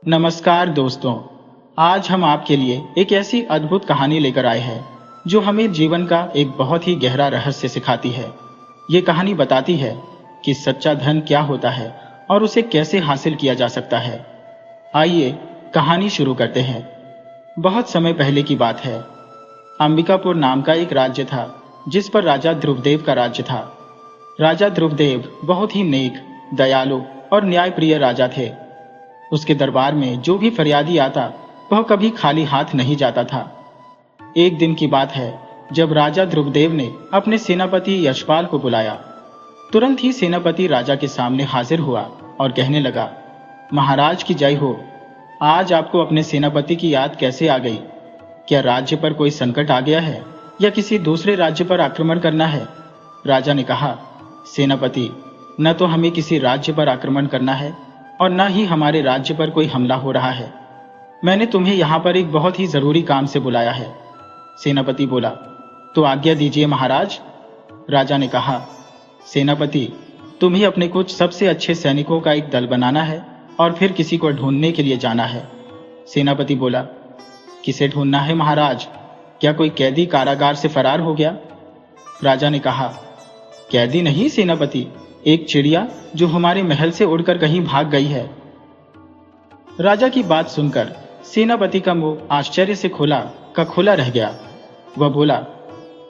नमस्कार दोस्तों, आज हम आपके लिए एक ऐसी अद्भुत कहानी लेकर आए हैं जो हमें जीवन का एक बहुत ही गहरा रहस्य सिखाती है। ये कहानी बताती है कि सच्चा धन क्या होता है और उसे कैसे हासिल किया जा सकता है। आइए कहानी शुरू करते हैं। बहुत समय पहले की बात है। अंबिकापुर नाम का एक राज्य था जिस पर राजा ध्रुवदेव का राज्य था। राजा ध्रुवदेव बहुत ही नेक, दयालु और न्यायप्रिय राजा थे। उसके दरबार में जो भी फरियादी आता वह कभी खाली हाथ नहीं जाता था। एक दिन की बात है जब राजा ध्रुवदेव ने अपने सेनापति यशपाल को बुलाया। तुरंत ही सेनापति राजा के सामने हाजिर हुआ और कहने लगा, महाराज की जय हो। आज आपको अपने सेनापति की याद कैसे आ गई? क्या राज्य पर कोई संकट आ गया है या किसी दूसरे राज्य पर आक्रमण करना है? राजा ने कहा, सेनापति, न तो हमें किसी राज्य पर आक्रमण करना है और न ही हमारे राज्य पर कोई हमला हो रहा है। मैंने तुम्हें यहाँ पर एक बहुत ही जरूरी काम से बुलाया है। सेनापति बोला, तो आज्ञा दीजिए महाराज। राजा ने कहा, सेनापति, तुम्हें अपने कुछ सबसे अच्छे सैनिकों का एक दल बनाना है और फिर किसी को ढूंढने के लिए जाना है। सेनापति बोला, किसे ढूंढना है महाराज? क्या कोई कैदी कारागार से फरार हो गया? राजा ने कहा, कैदी नहीं सेनापति, एक चिड़िया जो हमारे महल से उड़कर कहीं भाग गई है। राजा की बात सुनकर सेनापति का मुंह आश्चर्य से खुला का खुला रह गया। वह बोला,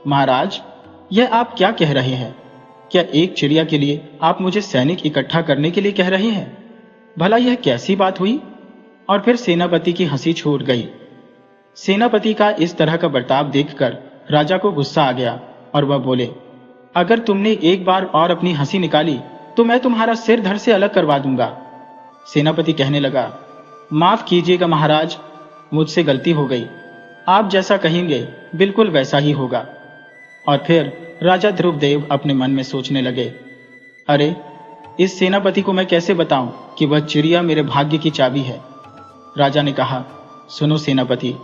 महाराज, यह आप क्या कह रहे हैं? क्या एक चिड़िया के लिए आप मुझे सैनिक इकट्ठा करने के लिए कह रहे हैं? भला यह कैसी बात हुई? और फिर सेनापति की हंसी छूट गई। सेनापति का इस तरह का बर्ताव देखकर राजा को गुस्सा आ गया और वह बोले, अगर तुमने एक बार और अपनी हंसी निकाली तो मैं तुम्हारा सिर धड़ से अलग करवा दूंगा। सेनापति कहने लगा, माफ कीजिएगा महाराज, मुझसे गलती हो गई। आप जैसा कहेंगे बिल्कुल वैसा ही होगा। और फिर राजा ध्रुवदेव अपने मन में सोचने लगे, अरे, इस सेनापति को मैं कैसे बताऊं कि वह चिड़िया मेरे भाग्य की चाबी है। राजा ने कहा, सुनो सेनापति,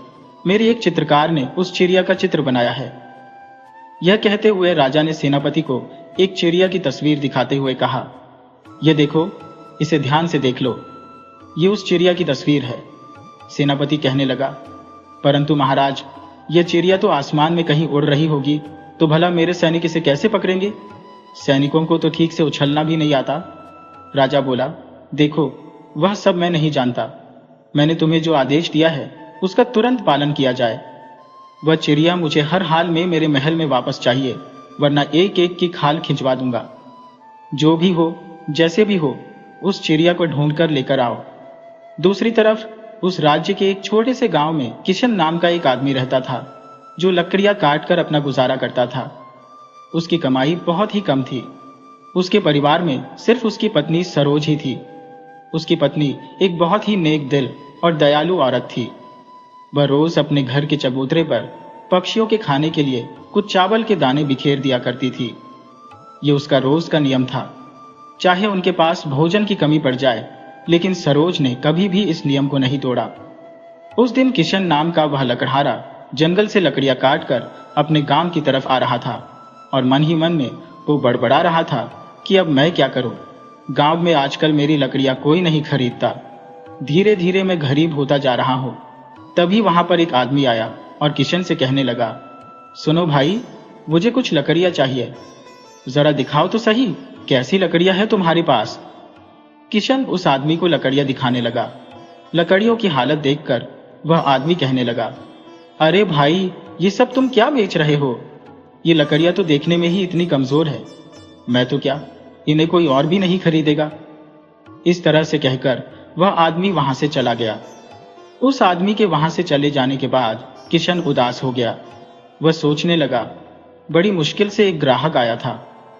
मेरे एक चित्रकार ने उस चिड़िया का चित्र बनाया है। यह कहते हुए राजा ने सेनापति को एक चिड़िया की तस्वीर दिखाते हुए कहा, यह देखो, इसे ध्यान से देख लो, ये उस चिड़िया की तस्वीर है। सेनापति कहने लगा, परंतु महाराज, यह चिड़िया तो आसमान में कहीं उड़ रही होगी, तो भला मेरे सैनिक इसे कैसे पकड़ेंगे? सैनिकों को तो ठीक से उछलना भी नहीं आता। राजा बोला, देखो, वह सब मैं नहीं जानता। मैंने तुम्हें जो आदेश दिया है उसका तुरंत पालन किया जाए। वह चिड़िया मुझे हर हाल में मेरे महल में वापस चाहिए, वरना एक एक की खाल खिंचवा दूंगा। जो भी हो, जैसे भी हो, उस चिड़िया को ढूंढकर लेकर आओ। दूसरी तरफ उस राज्य के एक छोटे से गांव में किशन नाम का एक आदमी रहता था जो लकड़ियां काटकर अपना गुजारा करता था। उसकी कमाई बहुत ही कम थी। उसके परिवार में सिर्फ उसकी पत्नी सरोज ही थी। उसकी पत्नी एक बहुत ही नेक दिल और दयालु औरत थी। वह रोज अपने घर के चबूतरे पर पक्षियों के खाने के लिए कुछ चावल के दाने बिखेर दिया करती थी। ये उसका रोज का नियम था। चाहे उनके पास भोजन की कमी पड़ जाए, लेकिन सरोज ने कभी भी इस नियम को नहीं तोड़ा। उस दिन किशन नाम का वह लकड़हारा जंगल से लकड़ियां काटकर अपने गांव की तरफ आ रहा था और मन ही मन में वो बड़बड़ा रहा था कि अब मैं क्या करूं? गांव में आजकल मेरी लकड़ियां कोई नहीं खरीदता। धीरे धीरे मैं गरीब होता जा रहा हूं। तभी वहां पर एक आदमी आया और किशन से कहने लगा, सुनो भाई, मुझे कुछ लकड़ियां चाहिए। जरा दिखाओ तो सही, कैसी लकड़ियां हैं तुम्हारे पास? किशन उस आदमी को लकड़ियां दिखाने लगा। लकड़ियों की हालत देखकर वह आदमी कहने लगा, अरे भाई, ये सब तुम क्या बेच रहे हो? ये लकड़ियां तो देखने में ही इतनी कमजोर है। मैं तो क्या, इन्हें कोई और भी नहीं खरीदेगा। इस तरह से कहकर वह आदमी वहां से चला गया। उस आदमी के वहां से चले जाने के बाद किशन उदास हो गया। वह सोचने लगा, बड़ी मुश्किल से एक ग्राहक आया था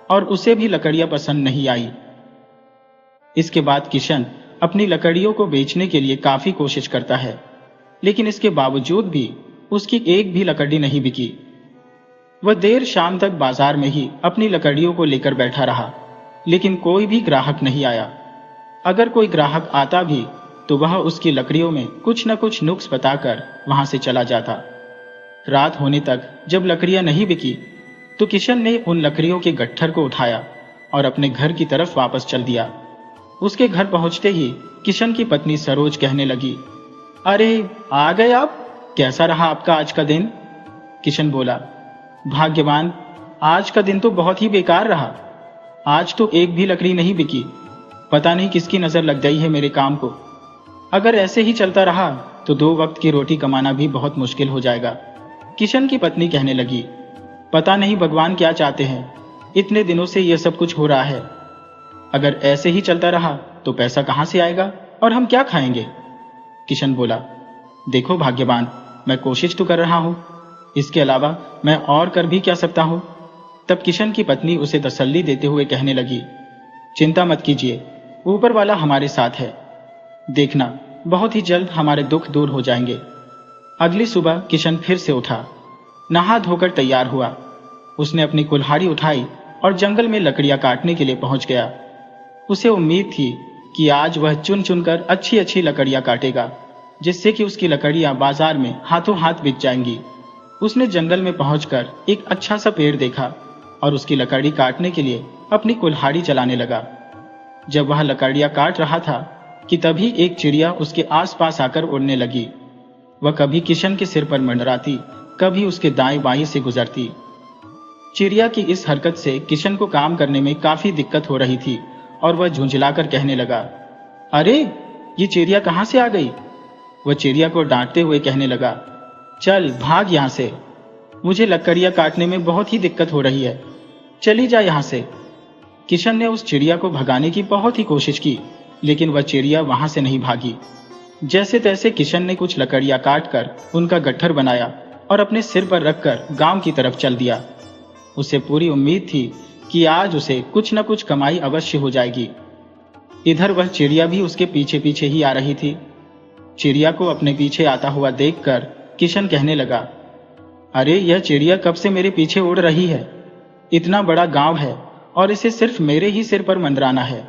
और उसे भी लकड़ियां पसंद नहीं आई। इसके बाद किशन अपनी लकड़ियों को बेचने के लिए काफी कोशिश करता है, लेकिन इसके बावजूद भी उसकी एक भी लकड़ी नहीं बिकी। वह देर शाम तक बाजार में ही अपनी लकड़ियों को लेकर बैठा रहा, लेकिन कोई भी ग्राहक नहीं आया। अगर कोई ग्राहक आता भी तो वह उसकी लकड़ियों में कुछ न कुछ नुक्स बताकर वहां से चला जाता। रात होने तक जब लकड़ियां नहीं बिकी तो किशन ने उन लकड़ियों के गट्ठर को उठाया और अपने घर की तरफ वापस चल दिया। उसके घर पहुंचते ही किशन की पत्नी सरोज कहने लगी, अरे आ गए आप, कैसा रहा आपका आज का दिन? किशन बोला, भाग्यवान, आज का दिन तो बहुत ही बेकार रहा। आज तो एक भी लकड़ी नहीं बिकी। पता नहीं किसकी नजर लग गई है मेरे काम को। अगर ऐसे ही चलता रहा तो 2 वक्त की रोटी कमाना भी बहुत मुश्किल हो जाएगा। किशन की पत्नी कहने लगी, पता नहीं भगवान क्या चाहते हैं, इतने दिनों से यह सब कुछ हो रहा है। अगर ऐसे ही चलता रहा तो पैसा कहां से आएगा और हम क्या खाएंगे? किशन बोला, देखो भाग्यवान, मैं कोशिश तो कर रहा हूं, इसके अलावा मैं और कर भी क्या सकता हूं? तब किशन की पत्नी उसे तसल्ली देते हुए कहने लगी, चिंता मत कीजिए, ऊपर वाला हमारे साथ है। देखना, बहुत ही जल्द हमारे दुख दूर हो जाएंगे। अगली सुबह किशन फिर से उठा, नहा धोकर तैयार हुआ। उसने अपनी कुल्हाड़ी उठाई और जंगल में लकड़ियां काटने के लिए पहुंच गया। उसे उम्मीद थी कि आज वह चुन चुनकर अच्छी अच्छी लकड़ियां काटेगा, जिससे कि उसकी लकड़ियां बाजार में हाथों हाथ बिक जाएंगी। उसने जंगल में पहुंचकर एक अच्छा सा पेड़ देखा और उसकी लकड़ी काटने के लिए अपनी कुल्हाड़ी चलाने लगा। जब वह लकड़ियां काट रहा था कि तभी एक चिड़िया उसके आसपास आकर उड़ने लगी। वह कभी किशन के सिर पर मंडराती, कभी उसके दाएं बाएं से गुजरती। चिड़िया की इस हरकत से किशन को काम करने में काफी दिक्कत हो रही थी और वह झुंझलाकर कहने लगा, अरे ये चिड़िया कहां से आ गई? वह चिड़िया को डांटते हुए कहने लगा, चल भाग यहां से, मुझे लकड़ियां काटने में बहुत ही दिक्कत हो रही है, चली जा यहां से। किशन ने उस चिड़िया को भगाने की बहुत ही कोशिश की, लेकिन वह चिड़िया वहां से नहीं भागी। जैसे तैसे किशन ने कुछ लकड़ियां काटकर उनका गट्ठर बनाया और अपने सिर पर रखकर गांव की तरफ चल दिया। उसे पूरी उम्मीद थी कि आज उसे कुछ न कुछ कमाई अवश्य हो जाएगी। इधर वह चिड़िया भी उसके पीछे पीछे ही आ रही थी। चिड़िया को अपने पीछे आता हुआ देखकर किशन कहने लगा, अरे यह चिड़िया कब से मेरे पीछे उड़ रही है? इतना बड़ा गांव है और इसे सिर्फ मेरे ही सिर पर मंडराना है।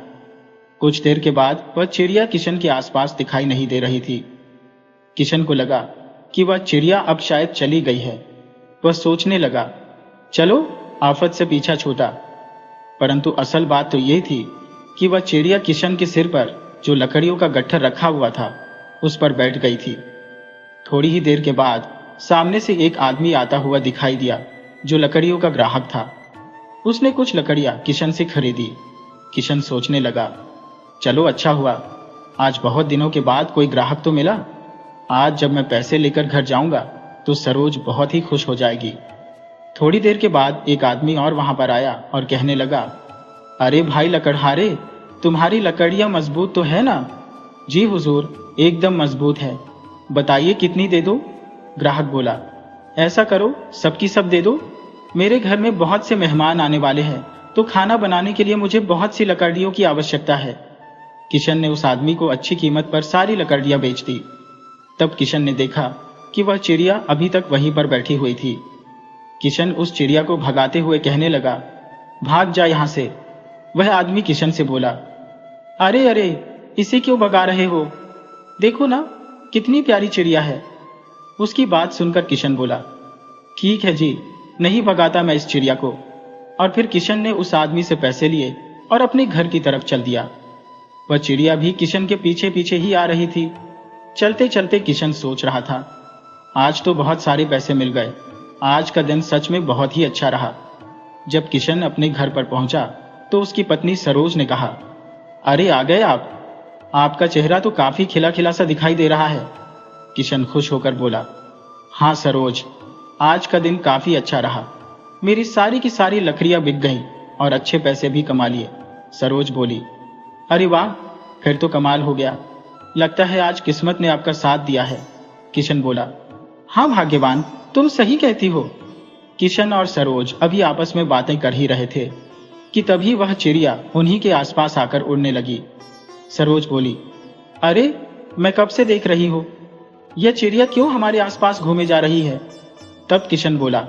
कुछ देर के बाद वह चिड़िया किशन के आसपास दिखाई नहीं दे रही थी। किशन को लगा कि वह चिड़िया अब शायद चली गई है। वह सोचने लगा, चलो आफत से पीछा छूटा। परंतु असल बात तो यह थी कि वह चिड़िया किशन के सिर पर जो लकड़ियों का गट्ठर रखा हुआ था उस पर बैठ गई थी। थोड़ी ही देर के बाद सामने से एक आदमी आता हुआ दिखाई दिया जो लकड़ियों का ग्राहक था। उसने कुछ लकड़ियां किशन से खरीदी। किशन सोचने लगा, चलो अच्छा हुआ, आज बहुत दिनों के बाद कोई ग्राहक तो मिला। आज जब मैं पैसे लेकर घर जाऊंगा तो सरोज बहुत ही खुश हो जाएगी। थोड़ी देर के बाद एक आदमी और वहां पर आया और कहने लगा, अरे भाई लकड़हारे, तुम्हारी लकड़ियां मजबूत तो है ना? जी हुजूर, एकदम मजबूत है। बताइए कितनी दे दो? ग्राहक बोला, ऐसा करो सबकी सब दे दो। मेरे घर में बहुत से मेहमान आने वाले हैं, तो खाना बनाने के लिए मुझे बहुत सी लकड़ियों की आवश्यकता है। किशन ने उस आदमी को अच्छी कीमत पर सारी लकड़ियां बेच दी। तब किशन ने देखा कि वह चिड़िया अभी तक वहीं पर बैठी हुई थी। किशन उस चिड़िया को भगाते हुए कहने लगा, भाग जा यहां से। वह आदमी किशन से बोला, अरे अरे, इसे क्यों भगा रहे हो? देखो ना कितनी प्यारी चिड़िया है। उसकी बात सुनकर किशन बोला, ठीक है जी, नहीं भगाता मैं इस चिड़िया को। और फिर किशन ने उस आदमी से पैसे लिए और अपने घर की तरफ चल दिया। वह चिड़िया भी किशन के पीछे पीछे ही आ रही थी। चलते चलते किशन सोच रहा था, आज तो बहुत सारे पैसे मिल गए, आज का दिन सच में बहुत ही अच्छा रहा। जब किशन अपने घर पर पहुंचा तो उसकी पत्नी सरोज ने कहा, अरे आ गए आप, आपका चेहरा तो काफी खिला खिला सा दिखाई दे रहा है। किशन खुश होकर बोला, हाँ सरोज, आज का दिन काफी अच्छा रहा, मेरी सारी की सारी लकड़ियां बिक गईं और अच्छे पैसे भी कमा लिए। सरोज बोली, अरे वाह, फिर तो कमाल हो गया, लगता है आज किस्मत ने आपका साथ दिया है। किशन बोला, हाँ भाग्यवान, तुम सही कहती हो। किशन और सरोज अभी आपस में बातें कर ही रहे थे कि तभी वह चिड़िया उन्हीं के आसपास आकर उड़ने लगी। सरोज बोली, अरे मैं कब से देख रही हूं, यह चिड़िया क्यों हमारे आसपास घूमे जा रही है? तब किशन बोला,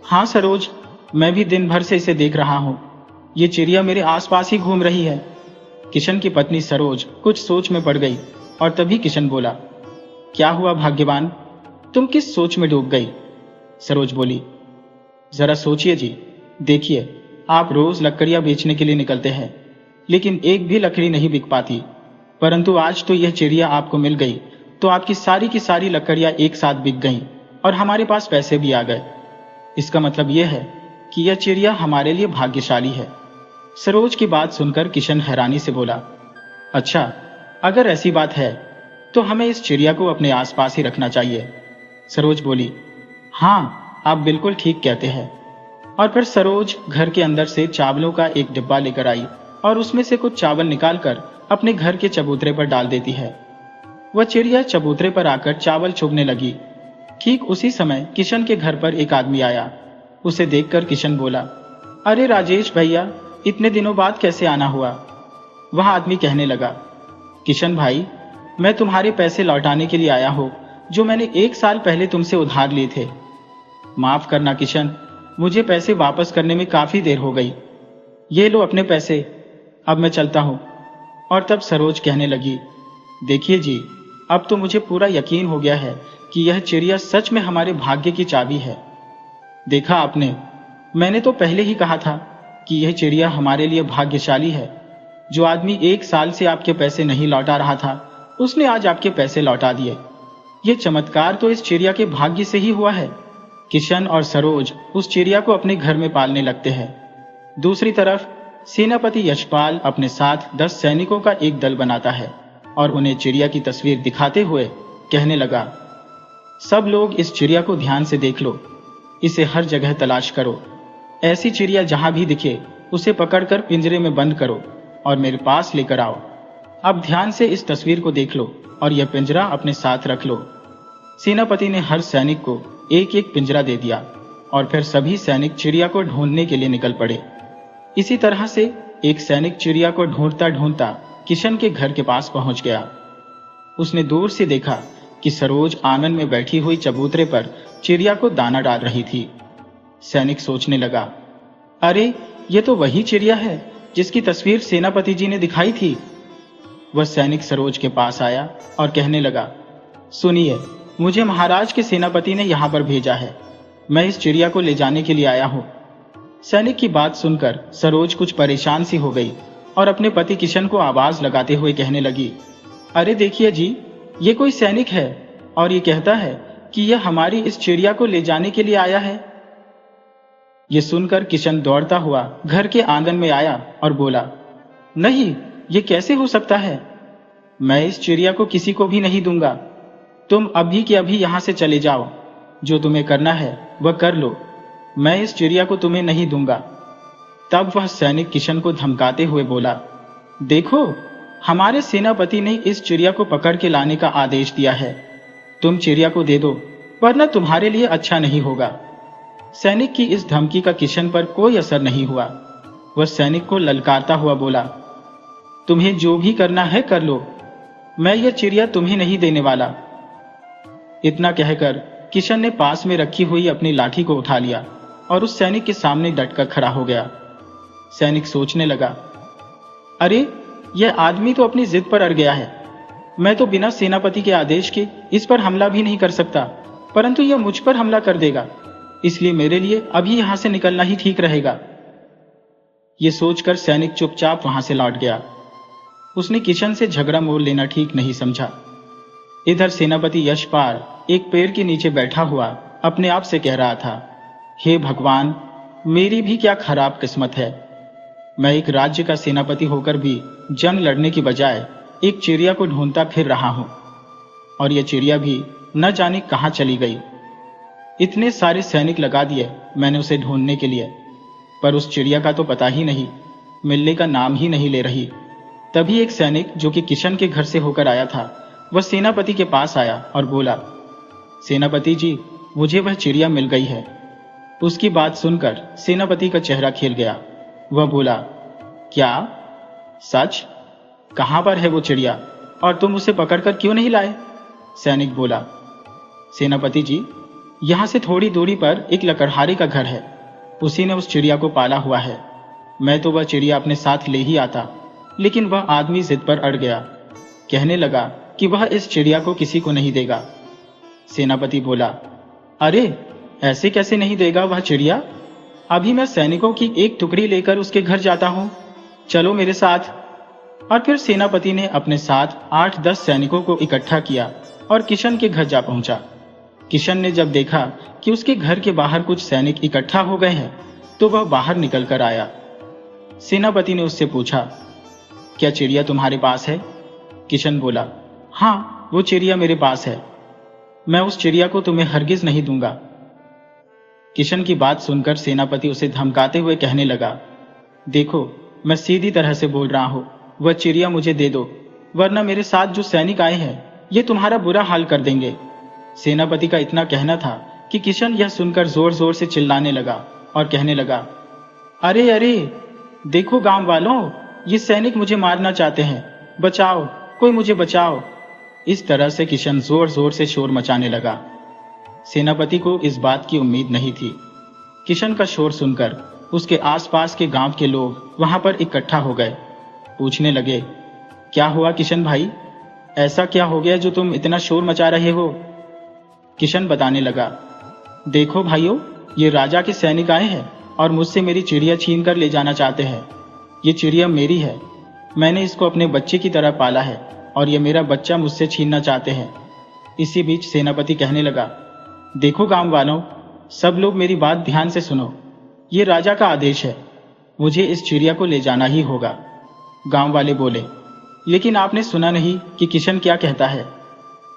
हाँ सरोज, मैं भी दिन भर से इसे देख रहा हूं, ये चिड़िया मेरे आसपास ही घूम रही है। किशन की पत्नी सरोज कुछ सोच में पड़ गई और तभी किशन बोला, क्या हुआ भाग्यवान, तुम किस सोच में डूब गई? सरोज बोली, जरा सोचिए जी, देखिए आप रोज लकड़ियां बेचने के लिए निकलते हैं, लेकिन एक भी लकड़ी नहीं बिक पाती। परंतु आज तो यह चिड़िया आपको मिल गई, तो आपकी सारी की सारी लकड़ियां एक साथ बिक गईं और हमारे पास पैसे भी आ गए। इसका मतलब यह है कि यह चिड़िया हमारे लिए भाग्यशाली है। सरोज की बात सुनकर किशन हैरानी से बोला, अच्छा, अगर ऐसी बात है तो हमें इस चिड़िया को अपने आसपास ही रखना चाहिए। सरोज बोली, हाँ, आप बिल्कुल ठीक कहते हैं। और फिर सरोज घर के अंदर से चावलों का एक डिब्बा लेकर आई और उसमें से कुछ चावल निकालकर अपने घर के चबूतरे पर डाल देती है। वह चिड़िया चबूतरे पर आकर चावल चुगने लगी। ठीक उसी समय किशन के घर पर एक आदमी आया। उसे देखकर किशन बोला, अरे राजेश भैया, इतने दिनों बाद कैसे आना हुआ? वह आदमी कहने लगा, किशन भाई, मैं तुम्हारे पैसे लौटाने के लिए आया हूं जो मैंने 1 साल पहले तुमसे उधार लिए थे। माफ करना किशन, मुझे पैसे वापस करने में काफी देर हो गई। ये लो अपने पैसे, अब मैं चलता हूं। और तब सरोज कहने लगी, देखिए जी, अब तो मुझे पूरा यकीन हो गया है कि यह चिड़िया सच में हमारे भाग्य की चाबी है। देखा आपने, मैंने तो पहले ही कहा था कि यह चिड़िया हमारे लिए भाग्यशाली है। जो आदमी 1 साल से आपके पैसे नहीं लौटा रहा था, उसने आज आपके पैसे लौटा दिए। ये चमत्कार तो इस चिड़िया के भाग्य से ही हुआ है। किशन और सरोज उस चिड़िया को अपने घर में पालने लगते हैं। दूसरी तरफ सेनापति यशपाल अपने साथ 10 सैनिकों का एक दल बनाता है और उन्हें चिड़िया की तस्वीर दिखाते हुए कहने लगा, सब लोग इस चिड़िया को ध्यान से देख लो, इसे हर जगह तलाश करो। ऐसी चिड़िया जहां भी दिखे उसे पकड़कर पिंजरे में बंद करो और मेरे पास लेकर आओ। अब ध्यान से इस तस्वीर को देख लो और यह पिंजरा अपने साथ रख लो। सेनापति ने हर सैनिक को एक एक पिंजरा दे दिया और फिर सभी सैनिक चिड़िया को ढूंढने के लिए निकल पड़े। इसी तरह से एक सैनिक चिड़िया को ढूंढता ढूंढता किशन के घर के पास पहुंच गया। उसने दूर से देखा कि सरोज आंगन में बैठी हुई चबूतरे पर चिड़िया को दाना डाल रही थी। सैनिक सोचने लगा, अरे, ये तो वही चिड़िया है जिसकी तस्वीर सेनापति जी ने दिखाई थी। वह सैनिक सरोज के पास आया और कहने लगा, सुनिए, मुझे महाराज के सेनापति ने यहां पर भेजा है। मैं इस चिड़िया को ले जाने के लिए आया हूं। सैनिक की बात सुनकर सरोज कुछ परेशान सी हो गई और अपने पति किशन को आवाज लगाते हुए कहने लगी, अरे देखिए जी, ये कोई सैनिक है और ये कहता है कि यह हमारी इस चिड़िया को ले जाने के लिए आया है। ये सुनकर किशन दौड़ता हुआ घर के आंगन में आया और बोला, नहीं, ये कैसे हो सकता है? मैं इस चिड़िया को किसी को भी नहीं दूंगा। तुम अभी के अभी यहां से चले जाओ। जो तुम्हें करना है वह कर लो। मैं इस चिड़िया को तुम्हें नहीं दूंगा। तब वह सैनिक किशन को धमकाते हुए बोला, देखो, हमारे सेनापति ने इस चिड़िया को पकड़ के लाने का आदेश दिया है। तुम चिड़िया को दे दो, वरना तुम्हारे लिए अच्छा नहीं होगा। सैनिक की इस धमकी का किशन पर कोई असर नहीं हुआ। वह सैनिक को ललकारता हुआ बोला, तुम्हें जो भी करना है कर लो, मैं यह चिड़िया तुम्हें नहीं देने वाला। इतना कहकर किशन ने पास में रखी हुई अपनी लाठी को उठा लिया और उस सैनिक के सामने डटकर खड़ा हो गया। सैनिक सोचने लगा, अरे, यह आदमी तो अपनी जिद पर अड़ गया है। मैं तो बिना सेनापति के आदेश के इस पर हमला भी नहीं कर सकता, परंतु यह मुझ पर हमला कर देगा। इसलिए मेरे लिए अभी यहां से निकलना ही ठीक रहेगा। यह सोचकर सैनिक चुपचाप वहां से लौट गया। उसने किशन से झगड़ा मोल लेना ठीक नहीं समझा। इधर सेनापति यशपाल एक पेड़ के नीचे बैठा हुआ अपने आप से कह रहा था, हे भगवान, मेरी भी क्या खराब किस्मत है। मैं एक राज्य का सेनापति होकर भी जंग लड़ने की बजाय एक चिड़िया को ढूंढता फिर रहा हूं, और यह चिड़िया भी न जाने कहां चली गई। इतने सारे सैनिक लगा दिए मैंने उसे ढूंढने के लिए, पर उस चिड़िया का तो पता ही नहीं, मिलने का नाम ही नहीं ले रही। तभी एक सैनिक जो कि किशन के घर से होकर आया था, वह सेनापति के पास आया और बोला, सेनापति जी, मुझे वह चिड़िया मिल गई है। उसकी बात सुनकर सेनापति का चेहरा खिल गया। वह बोला, क्या सच? कहां पर है वो चिड़िया और तुम उसे पकड़कर क्यों नहीं लाए? सैनिक बोला, सेनापति जी, यहां से थोड़ी दूरी पर एक लकड़हारे का घर है, उसी ने उस चिड़िया को पाला हुआ है। मैं तो वह चिड़िया अपने साथ ले ही आता, लेकिन वह आदमी जिद पर अड़ गया। कहने लगा कि वह इस चिड़िया को किसी को नहीं देगा। सेनापति बोला, अरे, ऐसे कैसे नहीं देगा वह चिड़िया? अभी मैं सैनिकों की एक टुकड़ी लेकर उसके घर जाता हूं। चलो मेरे साथ। और फिर सेनापति ने अपने साथ 8-10 सैनिकों को इकट्ठा किया और किशन के घर जा पहुंचा। किशन ने जब देखा कि उसके घर के बाहर कुछ सैनिक इकट्ठा हो गए हैं, तो वह बाहर निकल कर आया। सेनापति ने उससे पूछा, क्या चिड़िया तुम्हारे पास है? किशन बोला, हाँ, वो चिड़िया मेरे पास है। मैं उस चिड़िया को तुम्हें हरगिज नहीं दूंगा। किशन की बात सुनकर सेनापति उसे धमकाते हुए कहने लगा, देखो, मैं सीधी तरह से बोल रहा हूं, वह चिड़िया मुझे दे दो, वरना मेरे साथ जो सैनिक आए हैं ये तुम्हारा बुरा हाल कर देंगे। सेनापति का इतना कहना था कि किशन यह सुनकर जोर जोर से चिल्लाने लगा और कहने लगा, अरे अरे, देखो गांव वालों, ये सैनिक मुझे मारना चाहते हैं, बचाओ, कोई मुझे बचाओ। इस तरह से किशन जोर जोर से शोर मचाने लगा। सेनापति को इस बात की उम्मीद नहीं थी। किशन का शोर सुनकर उसके आसपास के गांव के लोग वहां पर इकट्ठा हो गए। पूछने लगे, क्या हुआ किशन भाई, ऐसा क्या हो गया जो तुम इतना शोर मचा रहे हो? किशन बताने लगा, देखो भाइयों, ये राजा के सैनिक आए हैं और मुझसे मेरी चिड़िया छीन कर ले जाना चाहते हैं। ये चिड़िया मेरी है, मैंने इसको अपने बच्चे की तरह पाला है और ये मेरा बच्चा मुझसे छीनना चाहते हैं। इसी बीच सेनापति कहने लगा, देखो गांव वालों, सब लोग मेरी बात ध्यान से सुनो, ये राजा का आदेश है, मुझे इस चिड़िया को ले जाना ही होगा। गांव वाले बोले, लेकिन आपने सुना नहीं कि किशन क्या कहता है?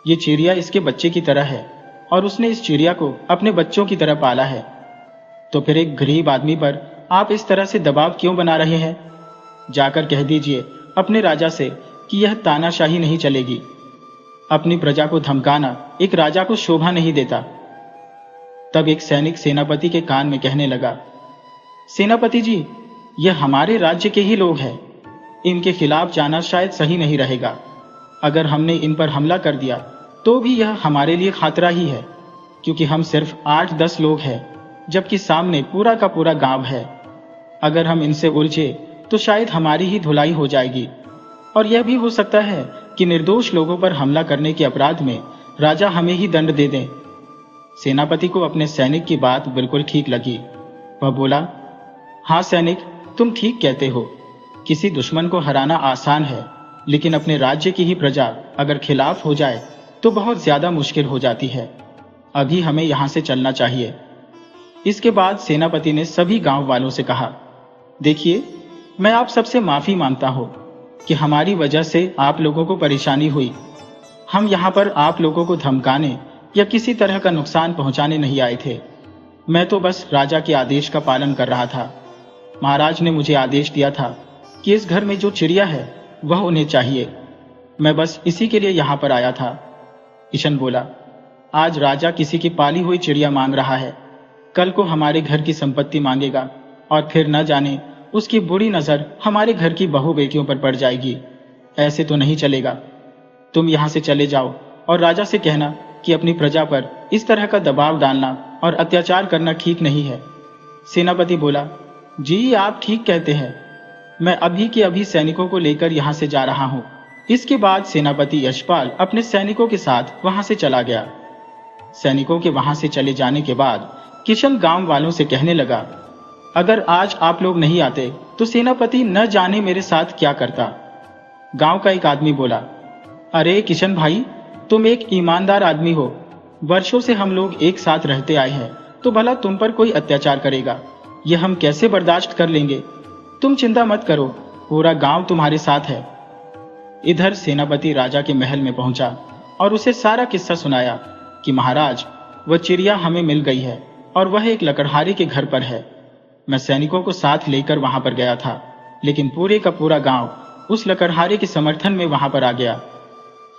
ये चिड़िया इसके बच्चे की तरह है और उसने इस चिड़िया को अपने बच्चों की तरह पाला है। तो फिर एक गरीब आदमी पर आप इस तरह से दबाव क्यों बना रहे हैं? जाकर कह दीजिए अपने राजा से कि यह तानाशाही नहीं चलेगी। अपनी प्रजा को धमकाना एक राजा को शोभा नहीं देता। तब एक सैनिक सेनापति के कान में कहने लगा, सेनापति जी, यह हमारे राज्य के ही लोग हैं, इनके खिलाफ जाना शायद सही नहीं रहेगा। अगर हमने इन पर हमला कर दिया तो भी यह हमारे लिए खतरा ही है, क्योंकि हम सिर्फ 8-10 लोग हैं, जबकि सामने पूरा का पूरा गांव है। अगर हम इनसे उलझे तो शायद हमारी ही धुलाई हो जाएगी, और यह भी हो सकता है कि निर्दोष लोगों पर हमला करने के अपराध में राजा हमें ही दंड दे दें। सेनापति को अपने सैनिक की बात बिल्कुल ठीक लगी। वह बोला, हाँ सैनिक, तुम ठीक कहते हो, किसी दुश्मन को हराना आसान है, लेकिन अपने राज्य की ही प्रजा अगर खिलाफ हो जाए तो बहुत ज्यादा मुश्किल हो जाती है। अभी हमें यहां से चलना चाहिए। इसके बाद सेनापति ने सभी गांव वालों से कहा, देखिए, मैं आप सबसे माफी मांगता हूं कि हमारी वजह से आप लोगों को परेशानी हुई। हम यहां पर आप लोगों को धमकाने या किसी तरह का नुकसान पहुंचाने नहीं आए थे। मैं तो बस राजा के आदेश का पालन कर रहा था। महाराज ने मुझे आदेश दिया था कि इस घर में जो चिड़िया है वह उन्हें चाहिए। मैं बस इसी के लिए यहां पर आया था। किशन बोला, आज राजा किसी की पाली हुई चिड़िया मांग रहा है, कल को हमारे घर की संपत्ति मांगेगा और फिर न जाने उसकी बुरी नजर हमारे घर की बहू बेटियों पर पड़ जाएगी। ऐसे तो नहीं चलेगा। तुम यहां से चले जाओ और राजा से कहना कि अपनी प्रजा पर इस तरह का दबाव डालना और अत्याचार करना ठीक नहीं है। सेनापति बोला, जी आप ठीक कहते हैं, मैं अभी के अभी सैनिकों को लेकर यहां से जा रहा हूं। इसके बाद सेनापति यशपाल अपने सैनिकों के साथ वहां से चला गया। सैनिकों के वहां से चले जाने के बाद किशन गांव वालों से कहने लगा, अगर आज आप लोग नहीं आते तो सेनापति न जाने मेरे साथ क्या करता। गांव का एक आदमी बोला, अरे किशन भाई, तुम एक ईमानदार आदमी हो, वर्षों से हम लोग एक साथ रहते आए हैं, तो भला तुम पर कोई अत्याचार करेगा, यह हम कैसे बर्दाश्त कर लेंगे? तुम चिंता मत करो, पूरा गांव तुम्हारे साथ है। इधर सेनापति राजा के महल में पहुंचा और उसे सारा किस्सा सुनाया कि महाराज, वह चिड़िया हमें मिल गई है और वह एक लकड़हारे के घर पर है। मैं सैनिकों को साथ लेकर वहां पर गया था, लेकिन पूरे का पूरा गांव उस लकड़हारे के समर्थन में वहां पर आ गया।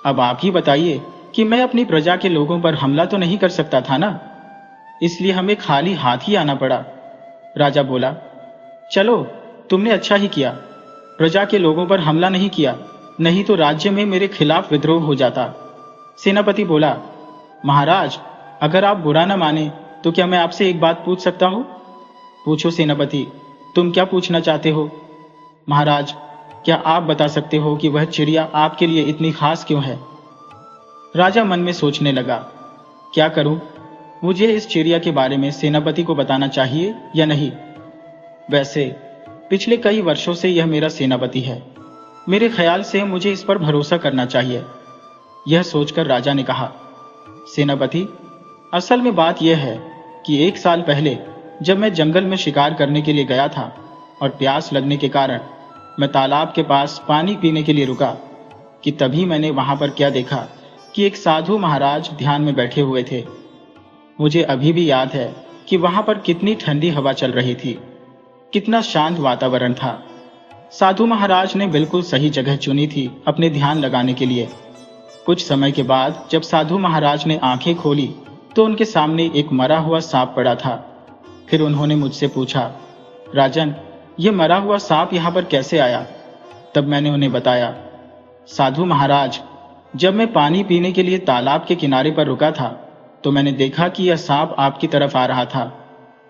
अब आप ही बताइए कि मैं अपनी प्रजा के लोगों पर हमला तो नहीं कर सकता था ना, इसलिए हमें खाली हाथ ही आना पड़ा। राजा बोला, चलो, तुमने अच्छा ही किया, प्रजा के लोगों पर हमला नहीं किया, नहीं तो राज्य में मेरे खिलाफ विद्रोह हो जाता। सेनापति बोला, महाराज, अगर आप बुरा न माने तो क्या मैं आपसे एक बात पूछ सकता हूं? पूछो सेनापति, तुम क्या पूछना चाहते हो? महाराज, क्या आप बता सकते हो कि वह चिड़िया आपके लिए इतनी खास क्यों है? राजा मन में सोचने लगा, क्या करूं, मुझे इस चिड़िया के बारे में सेनापति को बताना चाहिए या नहीं? वैसे पिछले कई वर्षों से यह मेरा सेनापति है। मेरे ख्याल से मुझे इस पर भरोसा करना चाहिए। यह सोचकर राजा ने कहा, सेनापति, असल में बात यह है कि 1 साल पहले जब मैं जंगल में शिकार करने के लिए गया था और प्यास लगने के कारण मैं तालाब के पास पानी पीने के लिए रुका कि तभी मैंने वहां पर क्या देखा कि एक साधु महाराज ध्यान में बैठे हुए थे। मुझे अभी भी याद है कि वहां पर कितनी ठंडी हवा चल रही थी, कितना शांत वातावरण था। साधु महाराज ने बिल्कुल सही जगह चुनी थी अपने ध्यान लगाने के लिए। कुछ समय के बाद जब साधु महाराज ने आंखें खोली तो उनके सामने एक मरा हुआ सांप पड़ा था। फिर उन्होंने मुझसे पूछा, राजन, ये मरा हुआ सांप यहाँ पर कैसे आया? तब मैंने उन्हें बताया, साधु महाराज, जब मैं पानी पीने के लिए तालाब के किनारे पर रुका था तो मैंने देखा कि यह सांप आपकी तरफ आ रहा था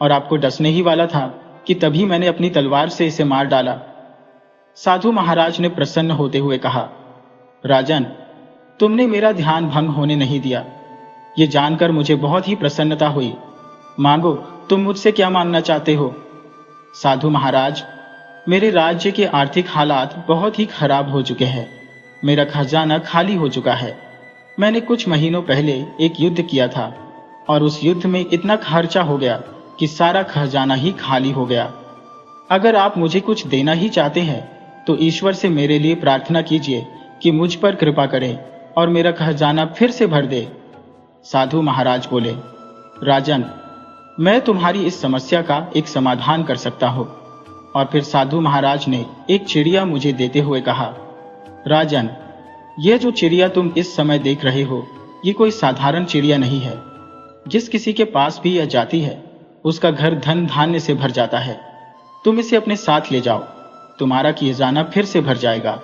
और आपको डसने ही वाला था कि तभी मैंने अपनी तलवार से इसे मार डाला। साधु महाराज ने प्रसन्न होते हुए कहा, राजन, तुमने मेरा ध्यान भंग होने नहीं दिया। ये जानकर मुझे बहुत ही प्रसन्नता हुई। मांगो, तुम मुझसे क्या मांगना चाहते हो? साधु महाराज, मेरे राज्य के आर्थिक हालात बहुत ही खराब हो चुके हैं। मेरा खजाना खाली हो चुका है। मैंने कुछ महीनों पहले एक युद्ध किया था और उस युद्ध में इतना खर्चा हो गया कि सारा खजाना ही खाली हो गया। अगर आप मुझे कुछ देना ही चाहते हैं तो ईश्वर से मेरे लिए प्रार्थना कीजिए कि मुझ पर कृपा करें और मेरा खजाना फिर से भर दे। साधु महाराज बोले, राजन, मैं तुम्हारी इस समस्या का एक समाधान कर सकता हूं। और फिर साधु महाराज ने एक चिड़िया मुझे देते हुए कहा, राजन, यह जो चिड़िया तुम इस समय देख रहे हो, ये कोई साधारण चिड़िया नहीं है। जिस किसी के पास भी यह जाती है उसका घर धन धान्य से भर जाता है। तुम इसे अपने साथ ले जाओ, तुम्हारा खजाना फिर से भर जाएगा।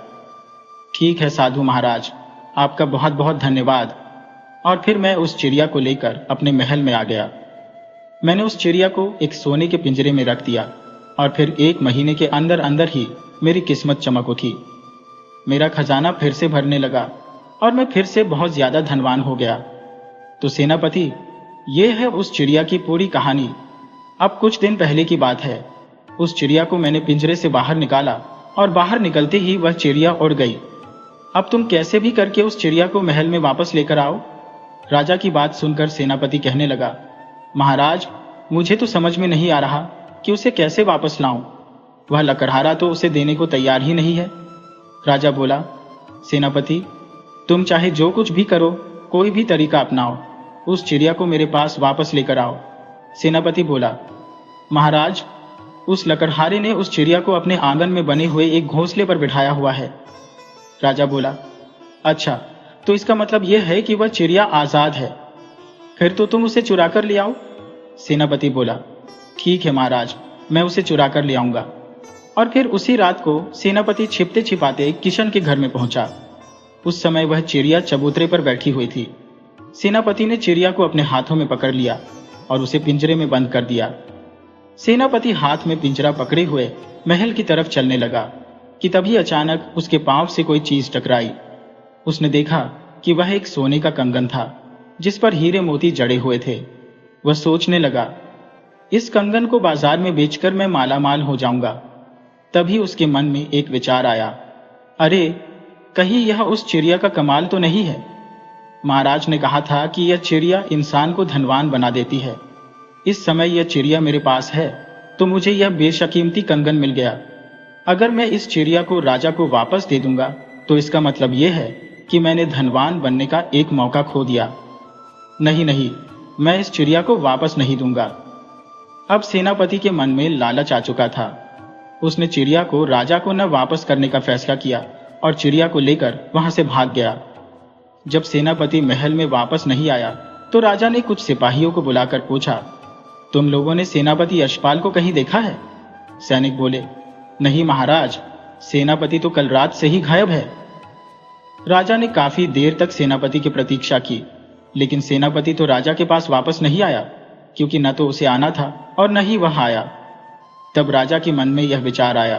ठीक है साधु महाराज, आपका बहुत बहुत धन्यवाद। और फिर मैं उस चिड़िया को लेकर अपने महल में आ गया। मैंने उस चिड़िया को एक सोने के पिंजरे में रख दिया और फिर 1 महीने के अंदर अंदर ही मेरी किस्मत चमक उठी। मेरा खजाना फिर से भरने लगा और मैं फिर से बहुत ज्यादा धनवान हो गया। तो सेनापति, ये है उस चिड़िया की पूरी कहानी। अब कुछ दिन पहले की बात है। उस चिड़िया को मैंने पिंजरे से बाहर निकाला और बाहर निकलते ही वह चिड़िया उड़ गई। अब तुम कैसे भी करके उस चिड़िया को महल में वापस लेकर आओ। राजा की बात सुनकर सेनापति कहने लगा, महाराज, मुझे तो समझ में नहीं आ रहा कि उसे कैसे वापस लाऊं। वह लकड़हारा तो उसे देने को तैयार ही नहीं है। राजा बोला, सेनापति, तुम चाहे जो कुछ भी करो, कोई भी तरीका अपनाओ, उस चिड़िया को मेरे पास वापस लेकर आओ। सेनापति बोला, महाराज, उस लकड़हारे ने उस चिड़िया को अपने आंगन में बने हुए एक घोंसले पर बिठाया हुआ है। राजा बोला, अच्छा, तो इसका मतलब यह है कि वह चिड़िया आजाद है। फिर तो तुम उसे चुरा कर ले आओ। सेनापति बोला, ठीक है महाराज, मैं उसे चुरा कर ले आऊंगा। और फिर उसी रात को सेनापति छिपते छिपाते किशन के घर में पहुंचा। उस समय वह चिड़िया चबूतरे पर बैठी हुई थी। सेनापति ने चिड़िया को अपने हाथों में पकड़ लिया और उसे पिंजरे में बंद कर दिया। सेनापति हाथ में पिंजरा पकड़े हुए महल की तरफ चलने लगा कि तभी अचानक उसके पांव से कोई चीज टकराई। उसने देखा कि वह एक सोने का कंगन था जिस पर हीरे मोती जड़े हुए थे। वह सोचने लगा, इस कंगन को बाजार में बेचकर मैं मालामाल हो जाऊंगा। तभी उसके मन में एक विचार आया, अरे, कहीं यह उस चिड़िया का कमाल तो नहीं है। महाराज ने कहा था कि यह चिड़िया इंसान को धनवान बना देती है। इस समय यह चिड़िया मेरे पास है तो मुझे यह बेशकीमती कंगन मिल गया। अगर मैं इस चिड़िया को राजा को वापस दे दूंगा तो इसका मतलब यह है कि मैंने धनवान बनने का एक मौका खो दिया। नहीं नहीं, मैं इस चिड़िया को वापस नहीं दूंगा। अब सेनापति के मन में लालच आ चुका था। उसने चिड़िया को राजा को न वापस करने का फैसला किया और चिड़िया को लेकर वहां से भाग गया। जब सेनापति महल में वापस नहीं आया तो राजा ने कुछ सिपाहियों को बुलाकर पूछा, तुम लोगों ने सेनापति यशपाल को कहीं देखा है? सैनिक बोले, नहीं महाराज, सेनापति तो कल रात से ही गायब है। राजा ने काफी देर तक सेनापति की प्रतीक्षा की, लेकिन सेनापति तो राजा के पास वापस नहीं आया, क्योंकि न तो उसे आना था और न ही वह आया। तब राजा के मन में यह विचार आया,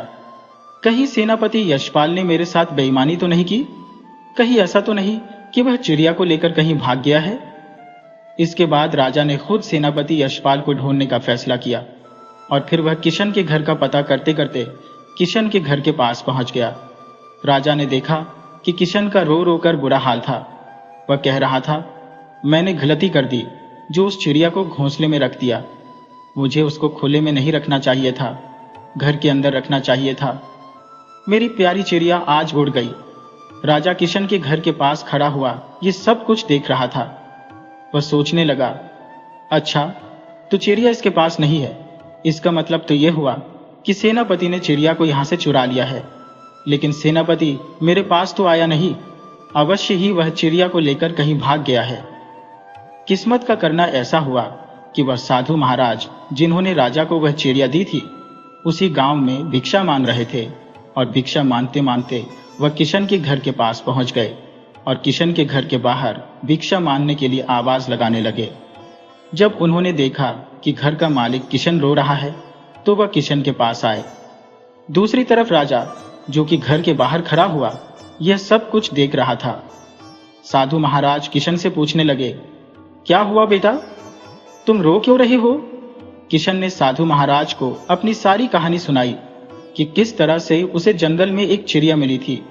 कहीं सेनापति यशपाल ने मेरे साथ बेईमानी तो नहीं की? कहीं ऐसा तो नहीं कि वह चिड़िया को लेकर कहीं भाग गया है? इसके बाद राजा ने खुद सेनापति यशपाल को ढूंढने का फैसला किया। और फिर वह किशन के घर का पता करते करते किशन के घर के पास पहुंच गया। राजा ने देखा कि किशन का रो रो कर बुरा हाल था। वह कह रहा था, मैंने गलती कर दी जो उस चिड़िया को घोंसले में रख दिया। मुझे उसको खुले में नहीं रखना चाहिए था, घर के अंदर रखना चाहिए था। मेरी प्यारी चिड़िया आज उड़ गई। राजा किशन के घर के पास खड़ा हुआ ये सब कुछ देख रहा था। वह सोचने लगा, अच्छा तो चिड़िया इसके पास नहीं है, इसका मतलब तो यह हुआ कि सेनापति ने चिड़िया को यहां से चुरा लिया है। लेकिन सेनापति मेरे पास तो आया नहीं, अवश्य ही वह चिड़िया को लेकर कहीं भाग गया है। किस्मत का करना ऐसा हुआ कि वह साधु महाराज जिन्होंने राजा को वह चिड़िया दी थी उसी गांव में भिक्षा मांग रहे थे, और भिक्षा मांगते मांगते वह किशन के घर के पास पहुंच गए और किशन के घर के बाहर भिक्षा मांगने के लिए आवाज लगाने लगे। जब उन्होंने देखा कि घर का मालिक किशन रो रहा है तो वह किशन के पास आए। दूसरी तरफ राजा, जो कि घर के बाहर खड़ा हुआ, यह सब कुछ देख रहा था। साधु महाराज किशन से पूछने लगे, क्या हुआ बेटा, तुम रो क्यों रहे हो? किशन ने साधु महाराज को अपनी सारी कहानी सुनाई कि किस तरह से उसे जंगल में एक चिड़िया मिली थी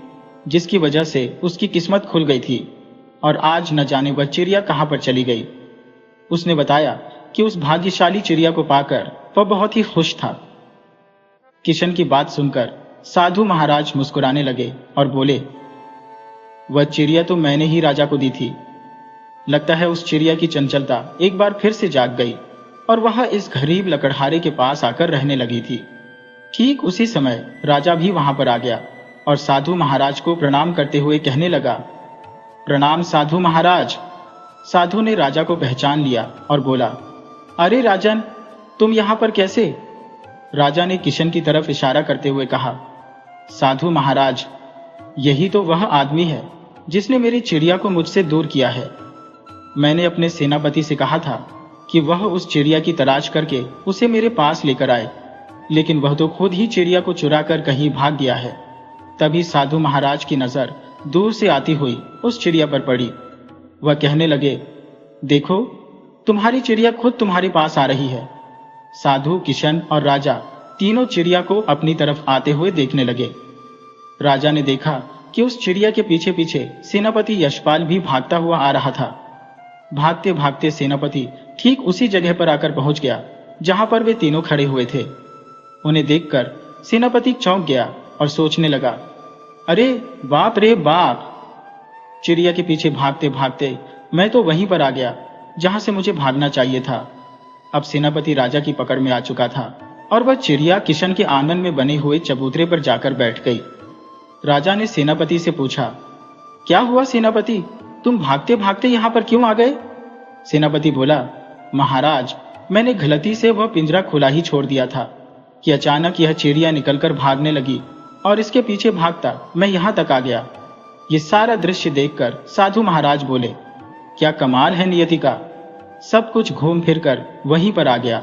जिसकी वजह से उसकी किस्मत खुल गई थी, और आज न जाने वह चिड़िया कहां पर चली गई। उसने बताया कि उस भाग्यशाली चिड़िया को पाकर वह बहुत ही खुश था। किशन की बात सुनकर साधु महाराज मुस्कुराने लगे और बोले, वह चिड़िया तो मैंने ही राजा को दी थी। लगता है उस चिड़िया की चंचलता एक बार फिर से जाग गई और वह इस गरीब लकड़हारे के पास आकर रहने लगी थी। ठीक उसी समय राजा भी वहां पर आ गया और साधु महाराज को प्रणाम करते हुए कहने लगा, प्रणाम साधु महाराज। साधु ने राजा को पहचान लिया और बोला, अरे राजन, तुम यहां पर कैसे? राजा ने किशन की तरफ इशारा करते हुए कहा, साधु महाराज, यही तो वह आदमी है जिसने मेरी चिड़िया को मुझसे दूर किया है। मैंने अपने सेनापति से कहा था कि वह उस चिड़िया की तलाश करके उसे मेरे पास लेकर आए, लेकिन वह तो खुद ही चिड़िया को चुरा कर कहीं भाग गया है। तभी साधु महाराज की नजर दूर से आती हुई उस चिड़िया पर पड़ी। वह कहने लगे, देखो, तुम्हारी चिड़िया खुद तुम्हारे पास आ रही है। साधु, किशन और राजा तीनों चिड़िया को अपनी तरफ आते हुए देखने लगे। राजा ने देखा कि उस चिड़िया के पीछे पीछे सेनापति यशपाल भी भागता हुआ आ रहा था। भागते भागते सेनापति ठीक उसी जगह पर आकर पहुंच गया जहां पर वे तीनों खड़े हुए थे। उन्हें देखकर सेनापति चौंक गया और सोचने लगा, अरे बाप रे बाप, चिड़िया के पीछे भागते भागते मैं तो वहीं पर आ गया जहां से मुझे भागना चाहिए था। अब सेनापति राजा की पकड़ में आ चुका था और वह चिड़िया किशन के आंगन में बने हुए चबूतरे पर जाकर बैठ गई। राजा ने सेनापति से पूछा, क्या हुआ सेनापति, तुम भागते भागते यहां पर क्यों आ गए? सेनापति बोला, महाराज, मैंने गलती से वह पिंजरा खुला ही छोड़ दिया था कि अचानक यह चिड़िया निकलकर भागने लगी और इसके पीछे भागता मैं यहां तक आ गया। ये सारा दृश्य देखकर साधु महाराज बोले, क्या कमाल है नियति का, सब कुछ घूम फिर कर वहीं पर आ गया।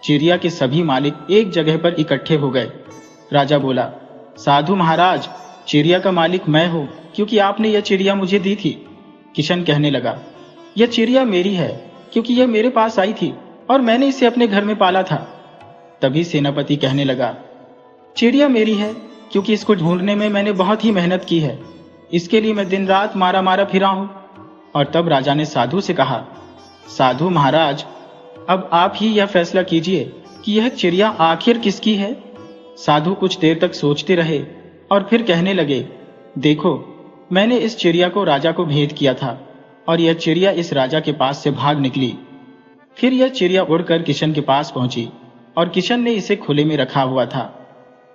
चिड़िया के सभी मालिक एक जगह पर इकट्ठे हो गए। राजा बोला, साधु महाराज, चिड़िया का मालिक मैं हूं क्योंकि आपने यह चिड़िया मुझे दी थी। किशन कहने लगा, यह चिड़िया मेरी है क्योंकि यह मेरे पास आई थी और मैंने इसे अपने घर में पाला था। तभी सेनापति कहने लगा, चिड़िया मेरी है क्योंकि इसको ढूंढने में मैंने बहुत ही मेहनत की है, इसके लिए मैं दिन रात मारा मारा फिरा हूं। और तब राजा ने साधु से कहा, साधु महाराज, अब आप ही यह फैसला कीजिए कि यह चिड़िया आखिर किसकी है। साधु कुछ देर तक सोचते रहे और फिर कहने लगे, देखो, मैंने इस चिड़िया को राजा को भेंट किया था और यह चिड़िया इस राजा के पास से भाग निकली। फिर यह चिड़िया उड़कर किशन के पास पहुंची और किशन ने इसे खुले में रखा हुआ था।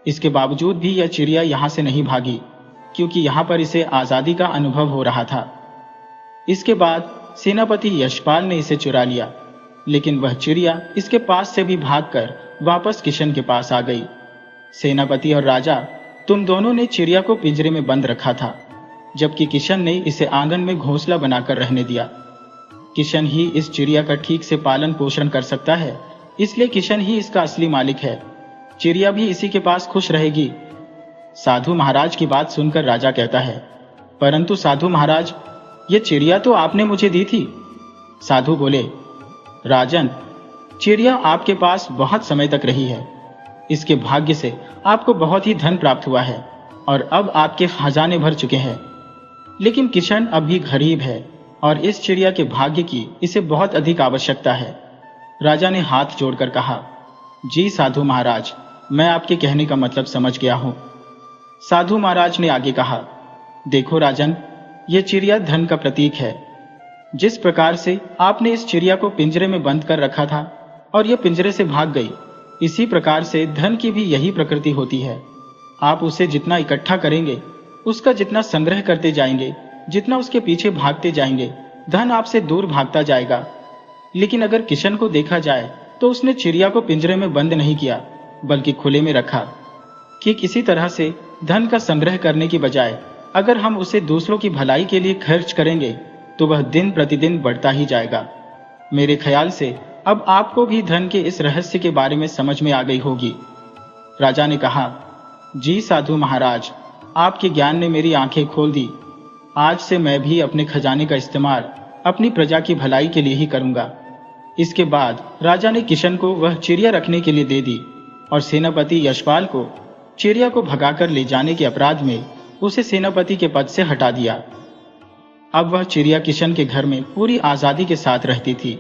इसके बावजूद भी यह चिड़िया यहां से नहीं भागी क्योंकि यहां पर इसे आजादी का अनुभव हो रहा था। इसके बाद सेनापति यशपाल ने इसे चुरा लिया, लेकिन वह चिड़िया इसके पास से भी भागकर वापस किशन के पास आ गई। सेनापति और राजा, तुम दोनों ने चिड़िया को पिंजरे में बंद रखा था, जबकि किशन ने इसे आंगन में घोंसला बनाकर रहने दिया। किशन ही इस चिड़िया का ठीक से पालन पोषण कर सकता है, इसलिए किशन ही इसका असली मालिक है। चिड़िया भी इसी के पास खुश रहेगी। साधु महाराज की बात सुनकर राजा कहता है, परंतु साधु महाराज, ये चिड़िया तो आपने मुझे दी थी। साधु बोले, राजन, चिड़िया आपके पास बहुत समय तक रही है। इसके भाग्य से आपको बहुत ही धन प्राप्त हुआ है और अब आपके खजाने भर चुके हैं। लेकिन किशन अब भी गरीब है और इस चिड़िया के भाग्य की इसे बहुत अधिक आवश्यकता है। राजा ने हाथ जोड़कर कहा, जी साधु महाराज, मैं आपके कहने का मतलब समझ गया हूं। साधु महाराज ने आगे कहा, देखो राजन, यह चिड़िया धन का प्रतीक है। जिस प्रकार से आपने इस चिड़िया को पिंजरे में बंद कर रखा था और यह पिंजरे से भाग गई, इसी प्रकार से धन की भी यही प्रकृति होती है। आप उसे जितना इकट्ठा करेंगे, उसका जितना संग्रह करते जाएंगे, जितना उसके पीछे भागते जाएंगे, धन आपसे दूर भागता जाएगा। लेकिन अगर किशन को देखा जाए तो उसने चिड़िया को पिंजरे में बंद नहीं किया, बल्कि खुले में रखा। कि किसी तरह से धन का संग्रह करने की बजाय अगर हम उसे दूसरों की भलाई के लिए खर्च करेंगे तो वह दिन प्रतिदिन बढ़ता ही जाएगा। मेरे ख्याल से अब आपको भी धन के इस रहस्य के बारे में समझ में आ गई होगी। राजा ने कहा, जी साधु महाराज, आपके ज्ञान ने मेरी आंखें खोल दी। आज से मैं भी अपने खजाने का इस्तेमाल अपनी प्रजा की भलाई के लिए ही करूंगा। इसके बाद राजा ने किशन को वह चिड़िया रखने के लिए दे दी और सेनापति यशपाल को चिड़िया को भगाकर ले जाने के अपराध में उसे सेनापति के पद से हटा दिया। अब वह चिड़िया किशन के घर में पूरी आजादी के साथ रहती थी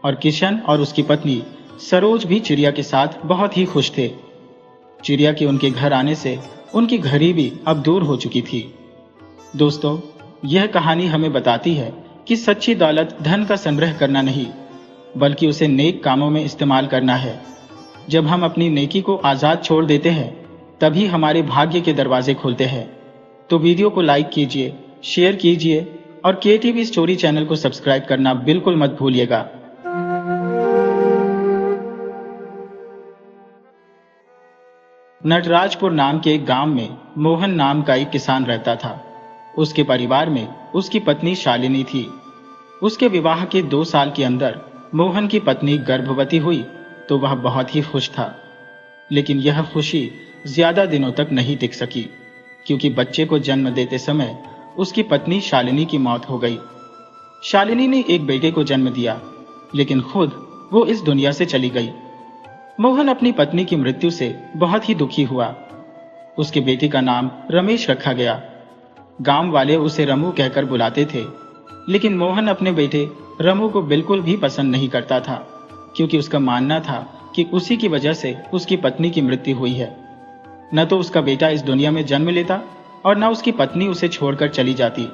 और किशन और उसकी पत्नी सरोज भी चिड़िया के साथ बहुत ही खुश थे। चिड़िया के उनके घर आने से उनकी गरीबी अब दूर हो चुकी थी। दोस्तों, यह कहानी हमें बताती है कि सच्ची दौलत धन का संग्रह करना नहीं, बल्कि उसे नेक कामों में इस्तेमाल करना है। जब हम अपनी नेकी को आज़ाद छोड़ देते हैं, तभी हमारे भाग्य के दरवाजे खुलते हैं। तो वीडियो को लाइक कीजिए, शेयर कीजिए और केटीवी स्टोरी चैनल को सब्सक्राइब करना बिल्कुल मत भूलिएगा। नटराजपुर नाम के एक गांव में मोहन नाम का एक किसान रहता था। उसके परिवार में उसकी पत्नी शालिनी थी। उसके विवाह के 2 साल के अंदर मोहन की पत्नी गर्भवती हुई तो वह बहुत ही खुश था। लेकिन यह खुशी ज्यादा दिनों तक नहीं टिक सकी, क्योंकि बच्चे को जन्म देते समय उसकी पत्नी शालिनी की मौत हो गई। शालिनी ने एक बेटे को जन्म दिया, लेकिन खुद वो इस दुनिया से चली गई। मोहन अपनी पत्नी की मृत्यु से बहुत ही दुखी हुआ। उसके बेटे का नाम रमेश रखा गया। गांव वाले उसे रमू कहकर बुलाते थे, लेकिन मोहन अपने बेटे रमू को बिल्कुल भी पसंद नहीं करता था, क्योंकि उसका मानना था कि उसी की वजह से उसकी पत्नी की मृत्यु हुई है। न तो उसका बेटा इस दुनिया में जन्म लेता और न उसकी पत्नी उसे छोड़कर चली जाती।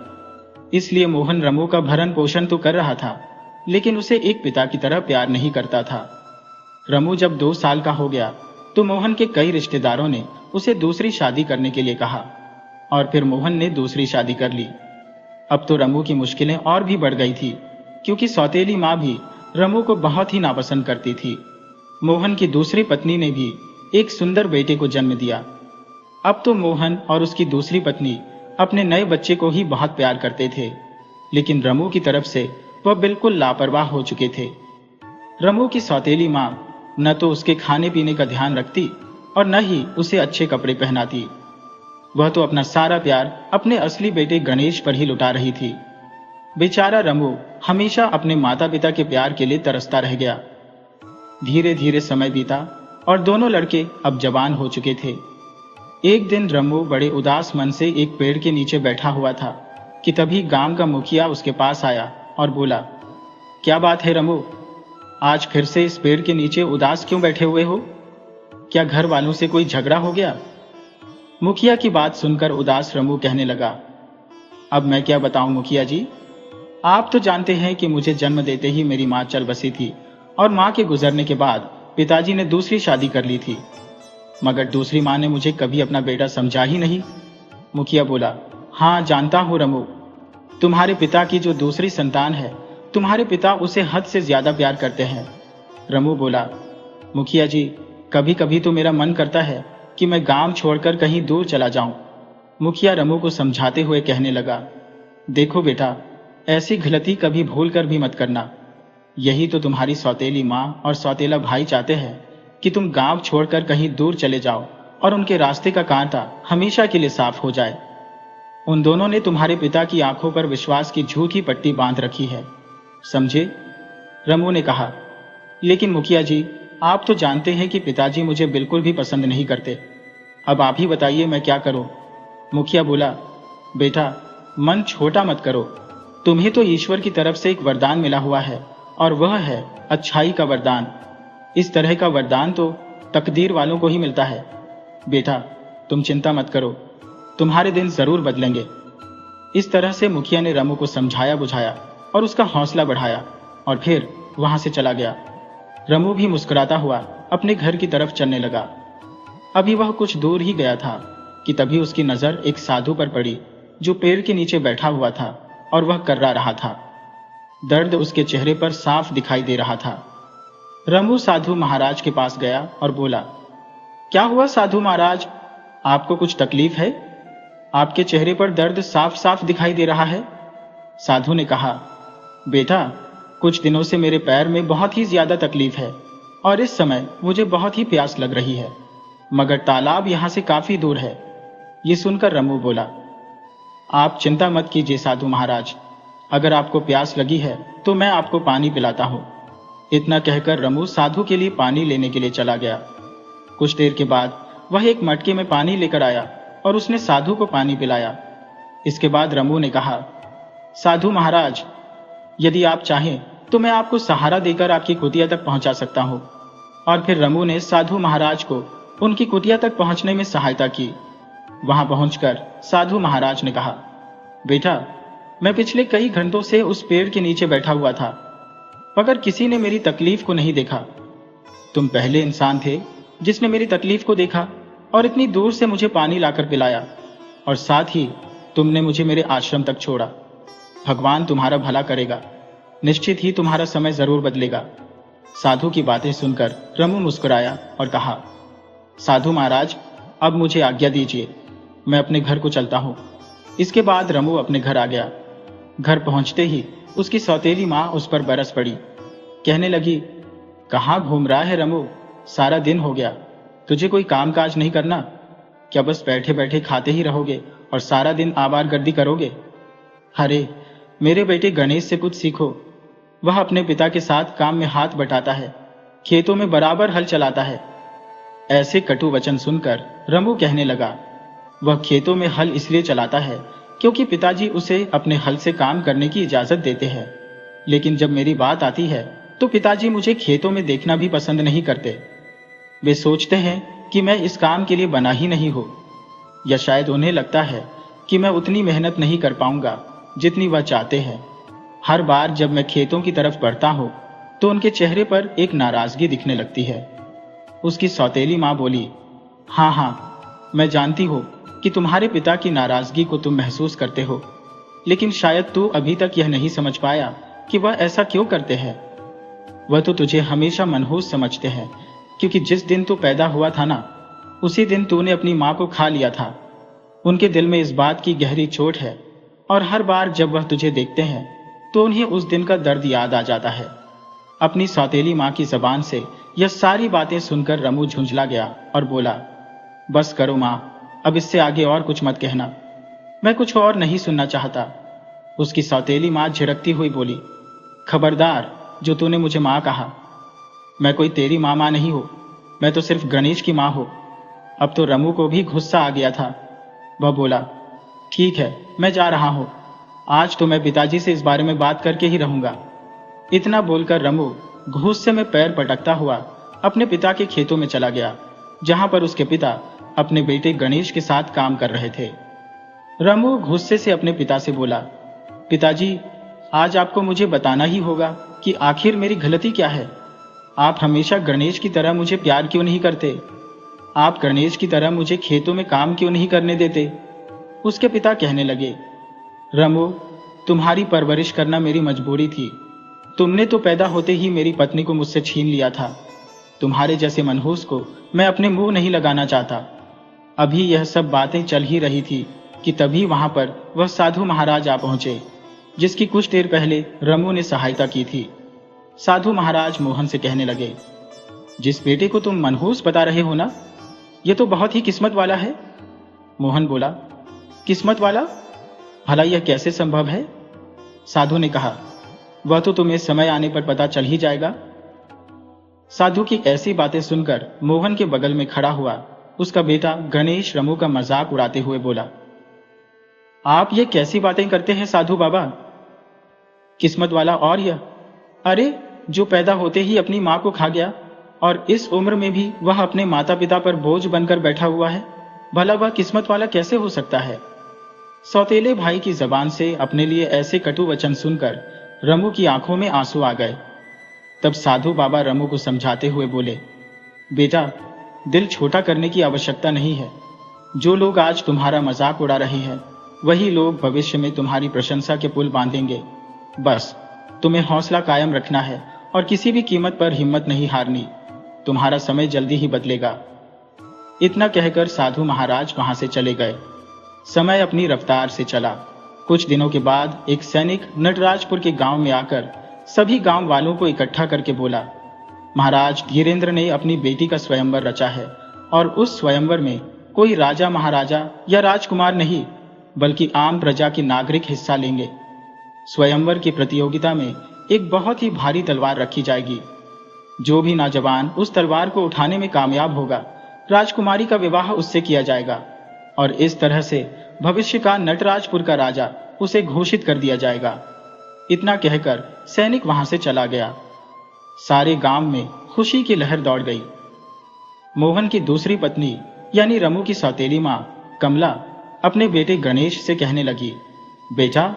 इसलिए मोहन रमू का भरण पोषण तो कर रहा था, लेकिन उसे एक पिता की तरह प्यार नहीं करता था। रमू जब 2 साल का हो गया तो मोहन के कई रिश्तेदारों ने उसे दूसरी शादी करने के लिए कहा और फिर मोहन ने दूसरी शादी कर ली। अब तो रमू की मुश्किलें और भी बढ़ गई थी, क्योंकि सौतेली माँ भी रमू को बहुत ही नापसंद करती थी। मोहन की दूसरी पत्नी ने भी एक सुंदर बेटे को जन्म दिया। अब तो मोहन और उसकी दूसरी पत्नी अपने नए बच्चे को ही बहुत प्यार करते थे, लेकिन रमू की तरफ से वह बिल्कुल लापरवाह हो चुके थे। रमू की सौतेली माँ न तो उसके खाने पीने का ध्यान रखती और न ही उसे अच्छे कपड़े पहनाती। वह तो अपना सारा प्यार अपने असली बेटे गणेश पर ही लुटा रही थी। बेचारा रमू हमेशा अपने माता पिता के प्यार के लिए तरसता रह गया। धीरे धीरे समय बीता और दोनों लड़के अब जवान हो चुके थे। एक दिन रमू बड़े उदास मन से एक पेड़ के नीचे बैठा हुआ था कि तभी गांव का मुखिया उसके पास आया और बोला, क्या बात है रमू, आज फिर से इस पेड़ के नीचे उदास क्यों बैठे हुए हो? क्या घर वालों से कोई झगड़ा हो गया? मुखिया की बात सुनकर उदास रमू कहने लगा, अब मैं क्या बताऊं मुखिया जी, आप तो जानते हैं कि मुझे जन्म देते ही मेरी माँ चल बसी थी और माँ के गुजरने के बाद पिताजी ने दूसरी शादी कर ली थी, मगर दूसरी माँ ने मुझे कभी अपना बेटा समझा ही नहीं। मुखिया बोला, हाँ जानता हूँ रमू, तुम्हारे पिता की जो दूसरी संतान है, तुम्हारे पिता उसे हद से ज्यादा प्यार करते हैं। रमू बोला, मुखिया जी, कभी कभी तो मेरा मन करता है कि मैं गांव छोड़कर कहीं दूर चला जाऊं। मुखिया रमू को समझाते हुए कहने लगा, देखो बेटा, ऐसी गलती कभी भूल कर भी मत करना। यही तो तुम्हारी सौतेली माँ और सौतेला भाई चाहते हैं कि तुम गांव छोड़कर कहीं दूर चले जाओ और उनके रास्ते का कांटा हमेशा के लिए साफ हो जाए। उन दोनों ने तुम्हारे पिता की आंखों पर विश्वास की झूठी पट्टी बांध रखी है, समझे? रमू ने कहा, लेकिन मुखिया जी, आप तो जानते हैं कि पिताजी मुझे बिल्कुल भी पसंद नहीं करते। अब आप ही बताइए मैं क्या करूं? मुखिया बोला, बेटा, मन छोटा मत करो। तुम्हें तो ईश्वर की तरफ से एक वरदान मिला हुआ है, और वह है अच्छाई का वरदान। इस तरह का वरदान तो तकदीर वालों को ही मिलता है। बेटा, तुम चिंता मत करो, तुम्हारे दिन जरूर बदलेंगे। इस तरह से मुखिया ने रमू को समझाया बुझाया और उसका हौसला बढ़ाया, और फिर वहां से चला गया। रमू भी मुस्कुराता हुआ अपने घर की तरफ चलने लगा। अभी वह कुछ दूर ही गया था कि तभी उसकी नजर एक साधु पर पड़ी, जो पेड़ के नीचे बैठा हुआ था और वह कर्रा रहा था। दर्द उसके चेहरे पर साफ दिखाई दे रहा था। रमू साधु महाराज के पास गया और बोला, क्या हुआ साधु महाराज, आपको कुछ तकलीफ है? आपके चेहरे पर दर्द साफ साफ दिखाई दे रहा है। साधु ने कहा, बेटा, कुछ दिनों से मेरे पैर में बहुत ही ज्यादा तकलीफ है, और इस समय मुझे बहुत ही प्यास लग रही है, मगर तालाब यहां से काफी दूर है। ये सुनकर रमू बोला, आप चिंता मत कीजिए साधु महाराज, अगर आपको प्यास लगी है तो मैं आपको पानी पिलाता हूं। इतना कहकर रमू साधु के लिए पानी लेने के लिए चला गया। कुछ देर के बाद वह एक मटके में पानी लेकर आया और उसने साधु को पानी पिलाया। इसके बाद रमू ने कहा, साधु महाराज, यदि आप चाहें तो मैं आपको सहारा देकर आपकी कुटिया तक पहुंचा सकता हूं। और फिर रमू ने साधु महाराज को उनकी कुटिया तक पहुंचने में सहायता की। वहां पहुंचकर साधु महाराज ने कहा, बेटा, मैं पिछले कई घंटों से उस पेड़ के नीचे बैठा हुआ था, मगर किसी ने मेरी तकलीफ को नहीं देखा। तुम पहले इंसान थे जिसने मेरी तकलीफ को देखा और इतनी दूर से मुझे पानी लाकर पिलाया, और साथ ही तुमने मुझे मेरे आश्रम तक छोड़ा। भगवान तुम्हारा भला करेगा, निश्चित ही तुम्हारा समय जरूर बदलेगा। साधु की बातें सुनकर रमू मुस्कुराया और कहा, साधु महाराज, अब मुझे आज्ञा दीजिए, मैं अपने घर को चलता हूं। इसके बाद रमू अपने घर आ गया। घर पहुंचते ही उसकी सौतेली मां उस पर बरस पड़ी। कहने लगी, कहाँ घूम रहा है रमू, सारा दिन हो गया, तुझे कोई काम काज नहीं करना? क्या बस बैठे बैठे खाते ही रहोगे और सारा दिन आवारगर्दी करोगे? अरे मेरे बेटे गणेश से कुछ सीखो, वह अपने पिता के साथ काम में हाथ बटाता है, खेतों में बराबर हल चलाता है। ऐसे कटु वचन सुनकर रमू कहने लगा, वह खेतों में हल इसलिए चलाता है क्योंकि पिताजी उसे अपने हल से काम करने की इजाजत देते हैं, लेकिन जब मेरी बात आती है तो पिताजी मुझे खेतों में देखना भी पसंद नहीं करते। वे सोचते हैं कि मैं इस काम के लिए बना ही नहीं हूं, या शायद उन्हें लगता है कि मैं उतनी मेहनत नहीं कर पाऊंगा जितनी वह चाहते हैं। हर बार जब मैं खेतों की तरफ बढ़ता हूं तो उनके चेहरे पर एक नाराजगी दिखने लगती है। उसकी सौतेली मां बोली, हाँ हाँ, मैं जानती हूं कि तुम्हारे पिता की नाराजगी को तुम महसूस करते हो, लेकिन शायद तू अभी तक यह नहीं समझ पाया कि वह ऐसा क्यों करते हैं। वह तो तुझे हमेशा मनहूस समझते हैं, क्योंकि जिस दिन तू पैदा हुआ था ना, उसी दिन तूने अपनी मां को खा लिया था। उनके दिल में इस बात की गहरी चोट है, और हर बार जब वह तुझे देखते हैं तो उन्हें उस दिन का दर्द याद आ जाता है। अपनी सौतेली मां की जबान से यह सारी बातें सुनकर रमू झुंझला गया और बोला, बस करो मां, अब इससे आगे और कुछ मत कहना, मैं कुछ और नहीं सुनना चाहता। उसकी सौतेली मां झिड़कती हुई बोली, खबरदार, जो तूने मुझे मां कहा, मैं कोई तेरी मां नहीं हूं, मैं तो सिर्फ गणेश की मां हूं। अब तो रमू को भी गुस्सा आ गया था। वह बोला, ठीक है, मैं जा रहा हूं, आज तो मैं पिताजी से इस बारे में बात करके ही रहूंगा। इतना बोलकर रमू गुस्से में पैर पटकता हुआ अपने पिता के खेतों में चला गया, जहां पर उसके पिता अपने बेटे गणेश के साथ काम कर रहे थे। रमू गुस्से से अपने पिता से बोला, पिताजी, आज आपको मुझे बताना ही होगा कि आखिर मेरी गलती क्या है। आप हमेशा गणेश की तरह मुझे प्यार क्यों नहीं करते? आप गणेश की तरह मुझे खेतों में काम क्यों नहीं करने देते? उसके पिता कहने लगे, रमू, तुम्हारी परवरिश करना मेरी मजबूरी थी। तुमने तो पैदा होते ही मेरी पत्नी को मुझसे छीन लिया था। तुम्हारे जैसे मनहूस को मैं अपने मुंह नहीं लगाना चाहता। अभी यह सब बातें चल ही रही थी कि तभी वहां पर वह साधु महाराज आ पहुंचे, जिसकी कुछ देर पहले रमू ने सहायता की थी। साधु महाराज मोहन से कहने लगे, जिस बेटे को तुम मनहूस बता रहे हो ना, यह तो बहुत ही किस्मत वाला है। मोहन बोला, किस्मत वाला? भला यह कैसे संभव है? साधु ने कहा, वह तो तुम्हें समय आने पर पता चल ही जाएगा। साधु की ऐसी बातें सुनकर मोहन के बगल में खड़ा हुआ उसका बेटा गणेश रमू का मजाक उड़ाते हुए बोला, आप ये कैसी बातें करते हैं साधु बाबा? किस्मत वाला और यह, अरे जो पैदा होते ही अपनी मां को खा गया और इस उम्र में भी वह अपने माता पिता पर बोझ बनकर बैठा हुआ है, भला वह किस्मत वाला कैसे हो सकता है? सौतेले भाई की जबान से अपने लिए ऐसे कटु वचन सुनकर रमू की आंखों में आंसू आ गए। तब साधु बाबा रमू को समझाते हुए बोले, बेटा, दिल छोटा करने की आवश्यकता नहीं है। जो लोग आज तुम्हारा मजाक उड़ा रहे हैं वही लोग भविष्य में तुम्हारी प्रशंसा के पुल बांधेंगे। बस तुम्हें हौसला कायम रखना है और किसी भी कीमत पर हिम्मत नहीं हारनी। तुम्हारा समय जल्दी ही बदलेगा। इतना कहकर साधु महाराज वहां से चले गए। समय अपनी रफ्तार से चला। कुछ दिनों के बाद एक सैनिक नटराजपुर के गांव में आकर सभी गांव वालों को इकट्ठा करके बोला, महाराज धीरेंद्र ने अपनी बेटी का स्वयंवर रचा है और उस स्वयंवर में कोई राजा महाराजा या राजकुमार नहीं बल्कि आम प्रजा के नागरिक हिस्सा लेंगे। स्वयंवर की प्रतियोगिता में एक बहुत ही भारी तलवार रखी जाएगी। जो भी नौजवान उस तलवार को उठाने में कामयाब होगा, राजकुमारी का विवाह उससे किया जाएगा और इस तरह से भविष्य का नटराजपुर का राजा उसे घोषित कर दिया जाएगा। इतना कहकर सैनिक वहां से चला गया। सारे गांव में खुशी की लहर दौड़ गई। मोहन की दूसरी पत्नी यानी रमू की सौतेली मां कमला अपने बेटे गणेश से कहने लगी, बेटा,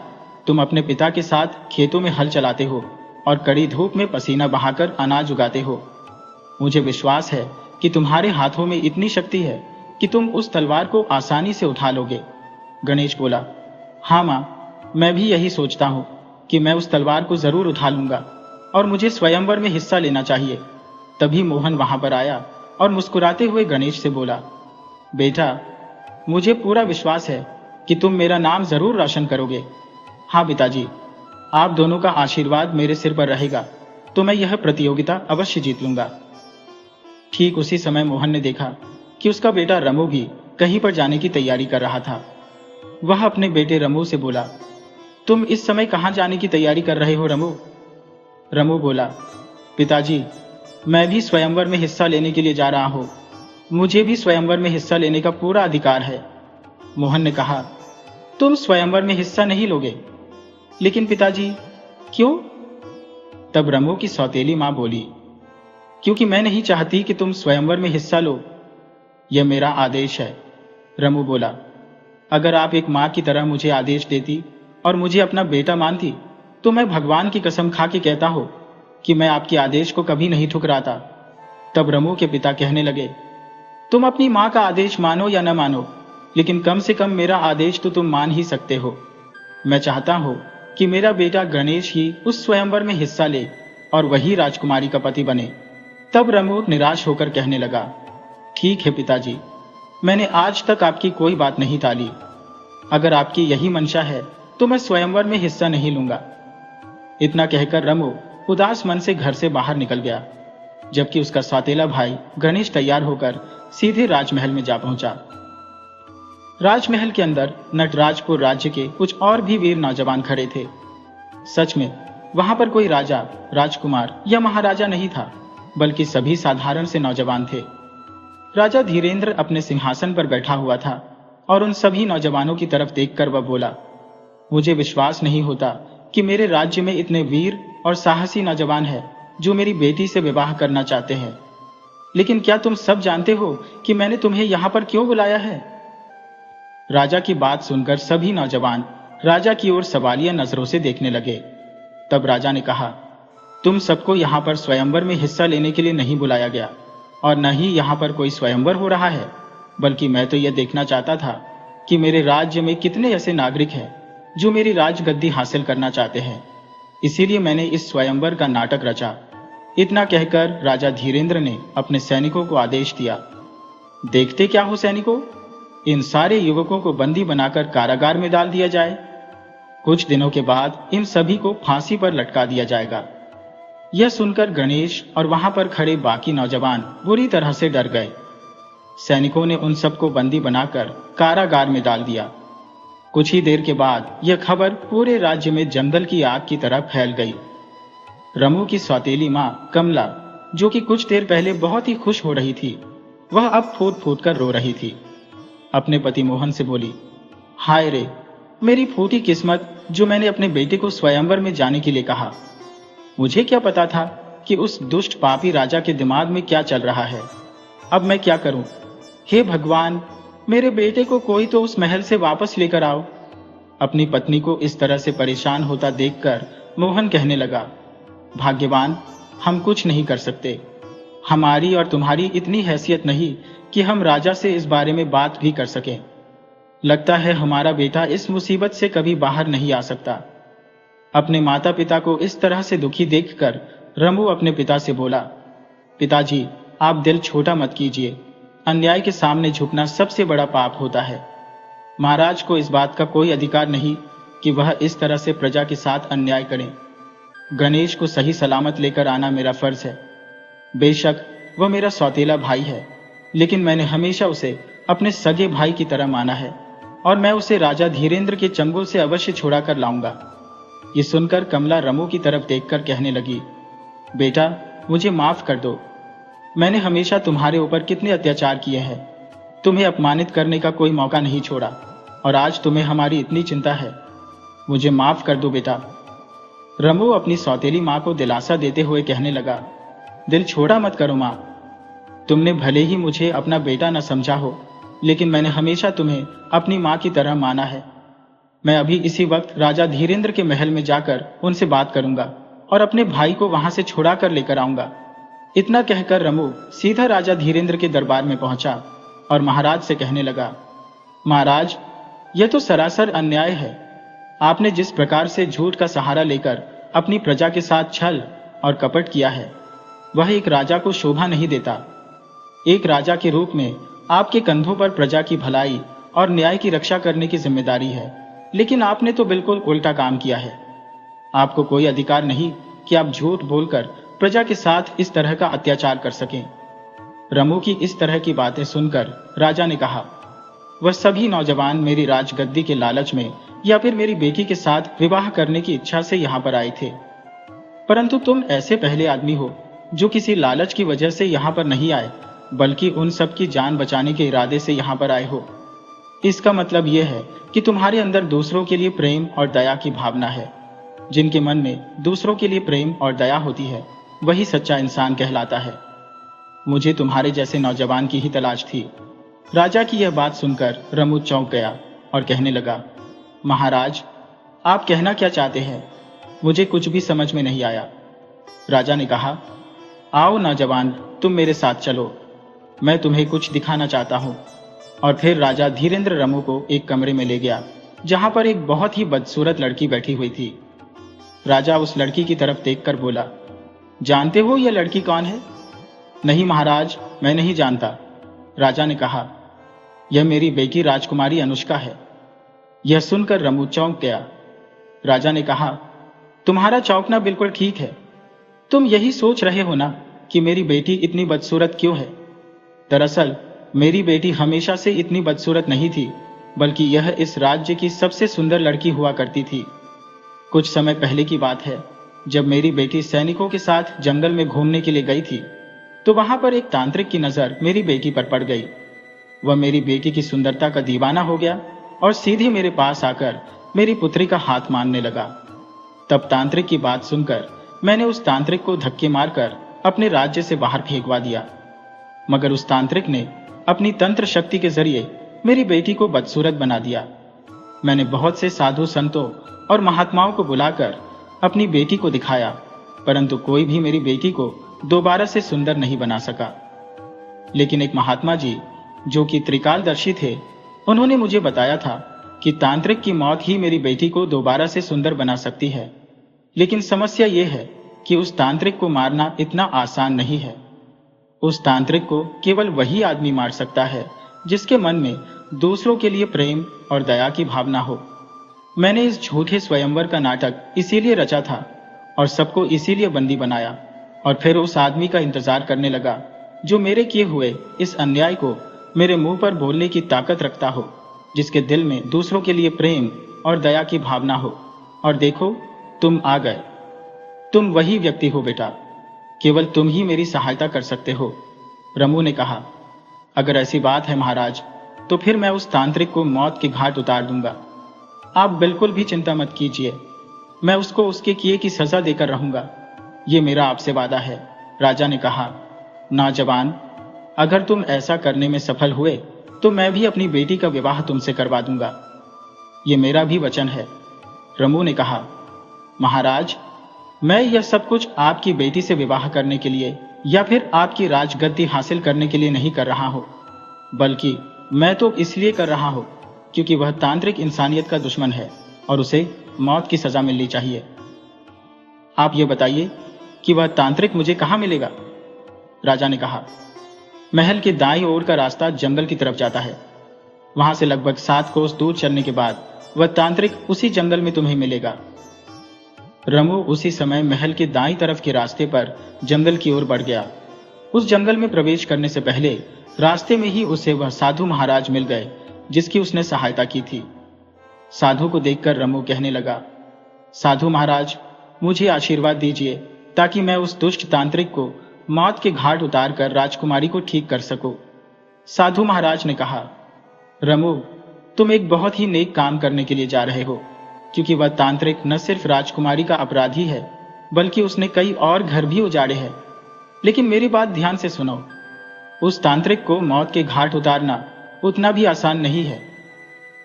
तुम अपने पिता के साथ खेतों में हल चलाते हो और कड़ी धूप में पसीना बहाकर अनाज उगाते हो। मुझे विश्वास है कि तुम्हारे हाथों में इतनी शक्ति है कि तुम उस तलवार को आसानी से उठा लोगे। गणेश बोला, हाँ मां, मैं भी यही सोचता हूं कि मैं उस तलवार को जरूर उठा लूंगा और मुझे स्वयंवर में हिस्सा लेना चाहिए। तभी मोहन वहां पर आया और मुस्कुराते हुए गणेश से बोला, बेटा, मुझे पूरा विश्वास है कि तुम मेरा नाम जरूर रोशन करोगे। हाँ पिताजी, आप दोनों का आशीर्वाद मेरे सिर पर रहेगा तो मैं यह प्रतियोगिता अवश्य जीत लूंगा। ठीक उसी समय मोहन ने देखा कि उसका बेटा रमू भी कहीं पर जाने की तैयारी कर रहा था। वह अपने बेटे रमू से बोला, तुम इस समय कहां जाने की तैयारी कर रहे हो रमू? रमू बोला, पिताजी, मैं भी स्वयंवर में हिस्सा लेने के लिए जा रहा हूं। मुझे भी स्वयंवर में हिस्सा लेने का पूरा अधिकार है। मोहन ने कहा, तुम स्वयंवर में हिस्सा नहीं लोगे? लेकिन पिताजी, क्यों? तब रमू की सौतेली मां बोली, क्योंकि मैं नहीं चाहती कि तुम स्वयंवर में हिस्सा लो। यह मेरा आदेश है। रमू बोला, अगर आप एक मां की तरह मुझे आदेश देती और मुझे अपना बेटा मानती तो मैं भगवान की कसम खा के कहता हूं कि मैं आपके आदेश को कभी नहीं ठुकराता। तब रमू के पिता कहने लगे, तुम अपनी मां का आदेश मानो या न मानो, लेकिन कम से कम मेरा आदेश तो तुम मान ही सकते हो। मैं चाहता हूं कि मेरा बेटा गणेश ही उस स्वयंवर में हिस्सा ले और वही राजकुमारी का पति बने। तब रमू निराश होकर कहने लगा, ठीक है पिताजी, मैंने आज तक आपकी कोई बात नहीं टाली। अगर आपकी यही मंशा है तो मैं स्वयंवर में हिस्सा नहीं लूंगा। इतना कहकर रमू उदास मन से घर से बाहर निकल गया, जबकि उसका सौतेला भाई गणेश तैयार होकर सीधे राजमहल में जा पहुंचा। राजमहल के अंदर नटराजपुर राज्य के कुछ और भी वीर नौजवान खड़े थे। सच में वहां पर कोई राजा, राजकुमार या महाराजा नहीं था, बल्कि सभी साधारण से नौजवान थे। राजा धीरेंद्र अपने सिंहासन पर बैठा हुआ था और उन सभी नौजवानों की तरफ देखकर वह बोला, मुझे विश्वास नहीं होता कि मेरे राज्य में इतने वीर और साहसी नौजवान हैं जो मेरी बेटी से विवाह करना चाहते हैं। लेकिन क्या तुम सब जानते हो कि मैंने तुम्हें यहां पर क्यों बुलाया है? राजा की बात सुनकर सभी नौजवान राजा की ओर सवालिया नजरों से देखने लगे। तब राजा ने कहा, तुम सबको यहां पर स्वयंवर में हिस्सा लेने के लिए नहीं बुलाया गया और न ही यहां पर कोई स्वयंवर हो रहा है, बल्कि मैं तो यह देखना चाहता था कि मेरे राज्य में कितने ऐसे नागरिक हैं जो मेरी राजगद्दी हासिल करना चाहते हैं। इसीलिए मैंने इस स्वयंवर का नाटक रचा। इतना कहकर राजा धीरेंद्र ने अपने सैनिकों को आदेश दिया, देखते क्या हो सैनिकों, इन सारे युवकों को बंदी बनाकर कारागार में डाल दिया जाए। कुछ दिनों के बाद इन सभी को फांसी पर लटका दिया जाएगा। यह सुनकर गणेश और वहां पर खड़े बाकी नौजवान बुरी तरह से डर गए। सैनिकों ने उन सबको बंदी बनाकर कारागार में डाल दिया। कुछ ही देर के बाद यह खबर पूरे राज्य में जंगल की आग की तरह फैल गई। रमू की सौतेली मां कमला जो कि कुछ देर पहले बहुत ही खुश हो रही थी, वह अब फूट फूट कर रो रही थी। अपने पति मोहन से बोली, हाय रे, मेरी फूटी किस्मत जो मैंने अपने बेटे को स्वयंवर में जाने के लिए कहा। मुझे क्या पता था कि उस दुष्ट पापी राजा के दिमाग में क्या चल रहा है। अब मैं क्या करूं? हे भगवान, मेरे बेटे को कोई तो उस महल से वापस लेकर आओ। अपनी पत्नी को इस तरह से परेशान होता देखकर मोहन कहने लगा, भाग्यवान, हम कुछ नहीं कर सकते। हमारी और तुम्हारी इतनी हैसियत नहीं कि हम राजा से इस बारे में बात भी कर सकें। लगता है हमारा बेटा इस मुसीबत से कभी बाहर नहीं आ सकता। अपने माता पिता को इस तरह से दुखी देखकर रमू अपने पिता से बोला, पिताजी, आप दिल छोटा मत कीजिए। अन्याय के सामने झुकना सबसे बड़ा पाप होता है। महाराज को इस बात का कोई अधिकार नहीं कि वह इस तरह से प्रजा के साथ अन्याय करें। गणेश को सही सलामत लेकर आना मेरा फर्ज है। बेशक वह मेरा सौतेला भाई है, लेकिन मैंने हमेशा उसे अपने सगे भाई की तरह माना है और मैं उसे राजा धीरेंद्र के चंगुल से अवश्य छुड़ा कर लाऊंगा। ये सुनकर कमला रमू की तरफ देखकर कहने लगी, बेटा, मुझे माफ कर दो। मैंने हमेशा तुम्हारे ऊपर कितने अत्याचार किए हैं। तुम्हें अपमानित करने का कोई मौका नहीं छोड़ा और आज तुम्हें हमारी इतनी चिंता है। मुझे माफ कर दो बेटा। रमू अपनी सौतेली माँ को दिलासा देते हुए कहने लगा, दिल छोटा मत करो माँ। तुमने भले ही मुझे अपना बेटा न समझा हो, लेकिन मैंने हमेशा तुम्हें अपनी माँ की तरह माना है। मैं अभी इसी वक्त राजा धीरेंद्र के महल में जाकर उनसे बात करूंगा और अपने भाई को वहां से छुड़ा कर लेकर आऊंगा। इतना कहकर रमू सीधा राजा धीरेंद्र के दरबार में पहुंचा और महाराज से कहने लगा, महाराज, यह तो सरासर अन्याय है। आपने जिस प्रकार से झूठ का सहारा लेकर अपनी प्रजा के साथ छल और कपट किया है, वह एक राजा को शोभा नहीं देता। एक राजा के रूप में आपके कंधों पर प्रजा की भलाई और न्याय की रक्षा करने की जिम्मेदारी है, लेकिन आपने तो बिल्कुल उल्टा काम किया है। आपको कोई अधिकार नहीं कि आप झूठ बोलकर प्रजा के साथ इस तरह का अत्याचार कर सकें। रमू की इस तरह की बातें सुनकर राजा ने कहा, वह सभी नौजवान मेरी राजगद्दी के लालच में या फिर मेरी बेटी के साथ विवाह करने की इच्छा से यहाँ पर आए थे, परंतु तुम ऐसे पहले आदमी हो जो किसी लालच की वजह से यहाँ पर नहीं आए, बल्कि उन सब की जान बचाने के इरादे से यहाँ पर आए हो। इसका मतलब यह है कि तुम्हारे अंदर दूसरों के लिए प्रेम और दया की भावना है। जिनके मन में दूसरों के लिए प्रेम और दया होती है, वही सच्चा इंसान कहलाता है। मुझे तुम्हारे जैसे नौजवान की ही तलाश थी। राजा की यह बात सुनकर रमू चौंक गया और कहने लगा, महाराज, आप कहना क्या चाहते हैं? मुझे कुछ भी समझ में नहीं आया। राजा ने कहा, आओ नौजवान, तुम मेरे साथ चलो, मैं तुम्हें कुछ दिखाना चाहता हूं। और फिर राजा धीरेंद्र रमू को एक कमरे में ले गया, जहां पर एक बहुत ही बदसूरत लड़की बैठी हुई थी। राजा उस लड़की की तरफ देखकर बोला, जानते हो यह लड़की कौन है? नहीं महाराज, मैं नहीं जानता। राजा ने कहा, यह मेरी बेटी राजकुमारी अनुष्का है। यह सुनकर रमू चौंक गया। राजा ने कहा, तुम्हारा चौंकना बिल्कुल ठीक है। तुम यही सोच रहे हो ना कि मेरी बेटी इतनी बदसूरत क्यों है? दरअसल मेरी बेटी हमेशा से इतनी बदसूरत नहीं थी, बल्कि यह इस राज्य की सबसे सुंदर लड़की हुआ करती थी। कुछ समय पहले की बात है, जब मेरी बेटी सैनिकों के साथ जंगल में घूमने के लिए गई थी, तो वहां पर एक तांत्रिक की नजर मेरी बेटी पर पड़ गई। वह मेरी बेटी की सुंदरता का दीवाना हो गया और सीधे मेरे पास आकर मेरी पुत्री का हाथ मारने लगा। तब तांत्रिक की बात सुनकर मैंने उस तांत्रिक को धक्के मारकर अपने राज्य से बाहर फेंकवा दिया। मगर उस तांत्रिक ने अपनी तंत्र शक्ति के जरिए मेरी बेटी को बदसूरत बना दिया। मैंने बहुत से साधु संतों और महात्माओं को बुलाकर अपनी बेटी को दिखाया, परंतु कोई भी मेरी बेटी को दोबारा से सुंदर नहीं बना सका। लेकिन एक महात्मा जी, जो कि त्रिकालदर्शी थे, उन्होंने मुझे बताया था कि तांत्रिक की मौत ही मेरी बेटी को दोबारा से सुंदर बना सकती है। लेकिन समस्या यह है कि उस तांत्रिक को मारना इतना आसान नहीं है। उस तांत्रिक को केवल वही आदमी मार सकता है जिसके मन में दूसरों के लिए प्रेम और दया की भावना हो। मैंने इस झूठे स्वयंवर का नाटक इसीलिए रचा था और सबको इसीलिए बंदी बनाया, और फिर उस आदमी का इंतजार करने लगा जो मेरे किए हुए इस अन्याय को मेरे मुंह पर बोलने की ताकत रखता हो, जिसके दिल में दूसरों के लिए प्रेम और दया की भावना हो। और देखो, तुम आ गए। तुम वही व्यक्ति हो बेटा। केवल तुम ही मेरी सहायता कर सकते हो। रमू ने कहा, अगर ऐसी बात है महाराज, तो फिर मैं उस तांत्रिक को मौत के घाट उतार दूंगा। आप बिल्कुल भी चिंता मत कीजिए, मैं उसको उसके किए की सजा देकर रहूंगा। ये मेरा आपसे वादा है। राजा ने कहा, नौजवान, अगर तुम ऐसा करने में सफल हुए तो मैं भी अपनी बेटी का विवाह तुमसे करवा दूंगा। ये मेरा भी वचन है। रमू ने कहा, महाराज, मैं यह सब कुछ आपकी बेटी से विवाह करने के लिए या फिर आपकी राजगद्दी हासिल करने के लिए नहीं कर रहा हूं, बल्कि मैं तो इसलिए कर रहा हूं क्योंकि वह तांत्रिक इंसानियत का दुश्मन है और उसे मौत की सजा मिलनी चाहिए। आप ये बताइए कि वह तांत्रिक मुझे कहां मिलेगा? राजा ने कहा, महल के दाईं ओर का रास्ता जंगल की तरफ जाता है। वहां से लगभग 7 कोस दूर चलने के बाद वह तांत्रिक उसी जंगल में तुम्हें मिलेगा। रमू उसी समय महल के दाईं तरफ के रास्ते पर जंगल की ओर बढ़ गया। उस जंगल में प्रवेश करने से पहले रास्ते में ही उसे वह साधु महाराज मिल गए जिसकी उसने सहायता की थी। साधु को देखकर रमू कहने लगा, साधु महाराज, मुझे आशीर्वाद दीजिए ताकि मैं उस दुष्ट तांत्रिक को मौत के घाट उतारकर राजकुमारी को ठीक कर सकूं। साधु महाराज ने कहा, रमू, तुम एक बहुत ही नेक काम करने के लिए जा रहे हो, क्योंकि वह तांत्रिक न सिर्फ राजकुमारी का अपराधी है बल्कि उसने कई और घर भी उजाड़े हैं। लेकिन मेरी बात ध्यान से सुनो, उस तांत्रिक को मौत के घाट उतारना उतना भी आसान नहीं है।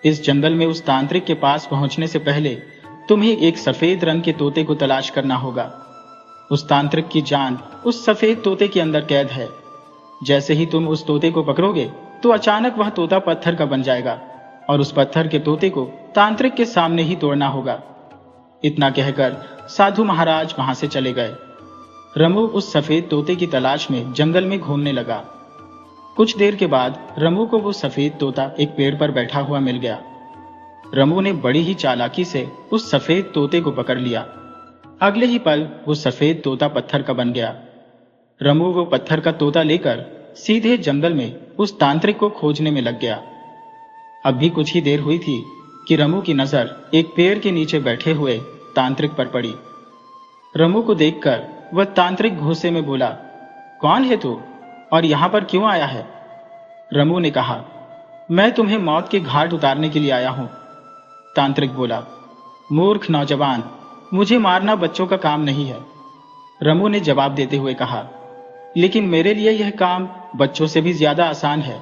इस जंगल में उस तांत्रिक के पास पहुंचने से पहले तुम्हें एक सफेद रंग के तोते को तलाश करना होगा। उस तांत्रिक की जान उस सफेद तोते के अंदर कैद है। जैसे ही तुम उस तोते को पकड़ोगे तो अचानक वह तोता पत्थर का बन जाएगा और उस पत्थर के तोते को तांत्रिक के सामने ही तोड़ना होगा। इतना कहकर साधु महाराज वहां से चले गए। रमू उस सफेद तोते की तलाश में जंगल में घूमने लगा। कुछ देर के बाद रमू को वो सफेद तोता एक पेड़ पर बैठा हुआ मिल गया। रमू ने बड़ी ही चालाकी से उस सफेद तोते को पकड़ लिया। अगले ही पल वो सफेद तोता पत्थर का बन गया। रमू वो पत्थर का तोता लेकर सीधे जंगल में उस तांत्रिक को खोजने में लग गया। अब भी कुछ ही देर हुई थी कि रमू की नजर एक पेड़ के नीचे बैठे हुए तांत्रिक पर पड़ी। रमू को देखकर वह तांत्रिक गुस्से में बोला, कौन है तू और यहां पर क्यों आया है? रमू ने कहा, मैं तुम्हें मौत के घाट उतारने के लिए आया हूं। तांत्रिक बोला, मूर्ख नौजवान, मुझे मारना बच्चों का काम नहीं है। रमू ने जवाब देते हुए कहा, लेकिन मेरे लिए यह काम बच्चों से भी ज्यादा आसान है।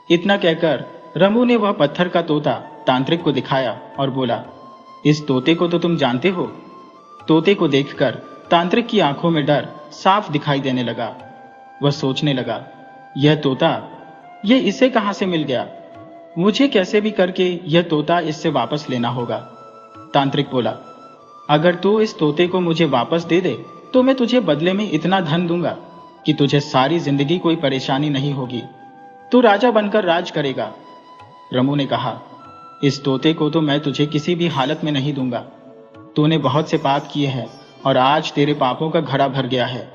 इतना कहकर रमू ने वह पत्थर का तोता तांत्रिक को दिखाया और बोला, इस तोते को तो तुम जानते हो? तोते को देखकर तांत्रिक की आंखों में डर साफ दिखाई देने लगा। वह सोचने लगा, यह तोता, यह इसे कहां से मिल गया? मुझे कैसे भी करके यह तोता इससे वापस लेना होगा। तांत्रिक बोला, अगर तू इस तोते को मुझे वापस दे दे तो मैं तुझे बदले में इतना धन दूंगा कि तुझे सारी जिंदगी कोई परेशानी नहीं होगी। तू राजा बनकर राज करेगा। रमू ने कहा, इस तोते को तो मैं तुझे किसी भी हालत में नहीं दूंगा। तूने बहुत से पाप किए हैं और आज तेरे पापों का घड़ा भर गया है।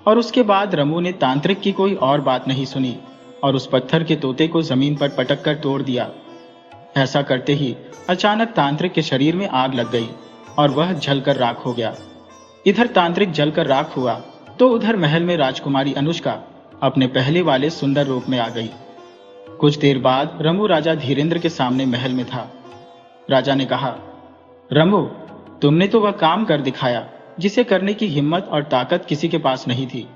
और उसके बाद रमू ने तांत्रिक की कोई और बात नहीं सुनी और उस पत्थर के तोते को जमीन पर पटक कर तोड़ दिया। ऐसा करते ही अचानक तांत्रिक के शरीर में आग लग गई और वह जलकर राख हो गया। इधर तांत्रिक जलकर राख हुआ तो उधर महल में राजकुमारी अनुष्का अपने पहले वाले सुंदर रूप में आ गई। कुछ देर बाद रमू राजा धीरेंद्र के सामने महल में था। राजा ने कहा, रमू, तुमने तो वह काम कर दिखाया जिसे करने की हिम्मत और ताकत किसी के पास नहीं थी,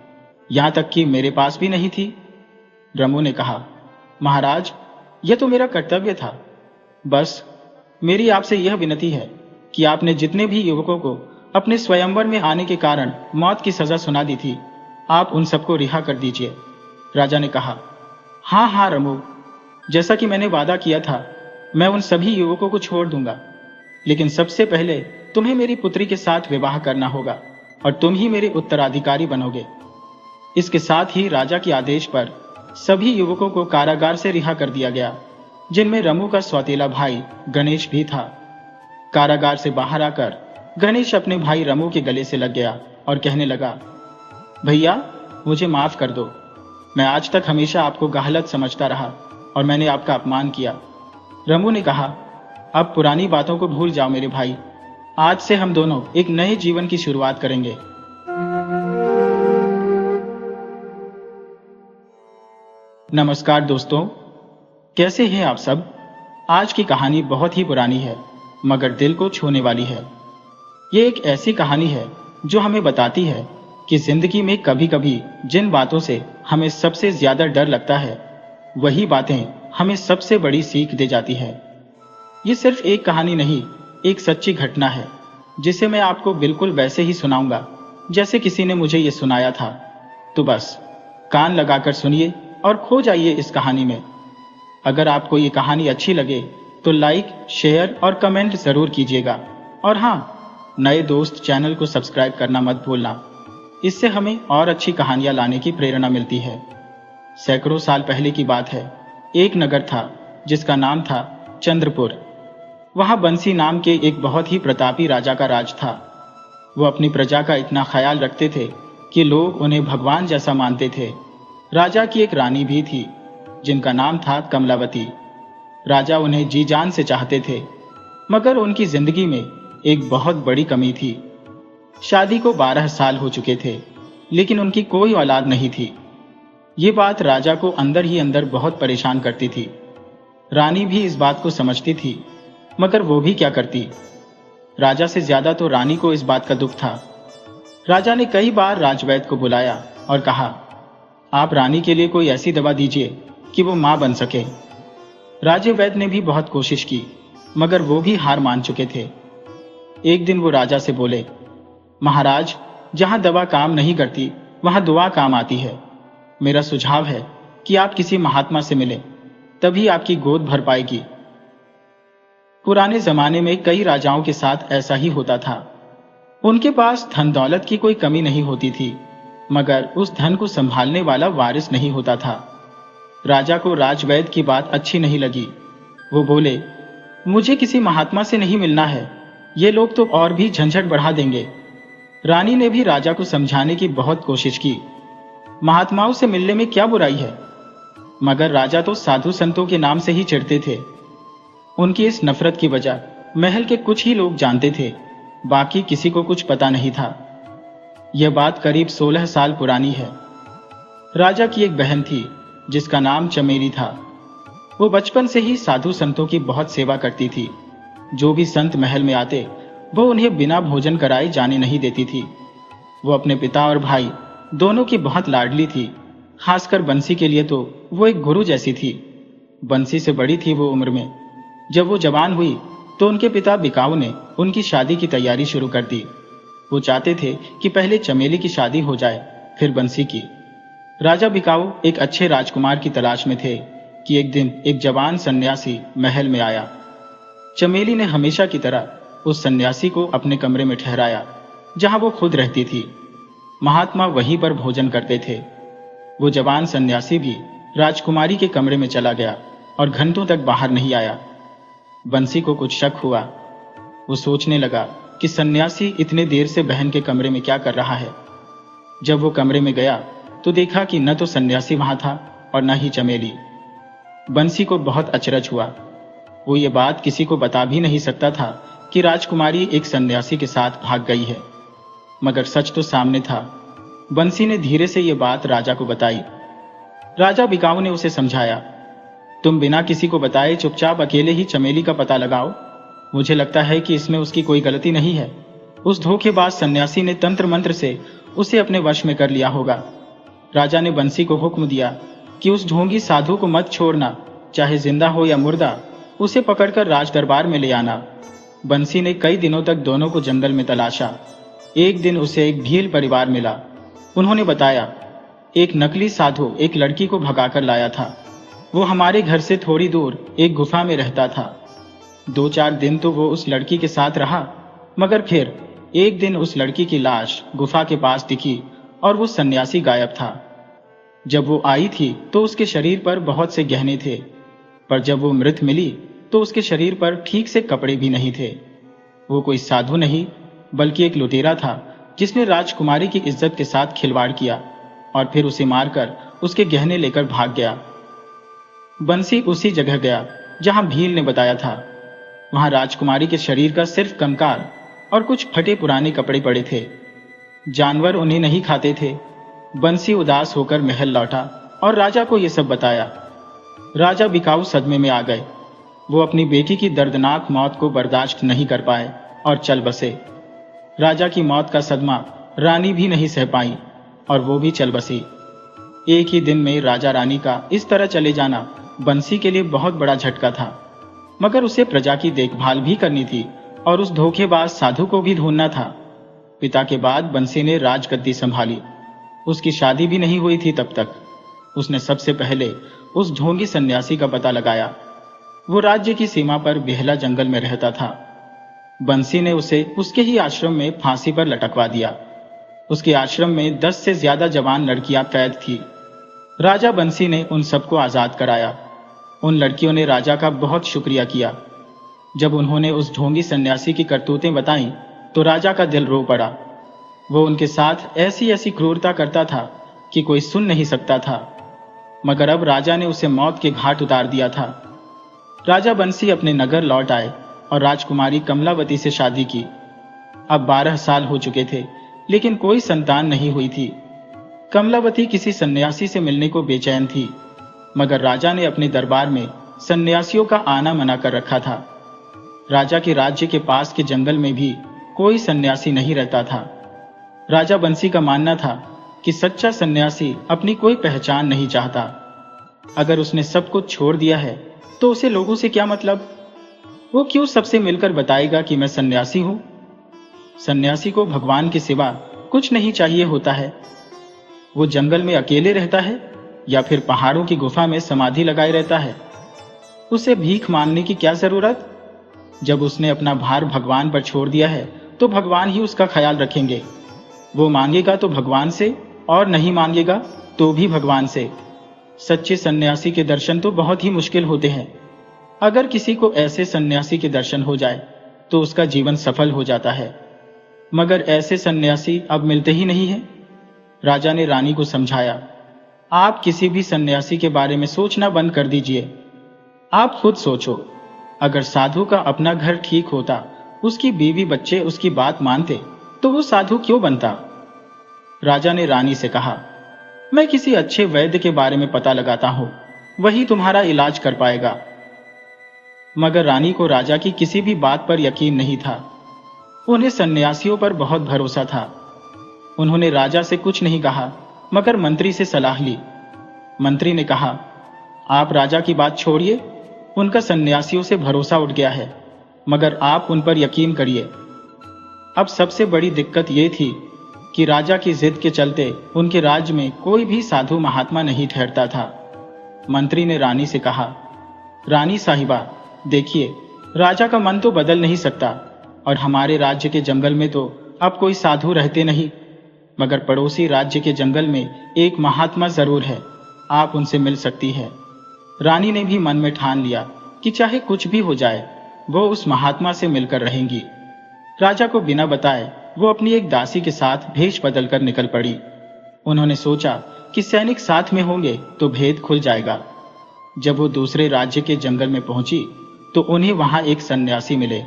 यहां तक कि मेरे पास भी नहीं थी। रमू ने कहा, महाराज, यह तो मेरा कर्तव्य था। बस मेरी आपसे यह विनती है कि आपने जितने भी युवकों को अपने स्वयंवर में आने के कारण मौत की सजा सुना दी थी, आप उन सबको रिहा कर दीजिए। राजा ने कहा, हाँ हाँ रमू, जैसा कि मैंने वादा किया था, मैं उन सभी युवकों को छोड़ दूंगा, लेकिन सबसे पहले तुम्हें मेरी पुत्री के साथ विवाह करना होगा और तुम ही मेरे उत्तराधिकारी बनोगे। इसके साथ ही राजा के आदेश पर सभी युवकों को कारागार से रिहा कर दिया गया, जिनमें रमू का सौतेला भाई गणेश भी था। कारागार से बाहर आकर गणेश अपने भाई रमू के गले से लग गया और कहने लगा, भैया, मुझे माफ कर दो। मैं आज तक हमेशा आपको गलत समझता रहा और मैंने आपका अपमान किया। रमू ने कहा, अब पुरानी बातों को भूल जाओ मेरे भाई, आज से हम दोनों एक नए जीवन की शुरुआत करेंगे। नमस्कार दोस्तों, कैसे हैं आप सब। आज की कहानी बहुत ही पुरानी है मगर दिल को छूने वाली है। ये एक ऐसी कहानी है जो हमें बताती है कि जिंदगी में कभी कभी जिन बातों से हमें सबसे ज्यादा डर लगता है वही बातें हमें सबसे बड़ी सीख दे जाती है। ये सिर्फ एक कहानी नहीं, एक सच्ची घटना है जिसे मैं आपको बिल्कुल वैसे ही सुनाऊंगा जैसे किसी ने मुझे ये सुनाया था। तो बस कान लगाकर सुनिए और खो जाइए इस कहानी में। अगर आपको ये कहानी अच्छी लगे तो लाइक, शेयर और कमेंट जरूर कीजिएगा। और हाँ, नए दोस्त चैनल को सब्सक्राइब करना मत भूलना, इससे हमें और अच्छी कहानियां लाने की प्रेरणा मिलती है। सैकड़ों साल पहले की बात है। एक नगर था जिसका नाम था चंद्रपुर। वहां बंसी नाम के एक बहुत ही प्रतापी राजा का राज था। वो अपनी प्रजा का इतना ख्याल रखते थे कि लोग उन्हें भगवान जैसा मानते थे। राजा की एक रानी भी थी जिनका नाम था कमलावती। राजा उन्हें जी जान से चाहते थे मगर उनकी जिंदगी में एक बहुत बड़ी कमी थी। शादी को 12 साल हो चुके थे लेकिन उनकी कोई औलाद नहीं थी। ये बात राजा को अंदर ही अंदर बहुत परेशान करती थी। रानी भी इस बात को समझती थी मगर वो भी क्या करती। राजा से ज्यादा तो रानी को इस बात का दुख था। राजा ने कई बार राजवैद्य को बुलाया और कहा, आप रानी के लिए कोई ऐसी दवा दीजिए कि वो मां बन सके। राजवैद्य ने भी बहुत कोशिश की मगर वो भी हार मान चुके थे। एक दिन वो राजा से बोले, महाराज, जहां दवा काम नहीं करती वहां दुआ काम आती है। मेरा सुझाव है कि आप किसी महात्मा से मिलें, तभी आपकी गोद भर पाएगी। पुराने जमाने में कई राजाओं के साथ ऐसा ही होता था। उनके पास धन दौलत की कोई कमी नहीं होती थी मगर उस धन को संभालने वाला वारिस नहीं होता था। राजा को राजवैद्य की बात अच्छी नहीं लगी। वो बोले, मुझे किसी महात्मा से नहीं मिलना है, ये लोग तो और भी झंझट बढ़ा देंगे। रानी ने भी राजा को समझाने की बहुत कोशिश की। महात्माओं से मिलने में क्या बुराई है, मगर राजा तो साधु संतों के नाम से ही चिढ़ते थे। उनकी इस नफरत की वजह महल के कुछ ही लोग जानते थे, बाकी किसी को कुछ पता नहीं था। यह बात करीब 16 साल पुरानी है। राजा की एक बहन थी जिसका नाम चमेली था। वो बचपन से ही साधु संतों की बहुत सेवा करती थी। जो भी संत महल में आते वो उन्हें बिना भोजन कराए जाने नहीं देती थी। वो अपने पिता और भाई दोनों की बहुत लाडली थी। खासकर बंसी के लिए तो वो एक गुरु जैसी थी। बंसी से बड़ी थी वो उम्र में। जब वो जवान हुई तो उनके पिता बिकाऊ ने उनकी शादी की तैयारी शुरू कर दी। वो चाहते थे कि पहले चमेली की शादी हो जाए फिर बंसी की। राजा बिकाऊ एक अच्छे राजकुमार की तलाश में थे कि एक दिन एक जवान सन्यासी महल में आया। चमेली ने हमेशा की तरह उस सन्यासी को अपने कमरे में ठहराया जहां वो खुद रहती थी। महात्मा वहीं पर भोजन करते थे। वो जवान सन्यासी भी राजकुमारी के कमरे में चला गया और घंटों तक बाहर नहीं आया। बंसी को कुछ शक हुआ। वो सोचने लगा कि सन्यासी इतने देर से बहन के कमरे में क्या कर रहा है। जब वो कमरे में गया तो देखा कि न तो सन्यासी वहां था और न ही चमेली। बंसी को बहुत अचरज हुआ। वो ये बात किसी को बता भी नहीं सकता था कि राजकुमारी एक सन्यासी के साथ भाग गई है, मगर सच तो सामने था। बंसी ने धीरे से ये बात राजा को बताई। राजा बिकाऊ ने उसे समझाया, तुम बिना किसी को बताए चुपचाप अकेले ही चमेली का पता लगाओ। मुझे लगता है कि इसमें उसकी कोई गलती नहीं है। उस धोखेबाज सन्यासी ने तंत्र मंत्र से उसे अपने वश में कर लिया होगा। राजा ने बंसी को हुक्म दिया कि उस ढोंगी साधु को मत छोड़ना, चाहे जिंदा हो या मुर्दा, उसे पकड़कर राज दरबार में ले आना। बंसी ने कई दिनों तक दोनों को जंगल में तलाशा। एक दिन उसे एक भील परिवार मिला। उन्होंने बताया, एक नकली साधु एक लड़की को भगाकर लाया था। वो हमारे घर से थोड़ी दूर एक गुफा में रहता था। 2-4 दिन तो वो उस लड़की के साथ रहा, मगर फिर एक दिन उस लड़की की लाश गुफा के पास दिखी और वो सन्यासी गायब था। जब वो आई थी तो उसके शरीर पर बहुत से गहने थे, पर जब वो मृत मिली तो उसके शरीर पर ठीक से कपड़े भी नहीं थे। वो कोई साधु नहीं बल्कि एक लुटेरा था जिसने राजकुमारी की इज्जत के साथ खिलवाड़ किया और फिर उसे मारकर उसके गहने लेकर भाग गया। बंसी उसी जगह गया जहां भील ने बताया था। वहां राजकुमारी के शरीर का सिर्फ कंकाल और कुछ फटे पुराने कपड़े पड़े थे। जानवर उन्हें नहीं खाते थे। बंसी उदास होकर महल लौटा और राजा को ये सब बताया। राजा बिकाऊ सदमे में आ गए। वो अपनी बेटी की दर्दनाक मौत को बर्दाश्त नहीं कर पाए और चल बसे। राजा की मौत का सदमा रानी भी नहीं सह पाई और वो भी चल बसी। एक ही दिन में राजा रानी का इस तरह चले जाना बंसी के लिए बहुत बड़ा झटका था, मगर उसे प्रजा की देखभाल भी करनी थी और उस धोखेबाज साधु को भी ढूंढना था। पिता के बाद बंसी ने राजगद्दी संभाली। उसकी शादी भी नहीं हुई थी तब तक। उसने सबसे पहले उस ढोंगी सन्यासी का पता लगाया। वो राज्य की सीमा पर बेहला जंगल में रहता था। बंसी ने उसे उसके ही आश्रम में फांसी पर लटकवा दिया। उसके आश्रम में 10 से ज्यादा जवान लड़कियां कैद थी। राजा बंसी ने उन सबको आजाद कराया। उन लड़कियों ने राजा का बहुत शुक्रिया किया। जब उन्होंने उस ढोंगी सन्यासी की करतूतें बताईं तो राजा का दिल रो पड़ा। वो उनके साथ ऐसी ऐसी क्रूरता करता था कि कोई सुन नहीं सकता था, मगर अब राजा ने उसे मौत के घाट उतार दिया था। राजा बंसी अपने नगर लौट आए और राजकुमारी कमलावती से शादी की। अब 12 साल हो चुके थे, लेकिन कोई संतान नहीं हुई थी। कमलावती किसी सन्यासी से मिलने को बेचैन थी, मगर राजा ने अपने दरबार में सन्यासियों का आना मना कर रखा था। राजा के राज्य के पास के जंगल में भी कोई सन्यासी नहीं रहता था। राजा बंसी का मानना था कि सच्चा सन्यासी अपनी कोई पहचान नहीं चाहता। अगर उसने सब कुछ छोड़ दिया है तो उसे लोगों से क्या मतलब? वो क्यों सबसे मिलकर बताएगा कि मैं सन्यासी हूं? सन्यासी को भगवान के सिवा कुछ नहीं चाहिए होता है। वो जंगल में अकेले रहता है या फिर पहाड़ों की गुफा में समाधि लगाए रहता है। उसे भीख मांगने की क्या जरूरत? जब उसने अपना भार भगवान पर छोड़ दिया है तो भगवान ही उसका ख्याल रखेंगे। वो मांगेगा तो भगवान से और नहीं मांगेगा तो भी भगवान से। सच्चे सन्यासी के दर्शन तो बहुत ही मुश्किल होते हैं। अगर किसी को ऐसे सन्यासी के दर्शन हो जाए तो उसका जीवन सफल हो जाता है, मगर ऐसे सन्यासी अब मिलते ही नहीं हैं। राजा ने रानी को समझाया, आप किसी भी सन्यासी के बारे में सोचना बंद कर दीजिए। आप खुद सोचो, अगर साधु का अपना घर ठीक होता, उसकी बीवी बच्चे उसकी बात मानते, तो वो साधु क्यों बनता? राजा ने रानी से कहा, मैं किसी अच्छे वैद्य के बारे में पता लगाता हूं, वही तुम्हारा इलाज कर पाएगा। मगर रानी को राजा की किसी भी बात पर यकीन नहीं था। उन्हें सन्यासियों पर बहुत भरोसा था। उन्होंने राजा से कुछ नहीं कहा, मगर मंत्री से सलाह ली। मंत्री ने कहा, आप राजा की बात छोड़िए, उनका सन्यासियों से भरोसा उठ गया है, मगर आप उन पर यकीन करिए। अब सबसे बड़ी दिक्कत यह थी कि राजा की जिद के चलते उनके राज्य में कोई भी साधु महात्मा नहीं ठहरता था। मंत्री ने रानी से कहा, रानी साहिबा, देखिए, राजा का मन तो बदल नहीं सकता और हमारे राज्य के जंगल में तो अब कोई साधु रहते नहीं, मगर पड़ोसी राज्य के जंगल में एक महात्मा जरूर है, आप उनसे मिल सकती है। रानी ने भी मन में ठान लिया कि चाहे कुछ भी हो जाए वो उस महात्मा से मिलकर रहेंगी। राजा को बिना बताए वो अपनी एक दासी के साथ भेष बदलकर निकल पड़ी। उन्होंने सोचा कि सैनिक साथ में होंगे तो भेद खुल जाएगा। जब वो दूसरे राज्य के जंगल में पहुंची तो उन्हें वहां एक सन्यासी मिले।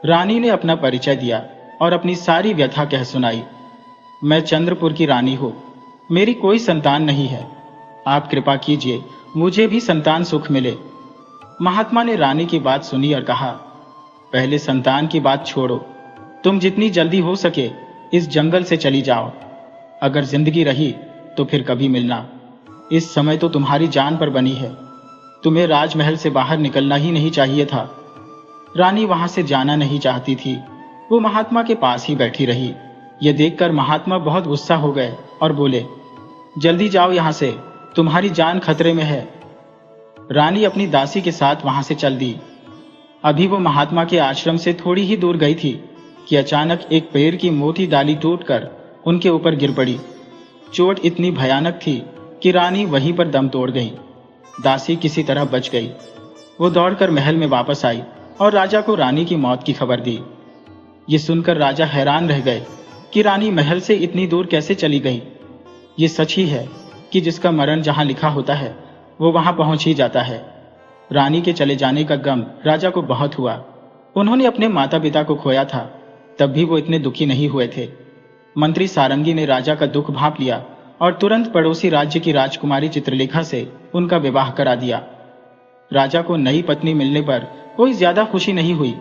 रानी ने अपना परिचय दिया और अपनी सारी व्यथा कह सुनाई। मैं चंद्रपुर की रानी हूं, मेरी कोई संतान नहीं है, आप कृपा कीजिए मुझे भी संतान सुख मिले। महात्मा ने रानी की बात सुनी और कहा, पहले संतान की बात छोड़ो, तुम जितनी जल्दी हो सके इस जंगल से चली जाओ। अगर जिंदगी रही तो फिर कभी मिलना। इस समय तो तुम्हारी जान पर बनी है, तुम्हें राजमहल से बाहर निकलना ही नहीं चाहिए था। रानी वहां से जाना नहीं चाहती थी, वो महात्मा के पास ही बैठी रही। यह देखकर महात्मा बहुत गुस्सा हो गए और बोले, जल्दी जाओ यहां से, तुम्हारी जान खतरे में है। रानी अपनी दासी के साथ वहां से चल दी। अभी वो महात्मा के आश्रम से थोड़ी ही दूर गई थी कि अचानक एक पेड़ की मोटी डाली टूटकर उनके ऊपर गिर पड़ी। चोट इतनी भयानक थी कि रानी वहीं पर दम तोड़ गई। दासी किसी तरह बच गई। वो दौड़कर महल में वापस आई और राजा को रानी की मौत की खबर दी। ये सुनकर राजा हैरान रह गए कि रानी महल से इतनी दूर कैसे चली गई। ये सच ही है कि जिसका मरण जहां लिखा होता है वो वहां पहुंच ही जाता है। रानी के चले जाने का गम राजा को बहुत हुआ। उन्होंने अपने माता पिता को खोया था, तब भी वो इतने दुखी नहीं हुए थे। मंत्री सारंगी ने राजा का दुख भांप लिया और तुरंत पड़ोसी राज्य की राजकुमारी चित्रलेखा से उनका विवाह करा दिया। राजा को नई पत्नी मिलने पर कोई ज्यादा खुशी नहीं हुई।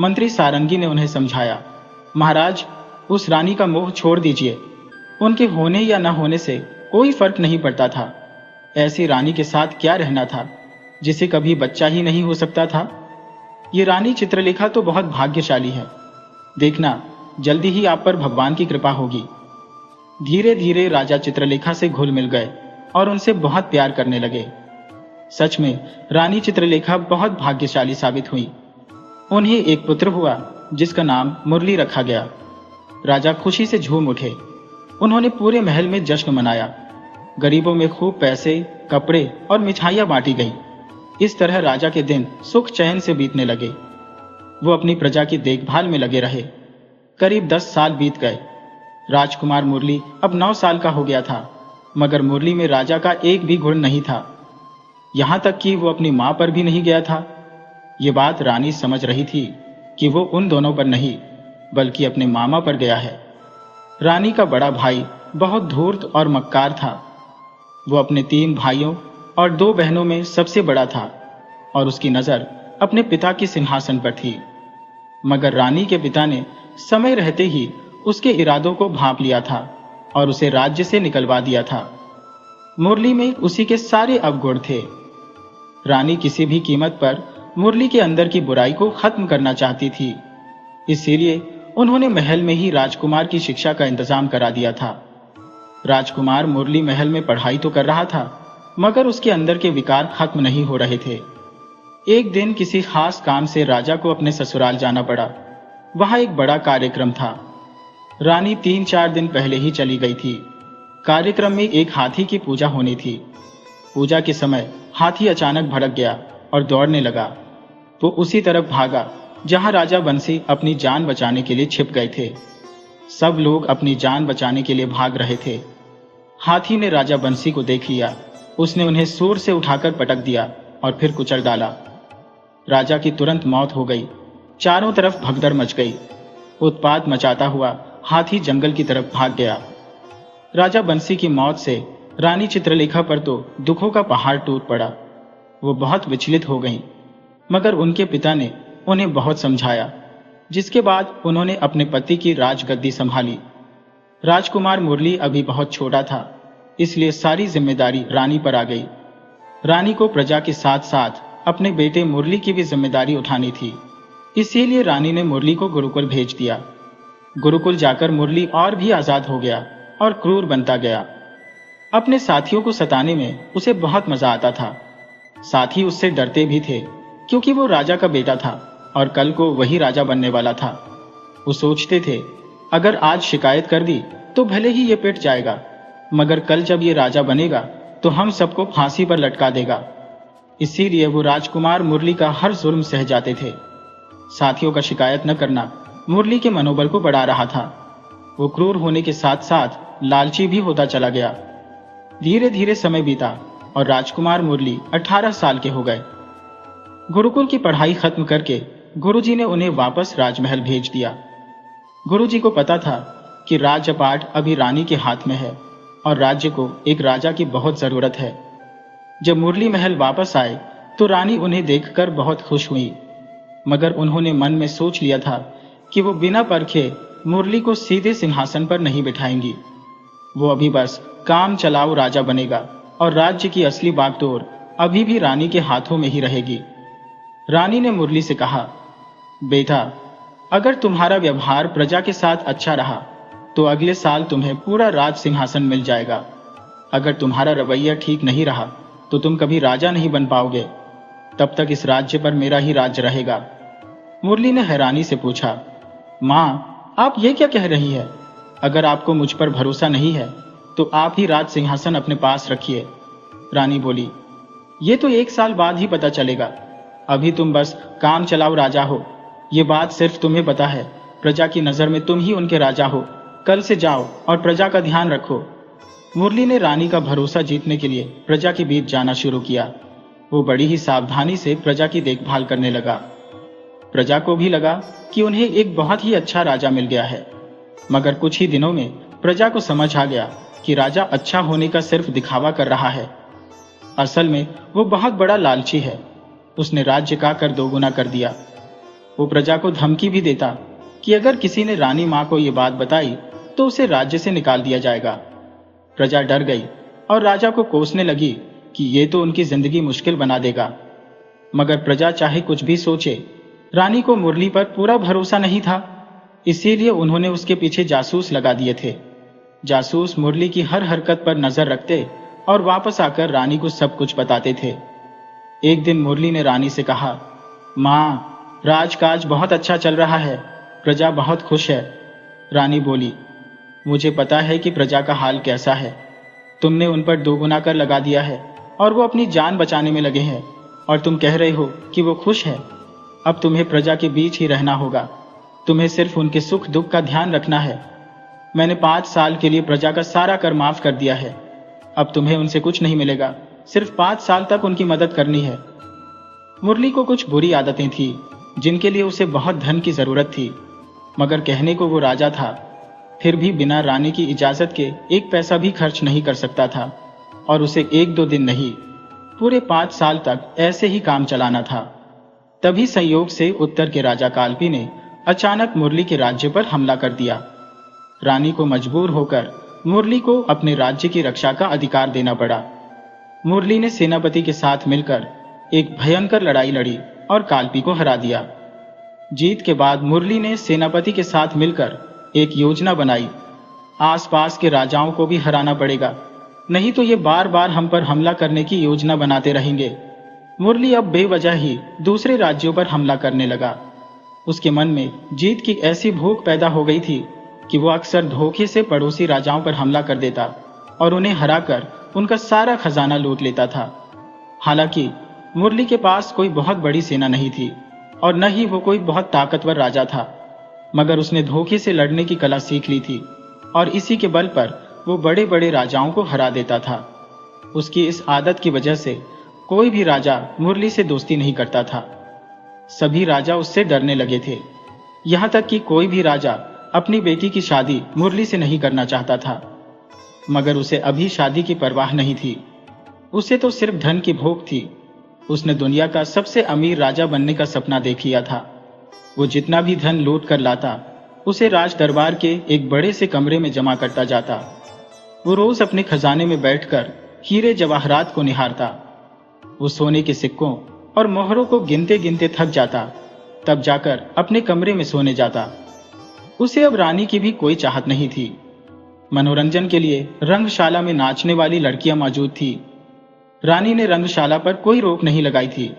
मंत्री सारंगी ने उन्हें समझाया, महाराज, उस रानी का मोह छोड़ दीजिए। उनके होने या न होने से कोई फर्क नहीं पड़ता था। ऐसी रानी के साथ क्या रहना था जिसे कभी बच्चा ही नहीं हो सकता था। ये रानी चित्रलेखा तो बहुत भाग्यशाली है। देखना, जल्दी ही आप पर भगवान की कृपा होगी। धीरे धीरे राजा चित्रलेखा से घुल मिल गए और उनसे बहुत प्यार करने लगे। सच में रानी चित्रलेखा बहुत भाग्यशाली साबित हुई। उन्हें एक पुत्र हुआ जिसका नाम मुरली रखा गया। राजा खुशी से झूम उठे। उन्होंने पूरे महल में जश्न मनाया। गरीबों में खूब पैसे, कपड़े और मिठाइयां बांटी गई। इस तरह राजा के दिन सुख चैन से बीतने लगे। वो अपनी प्रजा की देखभाल में लगे रहे। करीब 10 साल बीत गए। राजकुमार मुरली अब 9 साल का हो गया था, मगर मुरली में राजा का एक भी गुण नहीं था। यहां तक कि वो अपनी मां पर भी नहीं गया था। ये बात रानी समझ रही थी कि वो उन दोनों पर नहीं, बल्कि अपने मामा पर गया है। रानी का बड़ा भाई बहुत धूर्त और मक्कार था। वो अपने 3 भाइयों और 2 बहनों में सबसे बड़ा था और उसकी नजर अपने पिता के सिंहासन पर थी। मगर रानी के पिता ने समय रहते ही उसके इरादों को भांप लिया था और उसे राज्य से निकलवा दिया था। मुरली में उसी के सारे अवगुण थे। रानी किसी भी कीमत पर मुरली के अंदर की बुराई को खत्म करना चाहती थी। इसीलिए उन्होंने महल में ही राजकुमार की शिक्षा का इंतजाम करा दिया था। राजकुमार मुरली महल में पढ़ाई तो कर रहा था, मगर उसके अंदर के विकार खत्म नहीं हो रहे थे। एक दिन किसी खास काम से राजा को अपने ससुराल जाना पड़ा। वहां एक बड़ा कार्यक्रम था। रानी 3-4 दिन पहले ही चली गई थी। कार्यक्रम में एक हाथी की पूजा होनी थी। पूजा के समय हाथी अचानक भड़क गया और दौड़ने लगा। वो उसी तरफ भागा जहां राजा बंसी अपनी जान बचाने के लिए छिप गए थे। सब लोग अपनी जान बचाने के लिए भाग रहे थे। हाथी ने राजा बंसी को देख लिया। उसने उन्हें सूर से उठाकर पटक दिया और फिर कुचल डाला। राजा की तुरंत मौत हो गई। चारों तरफ भगदड़ मच गई। उत्पात मचाता हुआ हाथी जंगल की तरफ भाग गया। राजा बंसी की मौत से रानी चित्रलेखा पर तो दुखों का पहाड़ टूट पड़ा। वो बहुत विचलित हो गईं, मगर उनके पिता ने उन्हें बहुत समझाया, जिसके बाद उन्होंने अपने पति की राजगद्दी संभाली। राजकुमार मुरली अभी बहुत छोटा था, इसलिए सारी जिम्मेदारी रानी पर आ गई। रानी को प्रजा के साथ साथ अपने बेटे मुरली की भी जिम्मेदारी उठानी थी। इसीलिए रानी ने मुरली को गुरुकुल भेज दिया। गुरुकुल जाकर मुरली और भी आजाद हो गया और क्रूर बनता गया। अपने साथियों को सताने में उसे बहुत मजा आता था। साथी उससे डरते भी थे, क्योंकि वो राजा का बेटा था और कल को वही राजा बनने वाला था। वो सोचते थे, अगर आज शिकायत कर दी तो भले ही ये पिट जाएगा, मगर कल जब ये राजा बनेगा तो हम सबको फांसी पर लटका देगा। इसीलिए वो राजकुमार मुरली का हर जुल्म सह जाते थे। साथियों का शिकायत न करना मुरली के मनोबल को बढ़ा रहा था। वो क्रूर होने के साथ साथ लालची भी होता चला गया। धीरे धीरे समय बीता और राजकुमार मुरली 18 साल के हो गए। गुरुकुल की पढ़ाई खत्म करके गुरुजी ने उन्हें वापस राजमहल भेज दिया। गुरुजी को पता था कि राज्यपाट अभी रानी के हाथ में है और राज्य को एक राजा की बहुत जरूरत है। जब मुरली महल वापस आए तो रानी उन्हें देखकर बहुत खुश हुई, मगर उन्होंने मन में सोच लिया था कि वो बिना परखे मुरली को सीधे सिंहासन पर नहीं बिठाएंगी। वो अभी बस काम चलाऊ राजा बनेगा और राज्य की असली बागडोर अभी भी रानी के हाथों में ही रहेगी। रानी ने मुरली से कहा, बेटा, अगर तुम्हारा व्यवहार प्रजा के साथ अच्छा रहा तो अगले साल तुम्हें पूरा राज सिंहासन मिल जाएगा। अगर तुम्हारा रवैया ठीक नहीं रहा तो तुम कभी राजा नहीं बन पाओगे। तब तक इस राज्य पर मेरा ही राज्य रहेगा। मुरली ने हैरानी से पूछा, माँ, आप ये क्या कह रही है? अगर आपको मुझ पर भरोसा नहीं है तो आप ही राज सिंहासन अपने पास रखिए। रानी बोली, ये तो 1 साल बाद ही पता चलेगा। अभी तुम बस काम चलाओ राजा हो। ये बात सिर्फ तुम्हें पता है। प्रजा की नजर में तुम ही उनके राजा हो। कल से जाओ और प्रजा का ध्यान रखो। मुरली ने रानी का भरोसा जीतने के लिए प्रजा के बीच जाना शुरू किया। वो बड़ी ही सावधानी से प्रजा की देखभाल करने लगा। प्रजा को भी लगा कि उन्हें एक बहुत ही अच्छा राजा मिल गया है। मगर कुछ ही दिनों में प्रजा को समझ आ गया कि राजा अच्छा होने का सिर्फ दिखावा कर रहा है। असल में वो बहुत बड़ा लालची है। उसने राज्य का कर दोगुना कर दिया। वो प्रजा को धमकी भी देता कि अगर किसी ने रानी मां को ये बात बताई तो उसे राज्य से निकाल दिया जाएगा। प्रजा डर गई और राजा को कोसने लगी कि ये तो उनकी जिंदगी मुश्किल बना देगा। मगर प्रजा चाहे कुछ भी सोचे, रानी को मुरली पर पूरा भरोसा नहीं था। इसीलिए उन्होंने उसके पीछे जासूस लगा दिए थे। जासूस मुरली की हर हरकत पर नजर रखते और वापस आकर रानी को सब कुछ बताते थे। एक दिन मुरली ने रानी से कहा, मां, राजकाज बहुत अच्छा चल रहा है, प्रजा बहुत खुश है। रानी बोली, मुझे पता है कि प्रजा का हाल कैसा है। तुमने उन पर दोगुना कर लगा दिया है और वो अपनी जान बचाने में लगे हैं, और तुम कह रहे हो कि वो खुश है। अब तुम्हें प्रजा के बीच ही रहना होगा। तुम्हें सिर्फ उनके सुख दुख का ध्यान रखना है। मैंने 5 साल के लिए प्रजा का सारा कर माफ कर दिया है। अब तुम्हें उनसे कुछ नहीं मिलेगा, सिर्फ 5 साल तक उनकी मदद करनी है। मुरली को कुछ बुरी आदतें थी जिनके लिए उसे बहुत धन की जरूरत थी, मगर कहने को वो राजा था, फिर भी बिना रानी की इजाजत के 1 पैसा भी खर्च नहीं कर सकता था। और उसे 1-2 दिन नहीं, पूरे 5 साल तक ऐसे ही काम चलाना था। तभी संयोग से उत्तर के राजा कालपी ने अचानक मुरली के राज्य पर हमला कर दिया। रानी को मजबूर होकर मुरली को अपने राज्य की रक्षा का अधिकार देना पड़ा। मुरली ने सेनापति के साथ मिलकर एक भयंकर लड़ाई लड़ी और कालपी को हरा दिया। जीत के बाद मुरली ने सेनापति के साथ मिलकर एक योजना बनाई। आसपास के राजाओं को भी हराना पड़ेगा, नहीं तो ये बार बार हम पर हमला करने की योजना बनाते रहेंगे। मुरली अब बेवजह ही दूसरे राज्यों पर हमला करने लगा। उसके मन में जीत की ऐसी भूख पैदा हो गई थी कि वो अक्सर धोखे से पड़ोसी राजाओं पर हमला कर देता और उन्हें हराकर उनका सारा खजाना लूट लेता था। हालांकि मुरली के पास कोई बहुत बड़ी सेना नहीं थी और न ही वो कोई बहुत ताकतवर राजा था, मगर उसने धोखे से लड़ने की कला सीख ली थी और इसी के बल पर वो बड़े बड़े राजाओं को हरा देता था। उसकी इस आदत की वजह से कोई भी राजा मुरली से दोस्ती नहीं करता था। सभी राजा उससे डरने लगे थे। यहां तक कि कोई भी राजा अपनी बेटी की शादी मुरली से नहीं करना चाहता था। मगर उसे अभी शादी की परवाह नहीं थी। उसे तो सिर्फ धन की भूख थी। उसने दुनिया का सबसे अमीर राजा बनने का सपना देख लिया था। वो जितना भी धन लूट कर लाता, उसे राज दरबार के एक बड़े से कमरे में जमा करता जाता। वो रोज अपने खजाने में बैठकर हीरे जवाहरात को निहारता। वो सोने के सिक्कों और मोहरों को गिनते गिनते थक जाता, तब जाकर अपने कमरे में सोने जाता। उसे अब रानी की भी कोई चाहत नहीं थी। मनोरंजन के लिए रंगशाला में नाचने वाली लड़कियां मौजूद थी। रानी ने रंगशाला पर कोई रोक नहीं लगाई थी,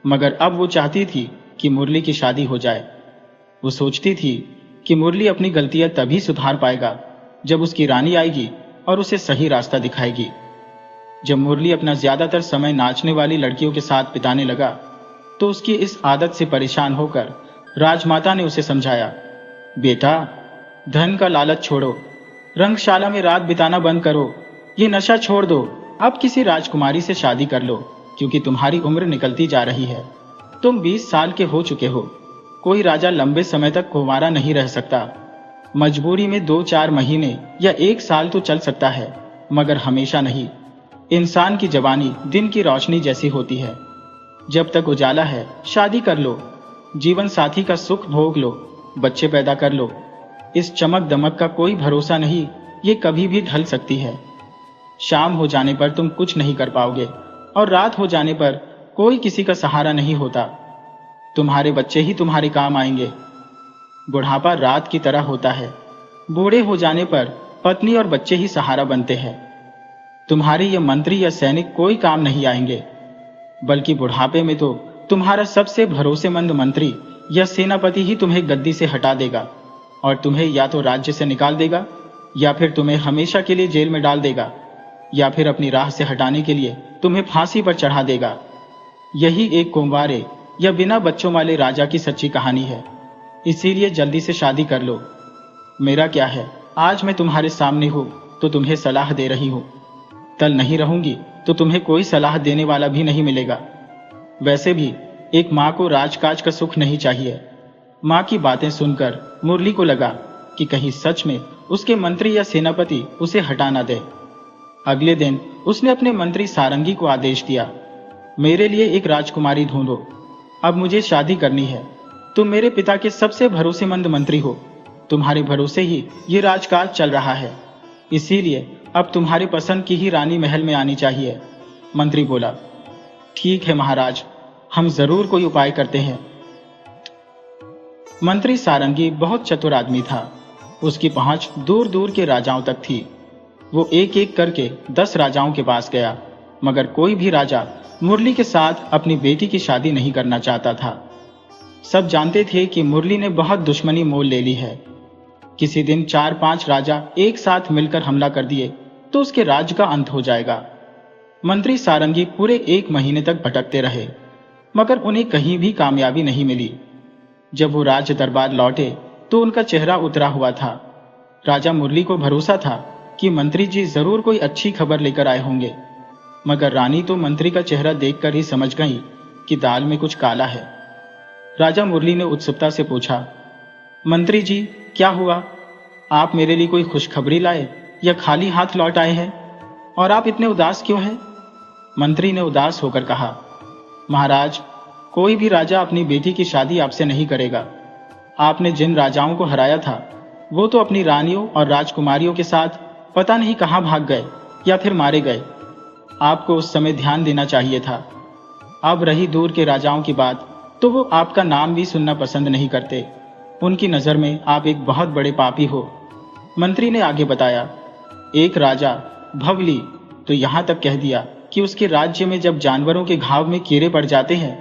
मगर अब वो चाहती थी कि मुरली की शादी हो जाए। वो सोचती थी कि मुरली अपनी गलतियां तभी सुधार पाएगा जब उसकी रानी आएगी और उसे सही रास्ता दिखाएगी। जब मुरली अपना ज्यादातर समय नाचने वाली लड़कियों के साथ बिताने लगा तो उसकी इस आदत से परेशान होकर राजमाता ने उसे समझाया, बेटा, धन का लालच छोड़ो, रंगशाला में रात बिताना बंद करो, ये नशा छोड़ दो। अब किसी राजकुमारी से शादी कर लो, क्योंकि तुम्हारी उम्र निकलती जा रही है। तुम 20 साल के हो चुके हो। कोई राजा लंबे समय तक कुंवारा नहीं रह सकता। मजबूरी में 2-4 महीने या 1 साल तो चल सकता है, मगर हमेशा नहीं। इंसान की जवानी दिन की रोशनी जैसी होती है। जब तक उजाला है शादी कर लो, जीवन साथी का सुख भोग लो, बच्चे पैदा कर लो। इस चमक दमक का कोई भरोसा नहीं, ये कभी भी ढल सकती है। शाम हो जाने पर तुम कुछ नहीं कर पाओगे और रात हो जाने पर कोई किसी का सहारा नहीं होता। तुम्हारे बच्चे ही तुम्हारे काम आएंगे। बुढ़ापा रात की तरह होता है। बूढ़े हो जाने पर पत्नी और बच्चे ही सहारा बनते हैं। तुम्हारे ये मंत्री या सैनिक कोई काम नहीं आएंगे, बल्कि बुढ़ापे में तो तुम्हारा सबसे भरोसेमंद मंत्री या सेनापति ही तुम्हें गद्दी से हटा देगा और तुम्हें या तो राज्य से निकाल देगा, या फिर तुम्हें हमेशा के लिए जेल में डाल देगा, या फिर अपनी राह से हटाने के लिए तुम्हें फांसी पर चढ़ा देगा। यही एक कुंवारे या बिना बच्चों वाले राजा की सच्ची कहानी है। इसीलिए जल्दी से शादी कर लो। मेरा क्या है, आज मैं तुम्हारे सामने हूं तो तुम्हें सलाह दे रही हूं। कल नहीं रहूंगी तो तुम्हें कोई सलाह देने वाला भी नहीं मिलेगा। वैसे भी एक माँ को राजकाज का सुख नहीं चाहिए। माँ की बातें सुनकर मुरली को लगा कि कहीं सच में उसके मंत्री या सेनापति उसे हटा न दे। अगले दिन उसने अपने मंत्री सारंगी को आदेश दिया, मेरे लिए एक राजकुमारी ढूंढो। अब मुझे शादी करनी है। तुम मेरे पिता के सबसे भरोसेमंद मंत्री हो। तुम्हारे भरोसे ही ये राजकाज चल रहा है, इसीलिए अब तुम्हारी पसंद की ही रानी महल में आनी चाहिए। मंत्री बोला, ठीक है महाराज, हम जरूर कोई उपाय करते हैं। मंत्री सारंगी बहुत चतुर आदमी था। उसकी पहुंच दूर दूर के राजाओं तक थी। वो एक एक करके 10 राजाओं के पास गया, मगर कोई भी राजा मुरली के साथ अपनी बेटी की शादी नहीं करना चाहता था। सब जानते थे कि मुरली ने बहुत दुश्मनी मोल ले ली है। किसी दिन 4-5 राजा एक साथ मिलकर हमला कर दिए तो उसके राज्य का अंत हो जाएगा। मंत्री सारंगी पूरे 1 महीने तक भटकते रहे, मगर उन्हें कहीं भी कामयाबी नहीं मिली। जब वो राज दरबार लौटे तो उनका चेहरा उतरा हुआ था। राजा मुरली को भरोसा था कि मंत्री जी जरूर कोई अच्छी खबर लेकर आए होंगे, मगर रानी तो मंत्री का चेहरा देखकर ही समझ गई कि दाल में कुछ काला है। राजा मुरली ने उत्सुकता से पूछा, मंत्री जी क्या हुआ? आप मेरे लिए कोई खुशखबरी लाए या खाली हाथ लौट आए हैं? और आप इतने उदास क्यों हैं? मंत्री ने उदास होकर कहा, महाराज, कोई भी राजा अपनी बेटी की शादी आपसे नहीं करेगा। आपने जिन राजाओं को हराया था वो तो अपनी रानियों और राजकुमारियों के साथ पता नहीं कहां भाग गए या फिर मारे गए। आपको उस समय ध्यान देना चाहिए था। अब रही दूर के राजाओं की बात, तो वो आपका नाम भी सुनना पसंद नहीं करते। उनकी नजर में आप एक बहुत बड़े पापी हो। मंत्री ने आगे बताया, एक राजा भवली तो यहां तक कह दिया कि उसके राज्य में जब जानवरों के घाव में कीड़े पड़ जाते हैं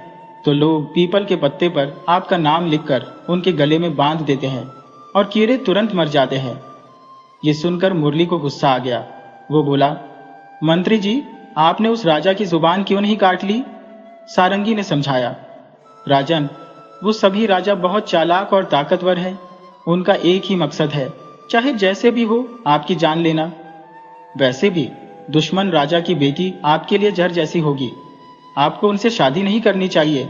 तो लोग पीपल के पत्ते पर आपका नाम लिखकर उनके गले में बांध देते हैं और कीड़े तुरंत मर जाते हैं। ये सुनकर मुरली को गुस्सा आ गया। वो बोला, मंत्री जी, आपने उस राजा की जुबान क्यों नहीं काट ली? सारंगी ने समझाया, राजन, वो सभी राजा बहुत चालाक और ताकतवर हैं। उनका एक ही मकसद है, चाहे जैसे भी हो आपकी जान लेना। वैसे भी दुश्मन राजा की बेटी आपके लिए जहर जैसी होगी। आपको उनसे शादी नहीं करनी चाहिए।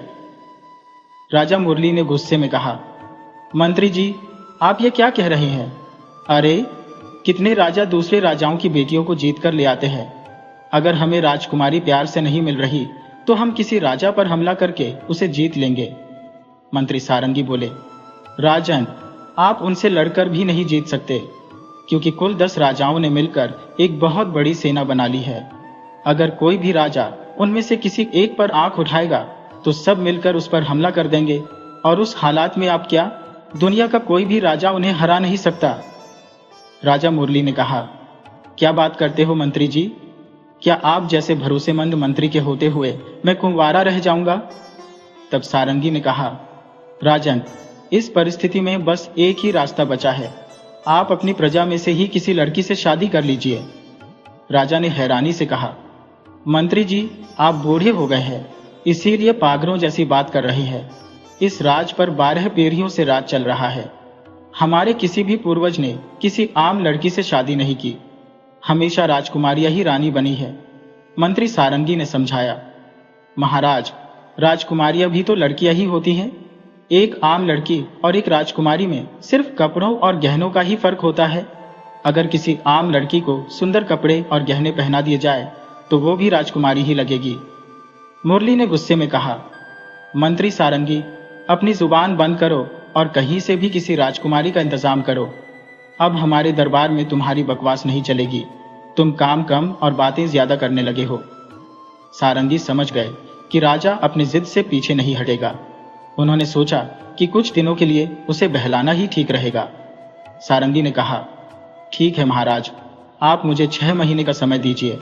राजा मुरली ने गुस्से में कहा, मंत्री जी, आप ये क्या कह रहे हैं? अरे, कितने राजा दूसरे राजाओं की बेटियों को जीत कर ले आते हैं। अगर हमें राजकुमारी प्यार से नहीं मिल रही तो हम किसी राजा पर हमला करके उसे जीत लेंगे। मंत्री सारंगी बोले, राजन, आप उनसे लड़कर भी नहीं जीत सकते, क्योंकि कुल 10 राजाओं ने मिलकर एक बहुत बड़ी सेना बना ली है। अगर कोई भी राजा उनमें से किसी एक पर आंख उठाएगा तो सब मिलकर उस पर हमला कर देंगे, और उस हालात में आप क्या, दुनिया का कोई भी राजा उन्हें हरा नहीं सकता। राजा मुरली ने कहा, क्या बात करते हो मंत्री जी? क्या आप जैसे भरोसेमंद मंत्री के होते हुए मैं कुंवारा रह जाऊंगा? तब सारंगी ने कहा, राजन, इस परिस्थिति में बस एक ही रास्ता बचा है। आप अपनी प्रजा में से ही किसी लड़की से शादी कर लीजिए। राजा ने हैरानी से कहा, मंत्री जी, आप बूढ़े हो गए हैं, इसीलिए पागलों जैसी बात कर रहे हैं। इस राज पर 12 पीढ़ियों से राज चल रहा है। हमारे किसी भी पूर्वज ने किसी आम लड़की से शादी नहीं की। हमेशा राजकुमारियां ही रानी बनी है। मंत्री सारंगी ने समझाया, महाराज, राजकुमारियां भी तो लड़कियां ही होती हैं। एक आम लड़की और एक राजकुमारी में सिर्फ कपड़ों और गहनों का ही फर्क होता है। अगर किसी आम लड़की को सुंदर कपड़े और गहने पहना दिए जाए तो वो भी राजकुमारी ही लगेगी। मुरली ने गुस्से में कहा, मंत्री सारंगी, अपनी जुबान बंद करो और कहीं से भी किसी राजकुमारी का इंतजाम करो। अब हमारे दरबार में तुम्हारी बकवास नहीं चलेगी। तुम काम कम और बातें ज्यादा करने लगे हो। सारंगी समझ गए कि राजा अपनी जिद से पीछे नहीं हटेगा। उन्होंने सोचा कि कुछ दिनों के लिए उसे बहलाना ही ठीक रहेगा। सारंगी ने कहा, ठीक है महाराज, आप मुझे 6 महीने का समय दीजिए,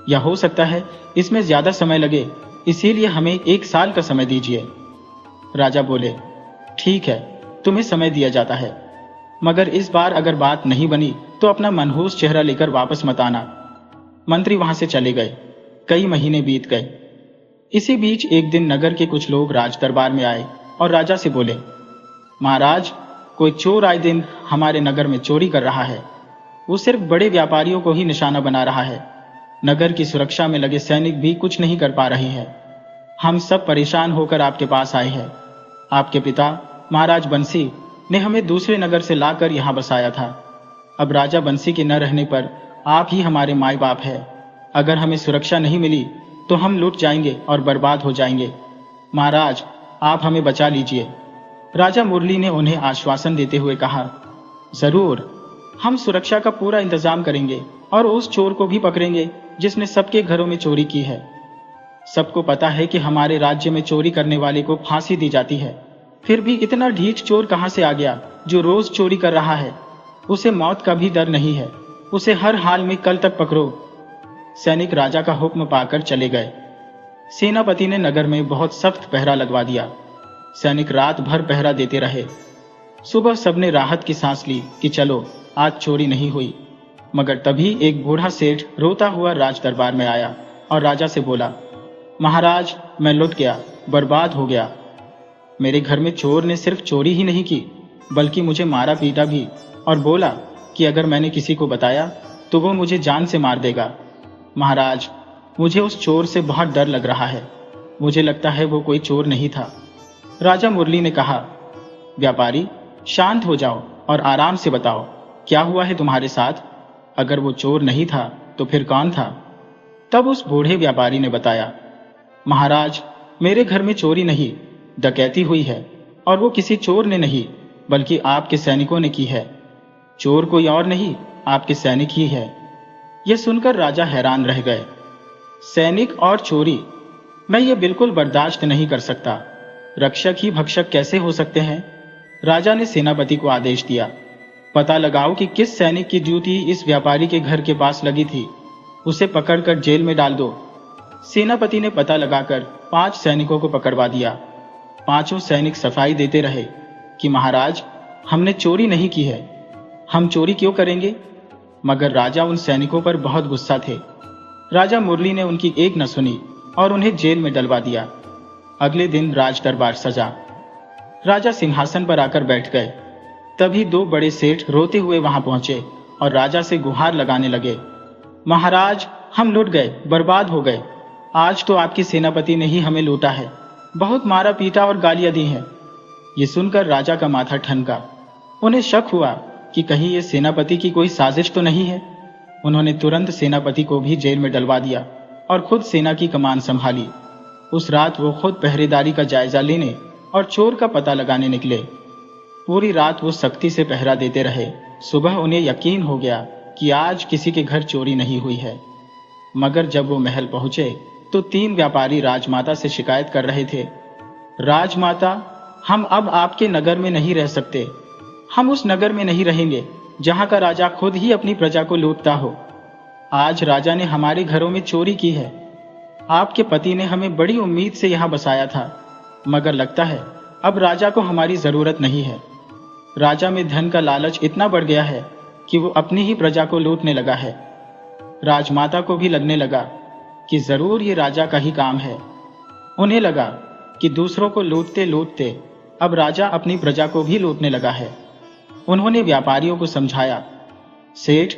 या हो सकता है इसमें ज्यादा समय लगे, इसीलिए हमें 1 साल का समय दीजिए। राजा बोले, ठीक है, तुम्हें समय दिया जाता है, मगर इस बार अगर बात नहीं बनी तो अपना मनहूस चेहरा लेकर वापस मत आना। मंत्री वहां से चले गए। कई महीने बीत गए। इसी बीच एक दिन नगर के कुछ लोग राज दरबार में आए और राजा से बोले, महाराज, कोई चोर आए दिन हमारे नगर में चोरी कर रहा है। वो सिर्फ बड़े व्यापारियों को ही निशाना बना रहा है। नगर की सुरक्षा में लगे सैनिक भी कुछ नहीं कर पा रहे हैं। हम सब परेशान होकर आपके पास आए हैं। आपके पिता महाराज बंसी ने हमें दूसरे नगर से लाकर यहाँ बसाया था। अब राजा बंसी के न रहने पर आप ही हमारे माई बाप है। अगर हमें सुरक्षा नहीं मिली तो हम लूट जाएंगे और बर्बाद हो जाएंगे। महाराज, आप हमें बचा लीजिए। राजा मुरली ने उन्हें आश्वासन देते हुए कहा, जरूर, हम सुरक्षा का पूरा इंतजाम करेंगे और उस चोर को भी पकड़ेंगे जिसने सबके घरों में चोरी की है। सबको पता है कि हमारे राज्य में चोरी करने वाले को फांसी दी जाती है, फिर भी इतना ढीठ चोर कहां से आ गया जो रोज चोरी कर रहा है? उसे मौत का भी डर नहीं है। उसे हर हाल में कल तक पकड़ो। सैनिक राजा का हुक्म पाकर चले गए। सेनापति ने नगर में बहुत सख्त पहरा लगवा दिया। सैनिक रात भर पहरा देते रहे। सुबह सबने राहत की सांस ली कि चलो, आज चोरी नहीं हुई। मगर तभी एक बूढ़ा सेठ रोता हुआ राज दरबार में आया और राजा से बोला, महाराज, मैं लुट गया, बर्बाद हो गया। मेरे घर में चोर ने सिर्फ चोरी ही नहीं की बल्कि मुझे मारा पीटा भी, और बोला कि अगर मैंने किसी को बताया तो वो मुझे जान से मार देगा। महाराज, मुझे उस चोर से बहुत डर लग रहा है। मुझे लगता है वो कोई चोर नहीं था। राजा मुरली ने कहा, व्यापारी, शांत हो जाओ और आराम से बताओ, क्या हुआ है तुम्हारे साथ? अगर वो चोर नहीं था तो फिर कौन था? तब उस बूढ़े व्यापारी ने बताया, महाराज, मेरे घर में चोरी नहीं, डकैती हुई है, और वो किसी चोर ने नहीं बल्कि आपके सैनिकों ने की है। चोर कोई और नहीं, आपके सैनिक ही है। यह सुनकर राजा हैरान रह गए। सैनिक और चोरी? मैं ये बिल्कुल बर्दाश्त नहीं कर सकता। रक्षक ही भक्षक कैसे हो सकते हैं? राजा ने सेनापति को आदेश दिया, पता लगाओ कि किस सैनिक की ड्यूटी इस व्यापारी के घर के पास लगी थी। उसे पकड़कर जेल में डाल दो। सेनापति ने पता लगाकर 5 सैनिकों को पकड़वा दिया। पांचों सैनिक सफाई देते रहे कि महाराज, हमने चोरी नहीं की है, हम चोरी क्यों करेंगे? मगर राजा उन सैनिकों पर बहुत गुस्सा थे। राजा मुरली ने उनकी एक न सुनी और उन्हें जेल में डलवा दिया। अगले दिन राज दरबार सजा। राजा सिंहासन पर आकर बैठ गए। तभी 2 बड़े सेठ रोते हुए वहां पहुंचे और राजा से गुहार लगाने लगे, महाराज, हम लूट गए, बर्बाद हो गए। आज तो आपके सेनापति ने ही हमें लूटा है, बहुत मारा पीटा और गालियां दी हैं। ये सुनकर राजा का माथा ठनका। उन्हें शक हुआ कि कहीं ये सेनापति की कोई साजिश तो नहीं है। उन्होंने तुरंत सेनापति को भी जेल में डलवा दिया और खुद सेना की कमान संभाली। उस रात वो खुद पहरेदारी का जायजा लेने और चोर का पता लगाने निकले। पूरी रात वो सख्ती से पहरा देते रहे। सुबह उन्हें यकीन हो गया कि आज किसी के घर चोरी नहीं हुई है। मगर जब वो महल पहुंचे तो 3 व्यापारी राजमाता से शिकायत कर रहे थे, राजमाता, हम अब आपके नगर में नहीं रह सकते। हम उस नगर में नहीं रहेंगे जहां का राजा खुद ही अपनी प्रजा को लूटता हो। आज राजा ने हमारे घरों में चोरी की है। आपके पति ने हमें बड़ी उम्मीद से यहाँ बसाया था, मगर लगता है अब राजा को हमारी जरूरत नहीं है। राजा में धन का लालच इतना बढ़ गया है कि वो अपनी ही प्रजा को लूटने लगा है। राजमाता को भी लगने लगा कि जरूर ये राजा का ही काम है। उन्हें लगा कि दूसरों को लूटते लूटते अब राजा अपनी प्रजा को भी लूटने लगा है। उन्होंने व्यापारियों को समझाया, सेठ,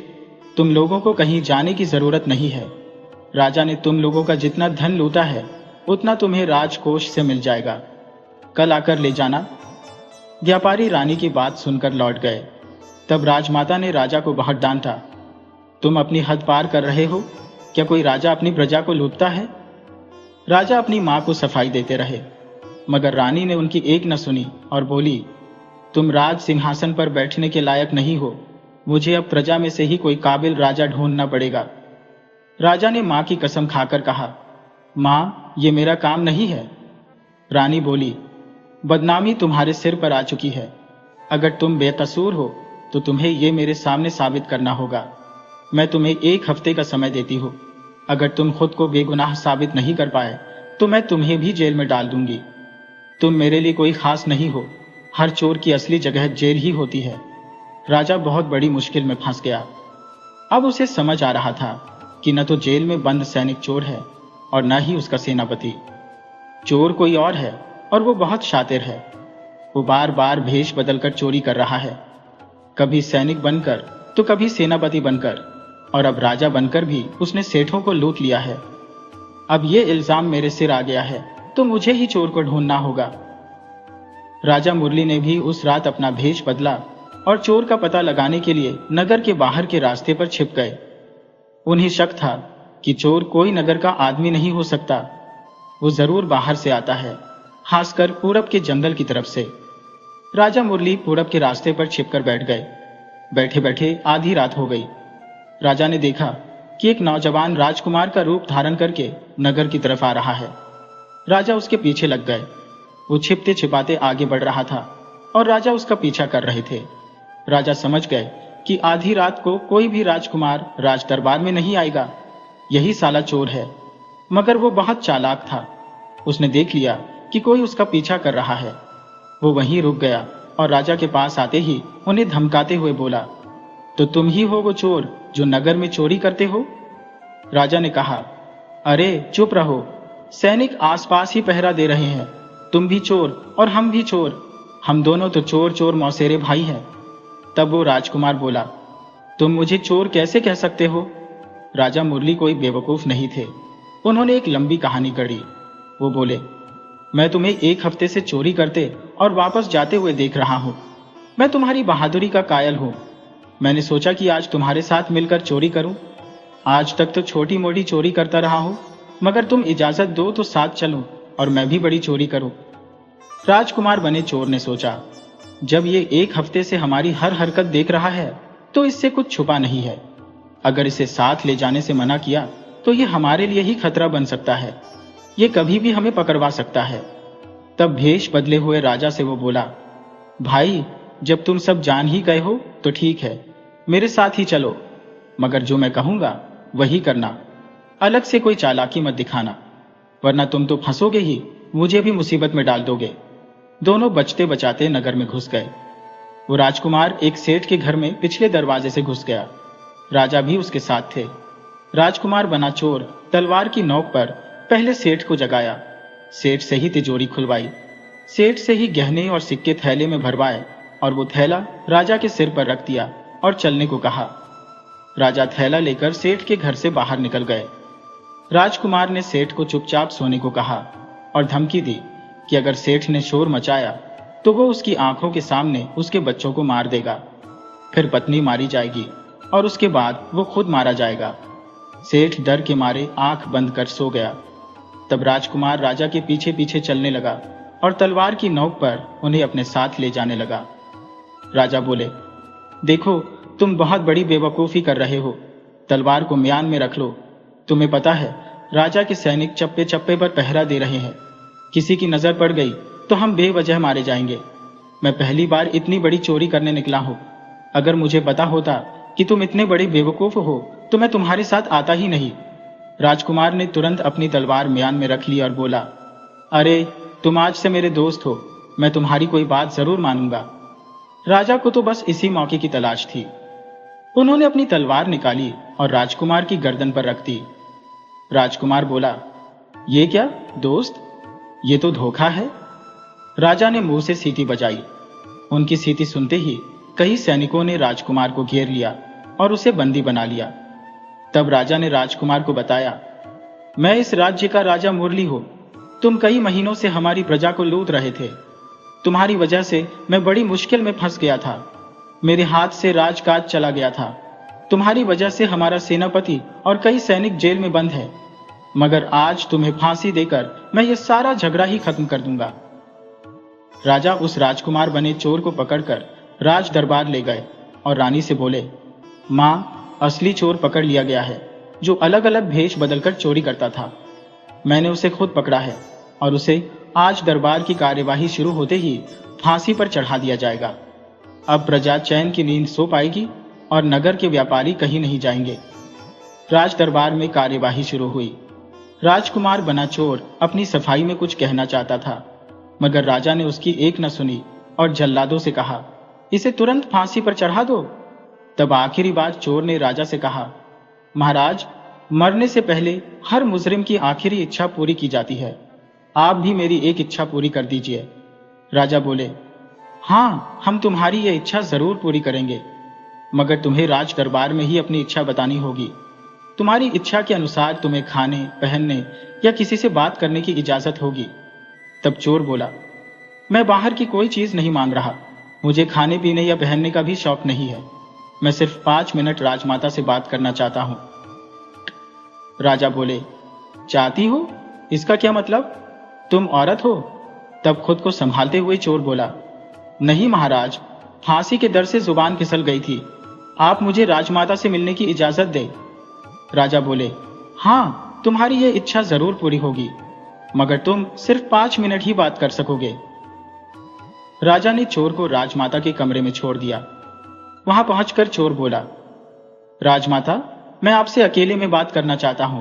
तुम लोगों को कहीं जाने की जरूरत नहीं है। राजा ने तुम लोगों का जितना धन लूटा है उतना तुम्हें राजकोष से मिल जाएगा, कल आकर ले जाना। व्यापारी रानी की बात सुनकर लौट गए। तब राजमाता ने राजा को बहुत डांटा, तुम अपनी हद पार कर रहे हो। क्या कोई राजा अपनी प्रजा को लूटता है? राजा अपनी मां को सफाई देते रहे, मगर रानी ने उनकी एक न सुनी और बोली, तुम राज सिंहासन पर बैठने के लायक नहीं हो। मुझे अब प्रजा में से ही कोई काबिल राजा ढूंढना पड़ेगा। राजा ने मां की कसम खाकर कहा, मां, ये मेरा काम नहीं है। रानी बोली, बदनामी तुम्हारे सिर पर आ चुकी है। अगर तुम बेकसूर हो तो तुम्हें ये मेरे सामने साबित करना होगा। मैं तुम्हें 1 हफ्ते का समय देती हूँ। अगर तुम खुद को बेगुनाह साबित नहीं कर पाए तो मैं तुम्हें भी जेल में डाल दूंगी। तुम मेरे लिए कोई खास नहीं हो। हर चोर की असली जगह जेल ही होती है। राजा बहुत बड़ी मुश्किल में फंस गया। अब उसे समझ आ रहा था कि न तो जेल में बंद सैनिक चोर है और न ही उसका सेनापति। चोर कोई और है और वो बहुत शातिर है। वो बार बार भेष बदलकर चोरी कर रहा है, कभी सैनिक बनकर तो कभी सेनापति बनकर, और अब राजा बनकर भी उसने सेठों को लूट लिया है। अब ये इल्जाम मेरे सिर आ गया है तो मुझे ही चोर को ढूंढना होगा। राजा मुरली ने भी उस रात अपना भेष बदला और चोर का पता लगाने के लिए नगर के बाहर के रास्ते पर छिप गए। उन्हें शक था कि चोर कोई नगर का आदमी नहीं हो सकता, वो जरूर बाहर से आता है, खासकर पूरब के जंगल की तरफ से। राजा मुरली पूरब के रास्ते पर छिपकर बैठ गए। बैठे बैठे आधी रात हो गई। राजा ने देखा कि एक नौजवान राजकुमार का रूप धारण करके नगर की तरफ आ रहा है। राजा उसके पीछे लग गए। वो छिपते छिपाते आगे बढ़ रहा था और राजा उसका पीछा कर रहे थे। राजा समझ गए कि आधी रात को कोई भी राजकुमार राज दरबार में नहीं आएगा, यही साला चोर है। मगर वो बहुत चालाक था। उसने देख लिया कि कोई उसका पीछा कर रहा है। वो वहीं रुक गया और राजा के पास आते ही उन्हें धमकाते हुए बोला, तो तुम ही हो वो चोर जो नगर में चोरी करते हो? राजा ने कहा, अरे चुप रहो, सैनिक आसपास ही पहरा दे रहे हैं। तुम भी चोर और हम भी चोर, हम दोनों तो चोर चोर मौसेरे भाई हैं। तब वो राजकुमार बोला, तुम मुझे चोर कैसे कह सकते हो? राजा मुरली कोई बेवकूफ नहीं थे। उन्होंने एक लंबी कहानी गढ़ी। वो बोले, मैं तुम्हें 1 हफ्ते से चोरी करते और वापस जाते हुए देख रहा हूं। मैं तुम्हारी बहादुरी का कायल हूं। मैंने सोचा कि आज तुम्हारे साथ मिलकर चोरी करूं। आज तक तो छोटी मोटी चोरी करता रहा हूं, मगर तुम इजाजत दो तो साथ चलूं और मैं भी बड़ी चोरी करूं। राजकुमार बने चोर ने सोचा, जब ये 1 हफ्ते से हमारी हर हरकत देख रहा है तो इससे कुछ छुपा नहीं है। अगर इसे साथ ले जाने से मना किया तो ये हमारे लिए ही खतरा बन सकता है। ये कभी भी हमें पकड़वा सकता है। तब भेष बदले हुए राजा से वो बोला, भाई जब तुम सब जान ही गए हो तो ठीक है, मेरे साथ ही चलो, मगर जो मैं कहूंगा वही करना। अलग से कोई चालाकी मत दिखाना, वरना तुम तो फंसोगे ही, मुझे भी मुसीबत में डाल दोगे। दोनों बचते बचाते नगर में घुस गए। वो राजकुमार एक सेठ के घर में पिछले दरवाजे से घुस गया। राजा भी उसके साथ थे। राजकुमार बना चोर तलवार की नोक पर पहले सेठ को जगाया। सेठ से ही तिजोरी खुलवाई, सेठ से ही गहने और सिक्के थैले में भरवाए और वो थैला राजा के सिर पर रख दिया और चलने को कहा। राजा थैला लेकर सेठ के घर से बाहर निकल गए। राजकुमार ने सेठ को चुपचाप सोने को कहा और धमकी दी कि अगर सेठ ने शोर मचाया तो वो उसकी आंखों के सामने उसके बच्चों को मार देगा, फिर पत्नी मारी जाएगी और उसके बाद वो खुद मारा जाएगा। सेठ डर के मारे आंख बंद कर सो गया। तब राजकुमार राजा के पीछे पीछे चलने लगा और तलवार की नोक पर उन्हें अपने साथ ले जाने लगा। राजा बोले, देखो तुम बहुत बड़ी बेवकूफी कर रहे हो, तलवार को म्यान में रख लो। तुम्हें पता है राजा के सैनिक चप्पे चप्पे पर पहरा दे रहे हैं। किसी की नजर पड़ गई तो हम बेवजह मारे जाएंगे। मैं पहली बार इतनी बड़ी चोरी करने निकला हूं। अगर मुझे पता होता कि तुम इतने बड़े बेवकूफ हो तो मैं तुम्हारे साथ आता ही नहीं। राजकुमार ने तुरंत अपनी तलवार म्यान में रख ली और बोला, अरे तुम आज से मेरे दोस्त हो, मैं तुम्हारी कोई बात जरूर मानूंगा। राजा को तो बस इसी मौके की तलाश थी। उन्होंने अपनी तलवार निकाली और राजकुमार की गर्दन पर रख दी। राजकुमार बोला, ये क्या दोस्त, ये तो धोखा है। राजा ने मुंह से सीटी बजाई। उनकी सीटी सुनते ही कई सैनिकों ने राजकुमार को घेर लिया और उसे बंदी बना लिया। तब राजा ने राजकुमार को बताया, मैं इस राज्य का राजा मुरली हूं। तुम कई महीनों से हमारी प्रजा को लूट रहे थे। तुम्हारी वजह से मैं बड़ी मुश्किल में फंस गया था। मेरे हाथ से राजकाज चला गया था। तुम्हारी वजह से हमारा सेनापति और कई सैनिक जेल में बंद है, मगर आज तुम्हें फांसी देकर मैं ये सारा झगड़ा ही खत्म कर दूंगा। राजा उस राजकुमार बने चोर को पकड़कर राज दरबार ले गए और रानी से बोले, मां, असली चोर पकड़ लिया गया है जो अलग अलग भेष बदलकर चोरी करता था। मैंने उसे खुद पकड़ा है और उसे आज दरबार की कार्यवाही शुरू होते ही फांसी पर चढ़ा दिया जाएगा। अब प्रजा चैन की नींद सो पाएगी और नगर के व्यापारी कहीं नहीं जाएंगे। राज दरबार में कार्यवाही शुरू हुई। राजकुमार बना चोर अपनी सफाई में कुछ कहना चाहता था, मगर राजा ने उसकी एक न सुनी और जल्लादों से कहा, इसे तुरंत फांसी पर चढ़ा दो। तब आखिरी बार चोर ने राजा से कहा, महाराज, मरने से पहले हर मुजरिम की आखिरी इच्छा पूरी की जाती है। आप भी मेरी एक इच्छा पूरी कर दीजिए। राजा बोले, हाँ, हम तुम्हारी ये इच्छा जरूर पूरी करेंगे, मगर तुम्हें राज दरबार में ही अपनी इच्छा बतानी होगी। तुम्हारी इच्छा के अनुसार तुम्हें खाने, पहनने या किसी से बात करने की इजाजत होगी। तब चोर बोला, मैं बाहर की कोई चीज नहीं मांग रहा, मुझे खाने पीने या पहनने का भी शौक नहीं है। मैं सिर्फ 5 मिनट राजमाता से बात करना चाहता हूं। राजा बोले, चाहती हो? इसका क्या मतलब? तुम औरत हो? तब खुद को संभालते हुए चोर बोला, नहीं महाराज, फांसी के डर से जुबान फिसल गई थी। आप मुझे राजमाता से मिलने की इजाजत दे। राजा बोले, हाँ, तुम्हारी ये इच्छा जरूर पूरी होगी, मगर तुम सिर्फ 5 मिनट ही बात कर सकोगे। राजा ने चोर को राजमाता के कमरे में छोड़ दिया। वहां पहुंचकर चोर बोला, राजमाता, मैं आपसे अकेले में बात करना चाहता हूं।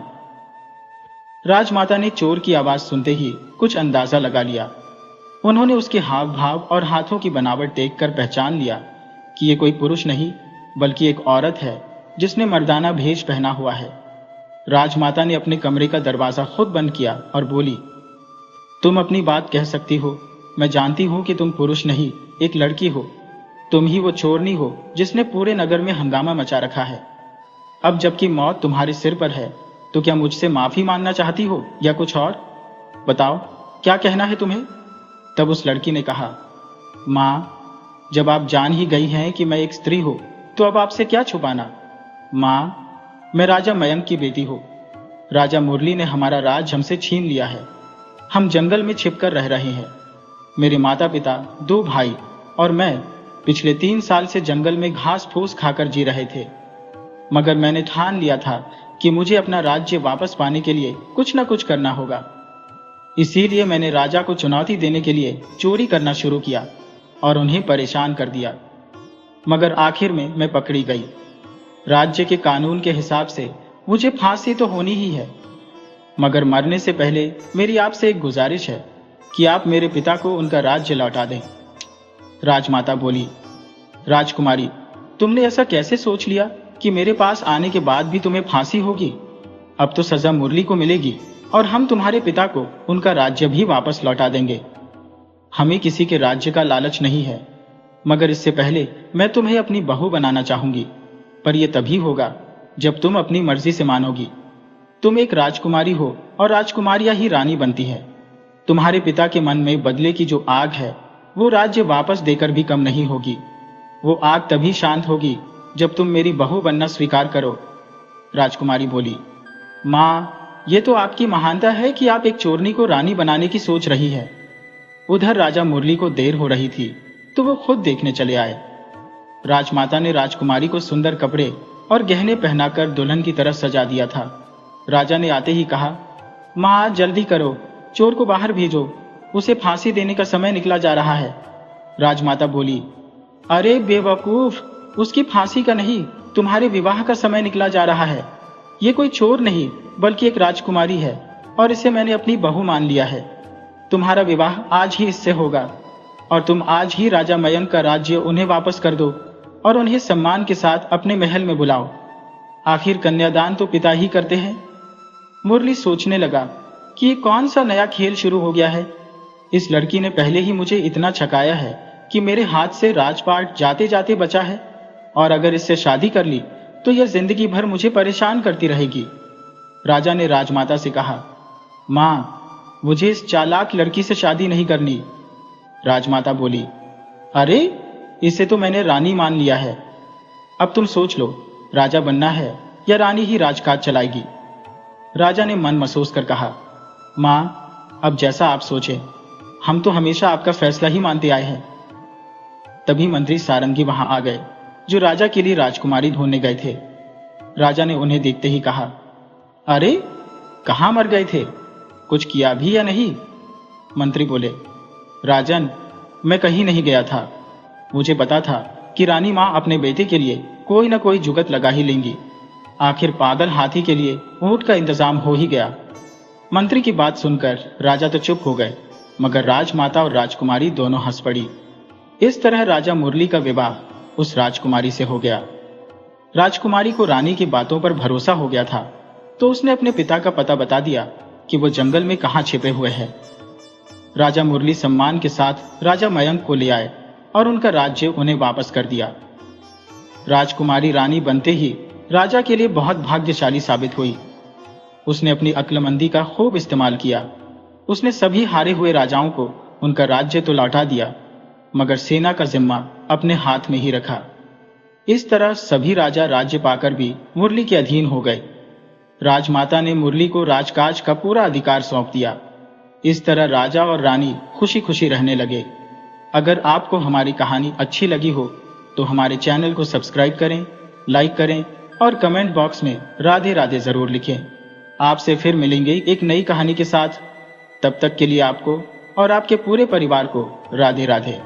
राजमाता ने चोर की आवाज सुनते ही कुछ अंदाजा लगा लिया। उन्होंने उसके हाव भाव और हाथों की बनावट देखकर पहचान लिया कि ये कोई पुरुष नहीं बल्कि एक औरत है जिसने मर्दाना भेष पहना हुआ है। राजमाता ने अपने कमरे का दरवाजा खुद बंद किया और बोली, तुम अपनी बात कह सकती हो। मैं जानती हूं कि तुम पुरुष नहीं, एक लड़की हो। तुम ही वो चोरनी हो जिसने पूरे नगर में हंगामा मचा रखा है। अब जबकि मौत तुम्हारे सिर पर है, तो क्या मुझसे माफी मांगना चाहती हो या कुछ और? बताओ, क्या कहना है तुम्हें? तब उस लड़की ने कहा, माँ, जब आप जान ही गई हैं कि मैं एक स्त्री हूं, तो अब आपसे क्या छुपाना? माँ, मैं राजा मयंक की बेटी हूं। राजा मुरली ने हमारा राज हमसे छीन लिया है। हम जंगल में छिपकर रह रहे हैं। मेरे माता पिता, 2 भाई और मैं पिछले 3 साल से जंगल में घास फूस खाकर जी रहे थे, मगर मैंने ठान लिया था कि मुझे अपना राज्य वापस पाने के लिए कुछ न कुछ करना होगा। इसीलिए मैंने राजा को चुनौती देने के लिए चोरी करना शुरू किया और उन्हें परेशान कर दिया, मगर आखिर में मैं पकड़ी गई। राज्य के कानून के हिसाब से मुझे फांसी तो होनी ही है, मगर मरने से पहले मेरी आपसे एक गुजारिश है कि आप मेरे पिता को उनका राज्य लौटा दें। राजमाता बोली, राजकुमारी, तुमने ऐसा कैसे सोच लिया कि मेरे पास आने के बाद भी तुम्हें फांसी होगी? अब तो सजा मुरली को मिलेगी और हम तुम्हारे पिता को उनका राज्य भी वापस लौटा देंगे। हमें किसी के राज्य का लालच नहीं है, मगर इससे पहले मैं तुम्हें अपनी बहू बनाना चाहूंगी, पर यह तभी होगा जब तुम अपनी मर्जी से मानोगी। तुम एक राजकुमारी हो और राजकुमारियां ही रानी बनती है। तुम्हारे पिता के मन में बदले की जो आग है, वो राज्य वापस देकर भी कम नहीं होगी। वो आग तभी शांत होगी जब तुम मेरी बहू बनना स्वीकार करो। राजकुमारी बोली, माँ, ये तो आपकी महानता है कि आप एक चोरनी को रानी बनाने की सोच रही है। उधर राजा मुरली को देर हो रही थी, तो वो खुद देखने चले आए। राजमाता ने राजकुमारी को सुंदर कपड़े और गहने पहनाकर दुल्हन की तरह सजा दिया था। राजा ने आते ही कहा, माँ, जल्दी करो, चोर को बाहर भेजो, उसे फांसी देने का समय निकला जा रहा है। राजमाता बोली, अरे बेवकूफ, उसकी फांसी का नहीं, तुम्हारे विवाह का समय निकला जा रहा है। ये कोई चोर नहीं बल्कि एक राजकुमारी है और इसे मैंने अपनी बहू मान लिया है। तुम्हारा विवाह आज ही इससे होगा और तुम आज ही राजा मयंक का राज्य उन्हें वापस कर दो और उन्हें सम्मान के साथ अपने महल में बुलाओ। आखिर कन्यादान तो पिता ही करते हैं। मुरली सोचने लगा कि ये कौन सा नया खेल शुरू हो गया है। इस लड़की ने पहले ही मुझे इतना छकाया है कि मेरे हाथ से राजपाट जाते जाते बचा है, और अगर इससे शादी कर ली तो यह जिंदगी भर मुझे परेशान करती रहेगी। राजा ने राजमाता से कहा, माँ, मुझे इस चालाक लड़की से शादी नहीं करनी। राजमाता बोली, अरे, इसे तो मैंने रानी मान लिया है। अब तुम सोच लो, राजा बनना है या रानी ही राजकाज चलाएगी? राजा ने मन महसूस कर कहा, माँ, अब जैसा आप सोचे, हम तो हमेशा आपका फैसला ही मानते आए हैं। तभी मंत्री सारंगी वहां आ गए, जो राजा के लिए राजकुमारी ढूंढने गए थे। राजा ने उन्हें देखते ही कहा, अरे, कहां मर गए थे? कुछ किया भी या नहीं? मंत्री बोले, राजन, मैं कहीं नहीं गया था। मुझे पता था कि रानी मां अपने बेटे के लिए कोई ना कोई जुगत लगा ही लेंगी। आखिर पागल हाथी के लिए ऊंट का इंतजाम हो ही गया। मंत्री की बात सुनकर राजा तो चुप हो गए, मगर राजमाता और राजकुमारी दोनों हंस पड़ी। इस तरह राजा मुरली का विवाह उस राजकुमारी से हो गया। राजकुमारी को रानी की बातों पर भरोसा हो गया था, तो उसने अपने पिता का पता बता दिया कि वो जंगल में कहां छिपे हुए हैं। राजा मुरली सम्मान के साथ राजा मयंक को ले आए और उनका राज्य उन्हें वापस कर दिया। राजकुमारी रानी बनते ही राजा के लिए बहुत भाग्यशाली साबित हुई। उसने अपनी अक्लमंदी का खूब इस्तेमाल किया। उसने सभी हारे हुए राजाओं को उनका राज्य तो लौटा दिया, मगर सेना का जिम्मा अपने हाथ में ही रखा। इस तरह सभी राजा राज्य पाकर भी मुरली के अधीन हो गए। राजमाता ने मुरली को राजकाज का पूरा अधिकार सौंप दिया। इस तरह राजा और रानी खुशी खुशी रहने लगे। अगर आपको हमारी कहानी अच्छी लगी हो तो हमारे चैनल को सब्सक्राइब करें, लाइक करें और कमेंट बॉक्स में राधे राधे जरूर लिखें। आपसे फिर मिलेंगे एक नई कहानी के साथ। तब तक के लिए आपको और आपके पूरे परिवार को राधे राधे।